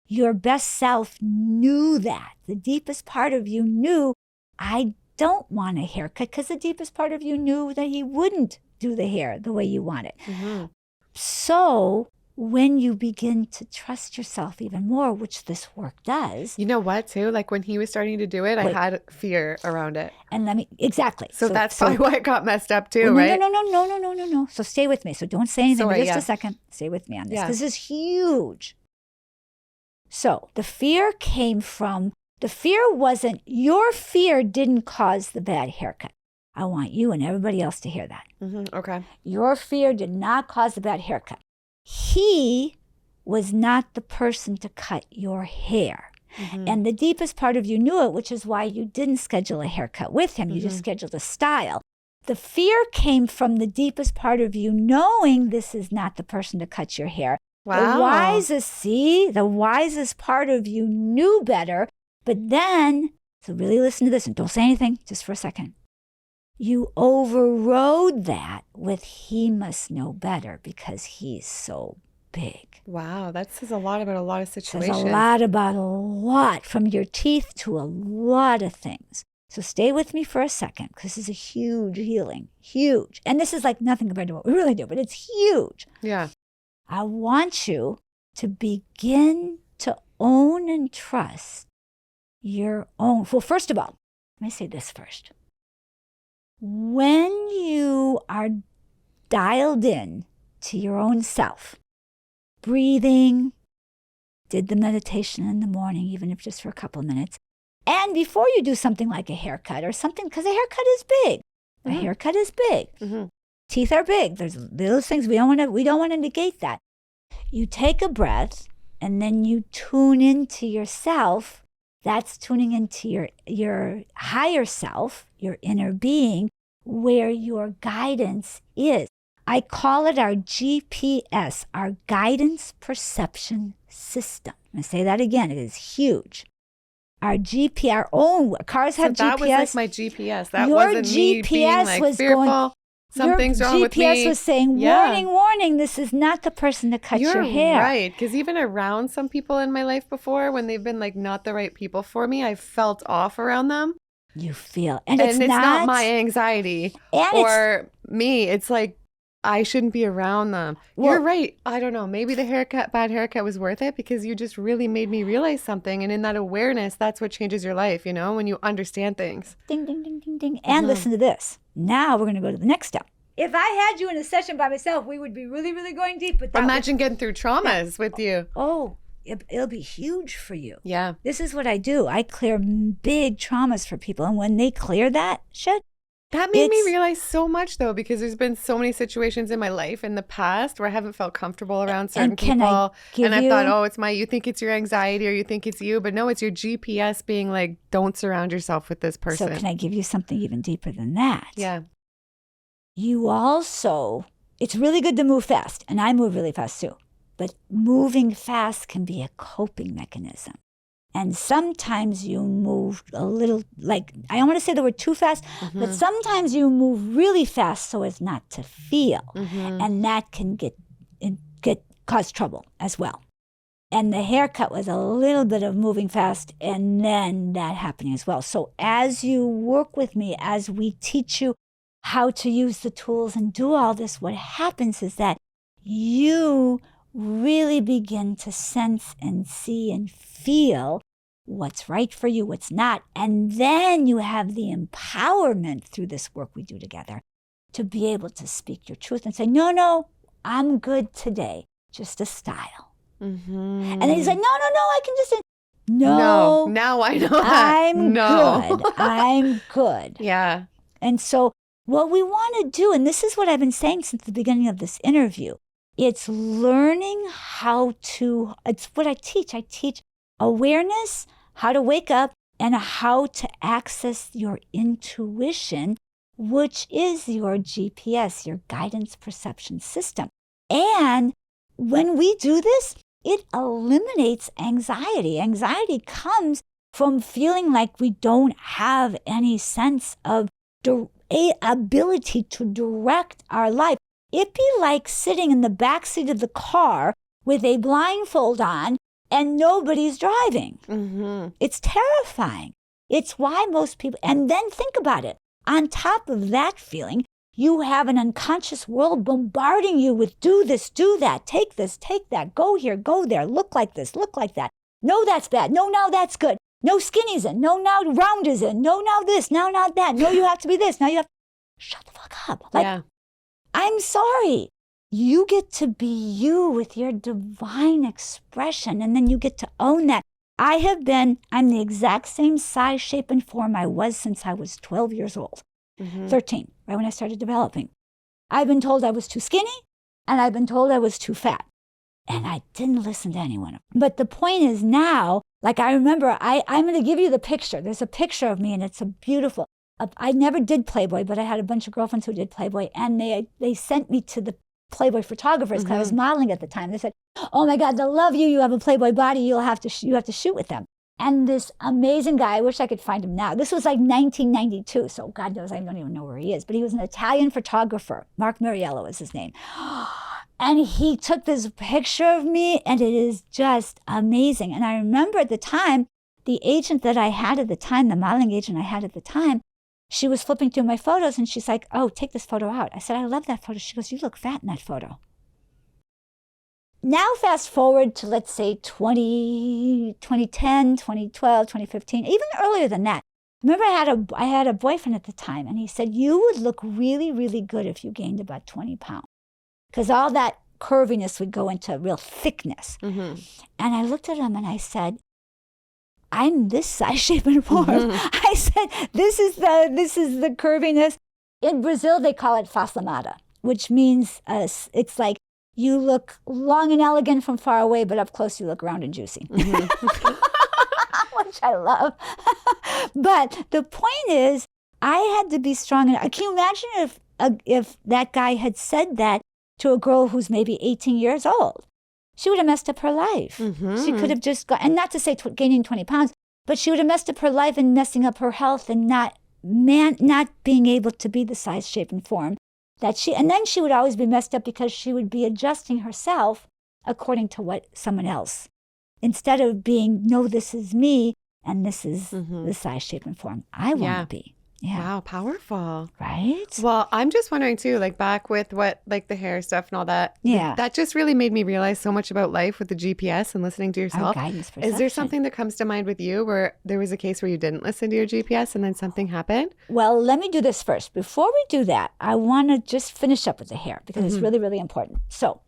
Your best self knew that. The deepest part of you knew, I don't want a haircut, because the deepest part of you knew that he wouldn't do the hair the way you want it. Mm-hmm. So when you begin to trust yourself even more, which this work does. You know what, too? Like when he was starting to do it, I had fear around it. And exactly. So that's probably why it got messed up too, right? No. So stay with me. So don't say anything for just a second. Stay with me on this. Yeah. This is huge. So the fear came from, your fear didn't cause the bad haircut. I want you and everybody else to hear that. Mm-hmm. Okay. Your fear did not cause the bad haircut. He was not the person to cut your hair. Mm-hmm. And the deepest part of you knew it, which is why you didn't schedule a haircut with him. You just scheduled a style. The fear came from the deepest part of you knowing this is not the person to cut your hair. Wow. The wisest part of you knew better. But then, so really listen to this and don't say anything just for a second. You overrode that with he must know better because he's so big. Wow, that says a lot about a lot of situations. Says a lot about a lot, from your teeth to a lot of things. So stay with me for a second, because this is a huge healing, huge. And this is like nothing compared to what we really do, but it's huge. Yeah. I want you to begin to own and trust your own. Well, first of all, let me say this first. When you are dialed in to your own self, breathing, did the meditation in the morning, even if just for a couple of minutes, and before you do something like a haircut or something, because a haircut is big. A haircut is big. Mm-hmm. Teeth are big. There's those things we don't want to negate that. You take a breath and then you tune into yourself. That's tuning into your higher self, your inner being, where your guidance is. I call it our GPS, our guidance perception system. I'm going to say that again. It is huge. Our our own cars have GPS. That was like my GPS. That wasn't me being like fearful. Something's wrong with me. Your GPS was saying, warning, warning, this is not the person to cut your hair. You're right. Because even around some people in my life before, when they've been like not the right people for me, I felt off around them. You feel. And it's not my anxiety or me. It's like, I shouldn't be around them. Well, you're right. I don't know. Maybe the bad haircut was worth it because you just really made me realize something. And in that awareness, that's what changes your life, when you understand things. Ding, ding, ding, ding, ding. And listen to this. Now we're going to go to the next step. If I had you in a session by myself, we would be really, really going deep. But imagine getting through traumas with you. Oh, it'll be huge for you. Yeah. This is what I do. I clear big traumas for people. And when they clear that shit, that made me realize so much, though, because there's been so many situations in my life in the past where I haven't felt comfortable around certain people. And I thought, you think it's your anxiety or you think it's you. But no, it's your GPS being like, don't surround yourself with this person. So can I give you something even deeper than that? Yeah. You also, it's really good to move fast. And I move really fast, too. But moving fast can be a coping mechanism. And sometimes you move a little, like, I don't want to say the word too fast, but sometimes you move really fast so as not to feel. And that can cause trouble as well. And the haircut was a little bit of moving fast and then that happening as well. So as you work with me, as we teach you how to use the tools and do all this, what happens is that you really begin to sense and see and feel what's right for you, what's not. And then you have the empowerment through this work we do together to be able to speak your truth and say, no, I'm good today. Just a style. And then you say, no, I can just say, no, now I know that. I'm good. I'm good. Yeah. And so what we want to do, and this is what I've been saying since the beginning of this interview, it's learning it's what I teach. I teach awareness, how to wake up, and how to access your intuition, which is your GPS, your guidance perception system. And when we do this, it eliminates anxiety. Anxiety comes from feeling like we don't have any sense of ability to direct our life. it'd be like sitting in the back seat of the car with a blindfold on and nobody's driving. It's terrifying. It's why most people, and then think about it. On top of that feeling, you have an unconscious world bombarding you with do this, do that, take this, take that, go here, go there, look like this, look like that. No, that's bad. No, now that's good. No, skinny's in. No, now round is in. No, now this. Now, not that. No, you have to be this. Now you have. Shut the fuck up. Like, I'm sorry. You get to be you with your divine expression, and then you get to own that. I'm the exact same size, shape, and form I was since I was 12 years old. 13, right when I started developing. I've been told I was too skinny, and I've been told I was too fat. And I didn't listen to anyone. But the point is now, like I remember, I'm going to give you the picture. There's a picture of me, and it's a beautiful. I never did Playboy, but I had a bunch of girlfriends who did Playboy, and they sent me to the Playboy photographers because I was modeling at the time. They said, "Oh my God, they'll love you. You have a Playboy body. You have to shoot with them." And this amazing guy, I wish I could find him now. This was like 1992, so God knows I don't even know where he is. But he was an Italian photographer. Mark Mariello is his name. And he took this picture of me, and it is just amazing. And I remember at the time, the agent that I had at the time, the modeling agent I had at the time, she was flipping through my photos, and she's like, "Oh, take this photo out." I said, "I love that photo." She goes, "You look fat in that photo." Now fast forward to, let's say, 2010, 2012, 2015, even earlier than that. Remember, I had a boyfriend at the time, and he said, "You would look really, really good if you gained about 20 pounds. Because all that curviness would go into real thickness." And I looked at him and I said, "I'm this size, shape, and form." I said, this is the curviness. In Brazil, they call it face lamada, which means it's like you look long and elegant from far away, but up close you look round and juicy. Which I love. But the point is, I had to be strong. Can you imagine if that guy had said that to a girl who's maybe 18 years old? She would have messed up her life. She could have just got, and not to say gaining 20 pounds, but she would have messed up her life and messing up her health and not being able to be the size, shape, and form and then she would always be messed up because she would be adjusting herself according to what someone else, instead of being, no, this is me, and this is the size, shape, and form I want to be. Yeah. Wow, powerful. Right? Well, I'm just wondering too, like back with what, like the hair stuff and all that. Yeah. That just really made me realize so much about life with the GPS and listening to yourself. Our guidance perception. Is there something that comes to mind with you where there was a case where you didn't listen to your GPS and then something happened? Well, let me do this first. Before we do that, I want to just finish up with the hair because it's really, really important. So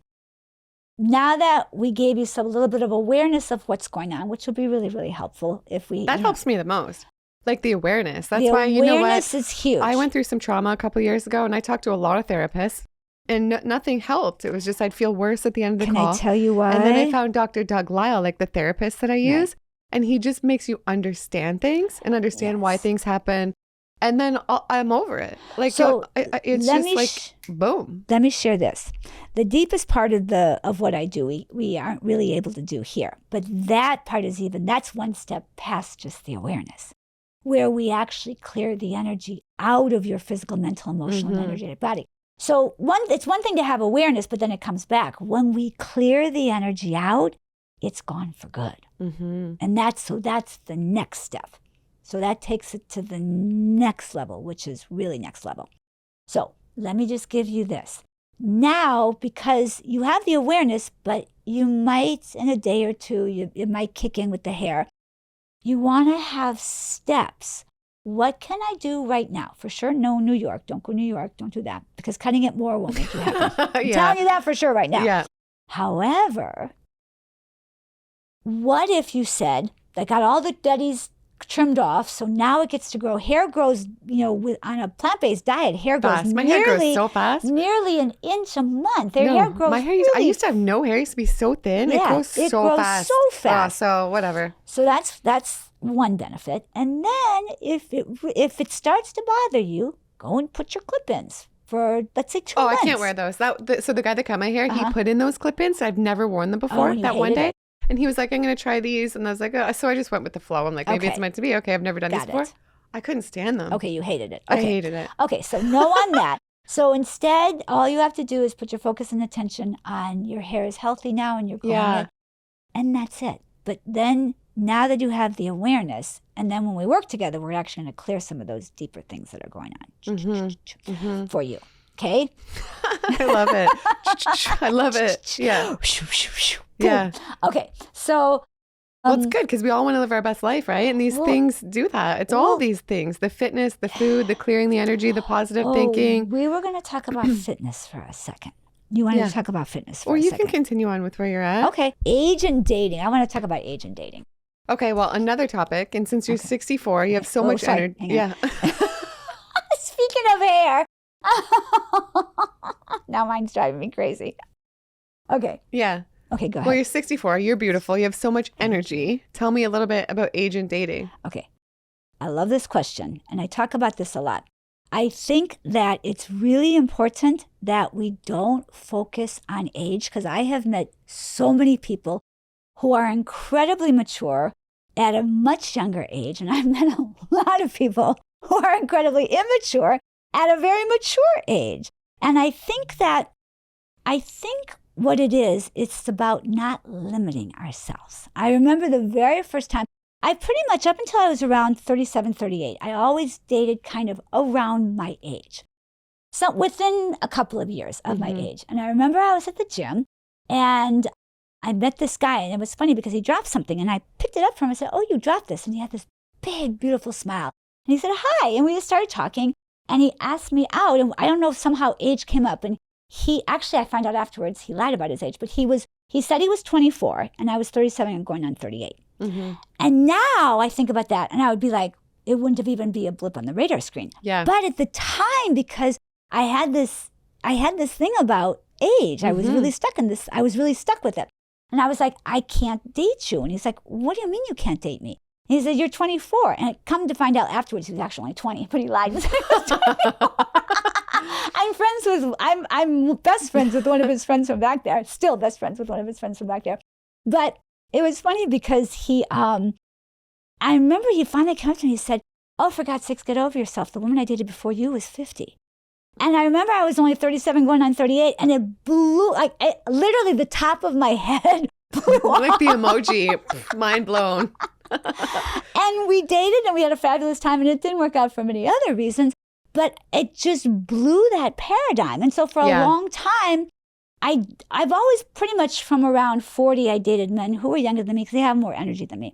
now that we gave you a little bit of awareness of what's going on, which will be really, really helpful if we... That helps me the most. Like the awareness. That's the why, you know what? Awareness is huge. I went through some trauma a couple years ago, and I talked to a lot of therapists, and nothing helped. It was just I'd feel worse at the end of the call. Can I tell you why? And then I found Dr. 𝙢𝘼𝙈, like the therapist that I use, and he just makes you understand things and understand why things happen. And then I'm over it. Like, so it's just like, boom. Let me share this. The deepest part of what I do, we aren't really able to do here. But that part that's one step past just the awareness, where we actually clear the energy out of your physical, mental, emotional, and energetic body. So it's one thing to have awareness, but then it comes back. When we clear the energy out, it's gone for good. And that's the next step. So that takes it to the next level, which is really next level. So let me just give you this. Now, because you have the awareness, but you might, in a day or two, it might kick in with the hair. You want to have steps. What can I do right now? For sure, no New York. Don't go New York. Don't do that. Because cutting it more won't make you happy. I'm telling you that for sure right now. Yeah. However, what if you said, I got all the daddies trimmed off, so now it gets to grow. Hair grows, on a plant-based diet, hair grows fast. My hair grows so fast. Nearly an inch a month. Hair grows my hair I used to have no hair. It used to be so thin. Yeah, it grows so fast. So fast. So whatever. So that's one benefit. And then if it starts to bother you, go and put your clip-ins for, let's say, 2 months. I can't wear those. So the guy that cut my hair, he put in those clip-ins. I've never worn them before. That one day. And he was like, I'm going to try these. And I was like, oh. So I just went with the flow. I'm like, maybe it's meant to be. Okay, I've never done these before. I couldn't stand them. Okay, you hated it. I hated it. Okay, so no on that. So instead, all you have to do is put your focus and attention on your hair is healthy now and you're growing it. And that's it. But then now that you have the awareness, and then when we work together, we're actually going to clear some of those deeper things that are going on for you. Okay? I love it. I love it. Yeah. Yeah. Okay. So. Well, it's good because we all want to live our best life, right? And these things do that. It's all these things, the fitness, the food, the clearing the energy, the positive thinking. We were going to talk about fitness for a second. You wanted to talk about fitness for a second. Or you can continue on with where you're at. Okay. Age and dating. I want to talk about age and dating. Okay. Well, another topic. And since you're 64, you have so much energy. Yeah. Speaking of hair. Now mine's driving me crazy. Okay. Yeah. Okay, go ahead. Well, you're 64. You're beautiful. You have so much energy. Tell me a little bit about age and dating. Okay. I love this question, and I talk about this a lot. I think that it's really important that we don't focus on age, because I have met so many people who are incredibly mature at a much younger age, and I've met a lot of people who are incredibly immature at a very mature age. And I think what it is, it's about not limiting ourselves. I remember the very first time, I pretty much, up until I was around 37, 38, I always dated kind of around my age. So within a couple of years of my age. And I remember I was at the gym and I met this guy, and it was funny because he dropped something and I picked it up from him. I said, "Oh, you dropped this." And he had this big, beautiful smile. And he said, "Hi." And we just started talking and he asked me out. And I don't know if somehow age came up, and he actually, I found out afterwards, he lied about his age, but he said he was 24 and I was 37 and going on 38. And now I think about that and I would be like, it wouldn't have even be a blip on the radar screen. Yeah. But at the time, because I had this thing about age, I was really stuck in this. I was really stuck with it. And I was like, "I can't date you." And he's like, "What do you mean you can't date me?" And he said, "You're 24. And I come to find out afterwards, he was actually only 20, but he lied and said he was 24. I'm best friends with one of his friends from back there, still best friends with one of his friends from back there. But it was funny because I remember he finally came up to me and he said, "Oh, for God's sakes, get over yourself. The woman I dated before you was 50. And I remember I was only 37 going on 38, and it blew, literally the top of my head blew off. Like the emoji, mind blown. And we dated and we had a fabulous time, and it didn't work out for many other reasons, but it just blew that paradigm. And so for a long time, I've always pretty much from around 40, I dated men who were younger than me because they have more energy than me.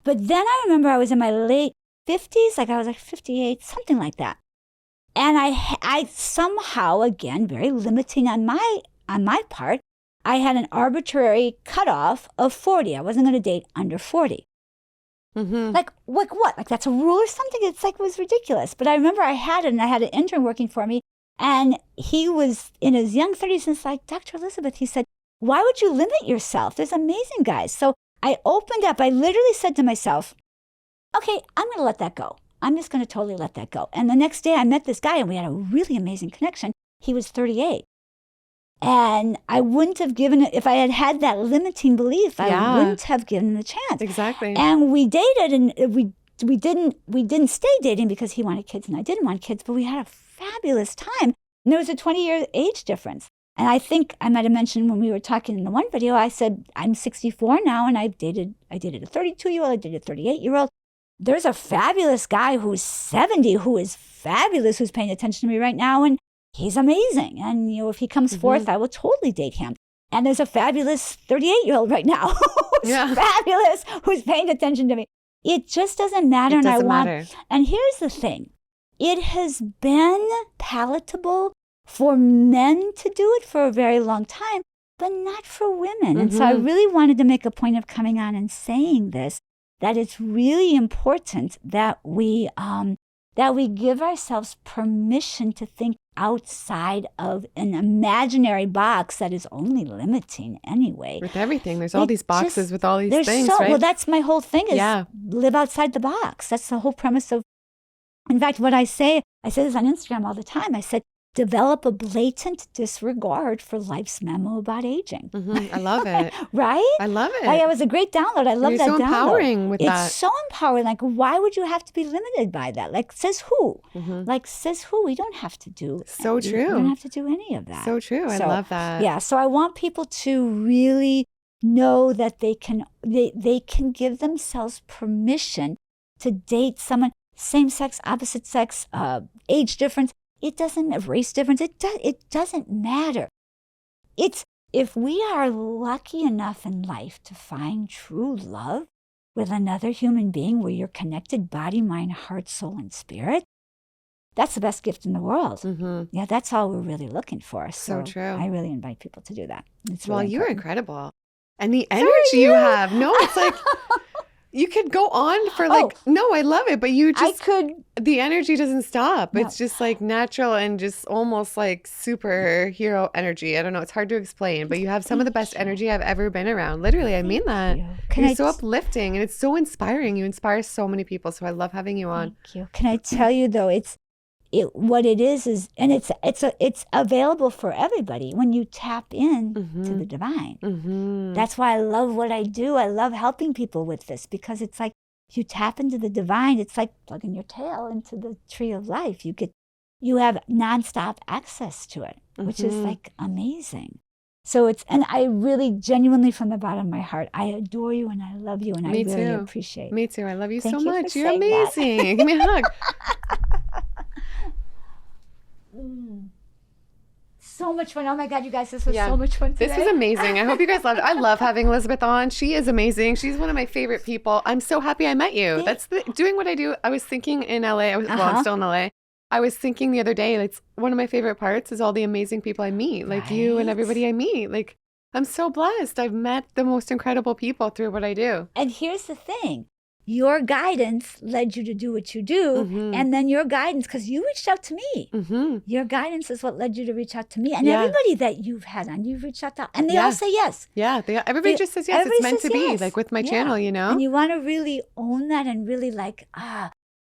But then I remember I was in my late 50s, I was like 58, something like that. And I somehow, again, very limiting on my part, I had an arbitrary cutoff of 40. I wasn't going to date under 40. Like what? Like that's a rule or something? It's like, it was ridiculous. But I remember I had it, and I had an intern working for me, and he was in his young 30s, and it's like, "Dr. Elizabeth," he said, "why would you limit yourself? There's amazing guys." So I opened up. I literally said to myself, "Okay, I'm going to let that go. I'm just going to totally let that go." And the next day I met this guy and we had a really amazing connection. He was 38. And I wouldn't have given it, if I had had that limiting belief, I wouldn't have given him the chance. Exactly. And we dated, and we didn't stay dating because he wanted kids and I didn't want kids, but we had a fabulous time. And there was a 20-year age difference. And I think I might have mentioned when we were talking in the one video, I said, I'm 64 now, and I dated a 32-year-old, I dated a 38-year-old. There's a fabulous guy who's 70 who is fabulous, who's paying attention to me right now, and he's amazing. And if he comes forth, I will totally date him. And there's a fabulous 38-year-old right now who's fabulous, who's paying attention to me. It just doesn't matter. It doesn't matter. And here's the thing. It has been palatable for men to do it for a very long time, but not for women. And so I really wanted to make a point of coming on and saying this, that it's really important that we give ourselves permission to think outside of an imaginary box that is only limiting anyway. With everything, there's all these boxes with all these things, right? Well, that's my whole thing is live outside the box. That's the whole premise of, in fact, what I say this on Instagram all the time. I said, develop a blatant disregard for life's memo about aging. I love it. Right? I love it. It was a great download. I love that so download. Empowering with that. It's so empowering. Like, why would you have to be limited by that? Like, says who? Like, says who? We don't have to do. So true. We don't have to do any of that. So true. I love that. Yeah. So I want people to really know that they can give themselves permission to date someone, same sex, opposite sex, age difference. It doesn't, race difference. It doesn't matter. It's, if we are lucky enough in life to find true love with another human being where you're connected body, mind, heart, soul, and spirit, that's the best gift in the world. Yeah, that's all we're really looking for. So true. I really invite people to do that. It's well, really you're important. incredible. And the energy you have. No, it's like you could go on for like, no, I love it. But you just, the energy doesn't stop. No. It's just like natural and just almost like superhero energy. I don't know. It's hard to explain, but you have some of the best energy I've ever been around. Literally, I mean that. You're so uplifting and it's so inspiring. You inspire so many people. So I love having you on. Thank you. Can I tell you though, what it is, and it's available for everybody when you tap in to the divine. That's why I love what I do. I love helping people with this because it's like you tap into the divine. It's like plugging your tail into the tree of life. You have nonstop access to it, which is like amazing. So and I really genuinely from the bottom of my heart, I adore you and I love you and I really appreciate. Me too. I love you so you much. You're amazing. Give me a hug. So much fun. Oh my God, you guys, this was so much fun today. This was amazing. I hope you guys loved it. I love having Elizabeth on. She is amazing. She's one of my favorite people. I'm so happy I met you. That's doing what I do. I was thinking in LA, I'm still in LA. I was thinking the other day, it's one of my favorite parts is all the amazing people I meet, like you and everybody I meet. Like, I'm so blessed. I've met the most incredible people through what I do. And here's the thing. Your guidance led you to do what you do. And then your guidance, because you reached out to me. Your guidance is what led you to reach out to me. And everybody that you've had on, you've reached out to. And they all say yes. Yeah. Everybody just says yes. It's meant to be, like with my channel, you know? And you want to really own that and really like,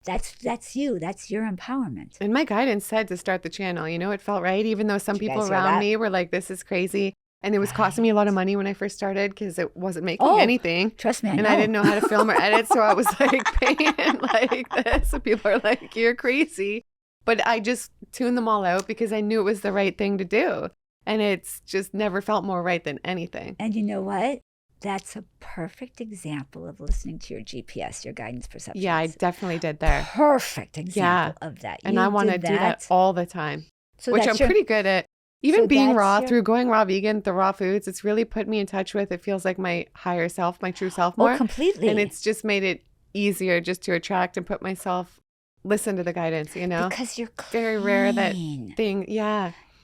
that's you. That's your empowerment. And my guidance said to start the channel, you know, it felt right. Even though some people around me were like, this is crazy. And it was costing me a lot of money when I first started because it wasn't making anything. Trust me, I know. And I didn't know how to film or edit. So I was like paying like this. So people are like, you're crazy. But I just tuned them all out because I knew it was the right thing to do. And it's just never felt more right than anything. And you know what? That's a perfect example of listening to your GPS, your guidance perceptions. Yeah, I definitely did there. Perfect example of that. And I want to do that all the time, which I'm pretty good at. Even being raw, through going raw vegan, the raw foods, it's really put me in touch with, it feels like my higher self, my true self more. Oh, completely. And it's just made it easier just to attract and put myself, listen to the guidance, you know? Because you're clean. Very rare that thing,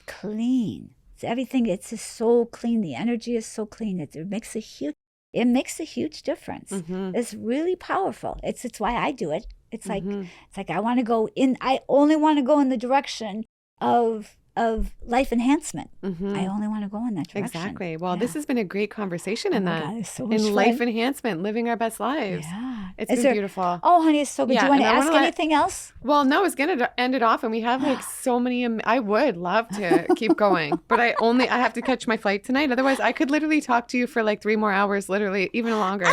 Clean. It's everything, it's just so clean. The energy is so clean. It makes a huge difference. It's really powerful. It's why I do it. It's like, I want to go in, I only want to go in the direction of life enhancement. I only want to go in that direction. Exactly. Well, this has been a great conversation in that. God, it's so much fun. Life enhancement, living our best lives. Yeah. It's been beautiful. Oh, honey, it's so good. Do you want to ask anything else? Well, no, I was going to end it off and we have like so many, I would love to keep going, but I have to catch my flight tonight. Otherwise I could literally talk to you for like 3 more hours, literally even longer.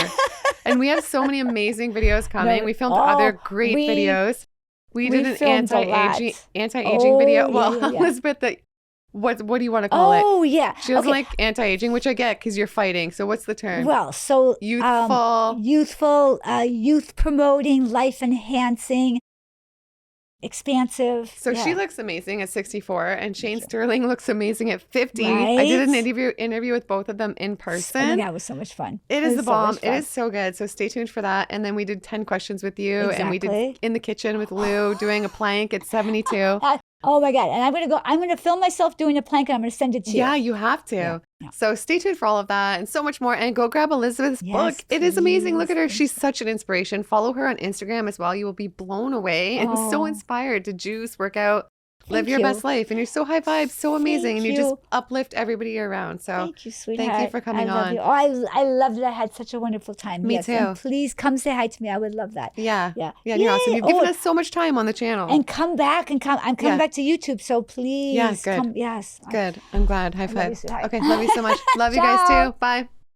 And we have so many amazing videos coming. We filmed other great videos. We did an anti-aging video. Well, Elizabeth, what do you want to call it? Oh, yeah. She doesn't like anti-aging, which I get because you're fighting. So what's the term? Well, so youthful, youth promoting, life enhancing, expansive. So she looks amazing at 64 and Shane Sterling looks amazing at 50. I did an interview with both of them in person. Oh my God, it was so much fun. It is the bomb. It is so good. So stay tuned for that. And then we did 10 questions with you and we did in the kitchen with Lou doing a plank at 72. Oh my God. And I'm going to film myself doing a plank and I'm going to send it to you. Yeah, you have to. Yeah. So stay tuned for all of that and so much more. And go grab Elizabeth's book. It is amazing. Look at her. She's such an inspiration. Follow her on Instagram as well. You will be blown away and so inspired to juice, work out, Live your best life. And you're so high vibes, so amazing. And you just uplift everybody you're around. So thank you, sweetheart. Thank you for coming on. You. Oh, I loved it. I had such a wonderful time. Me too. And please come say hi to me. I would love that. Yeah. Yeah. Yeah, you're awesome. You've given us so much time on the channel. And come back I'm coming back to YouTube. So please good. come. Yes. Good. I'm glad. High five. Love you, okay. Love you so much. Love you guys too. Bye.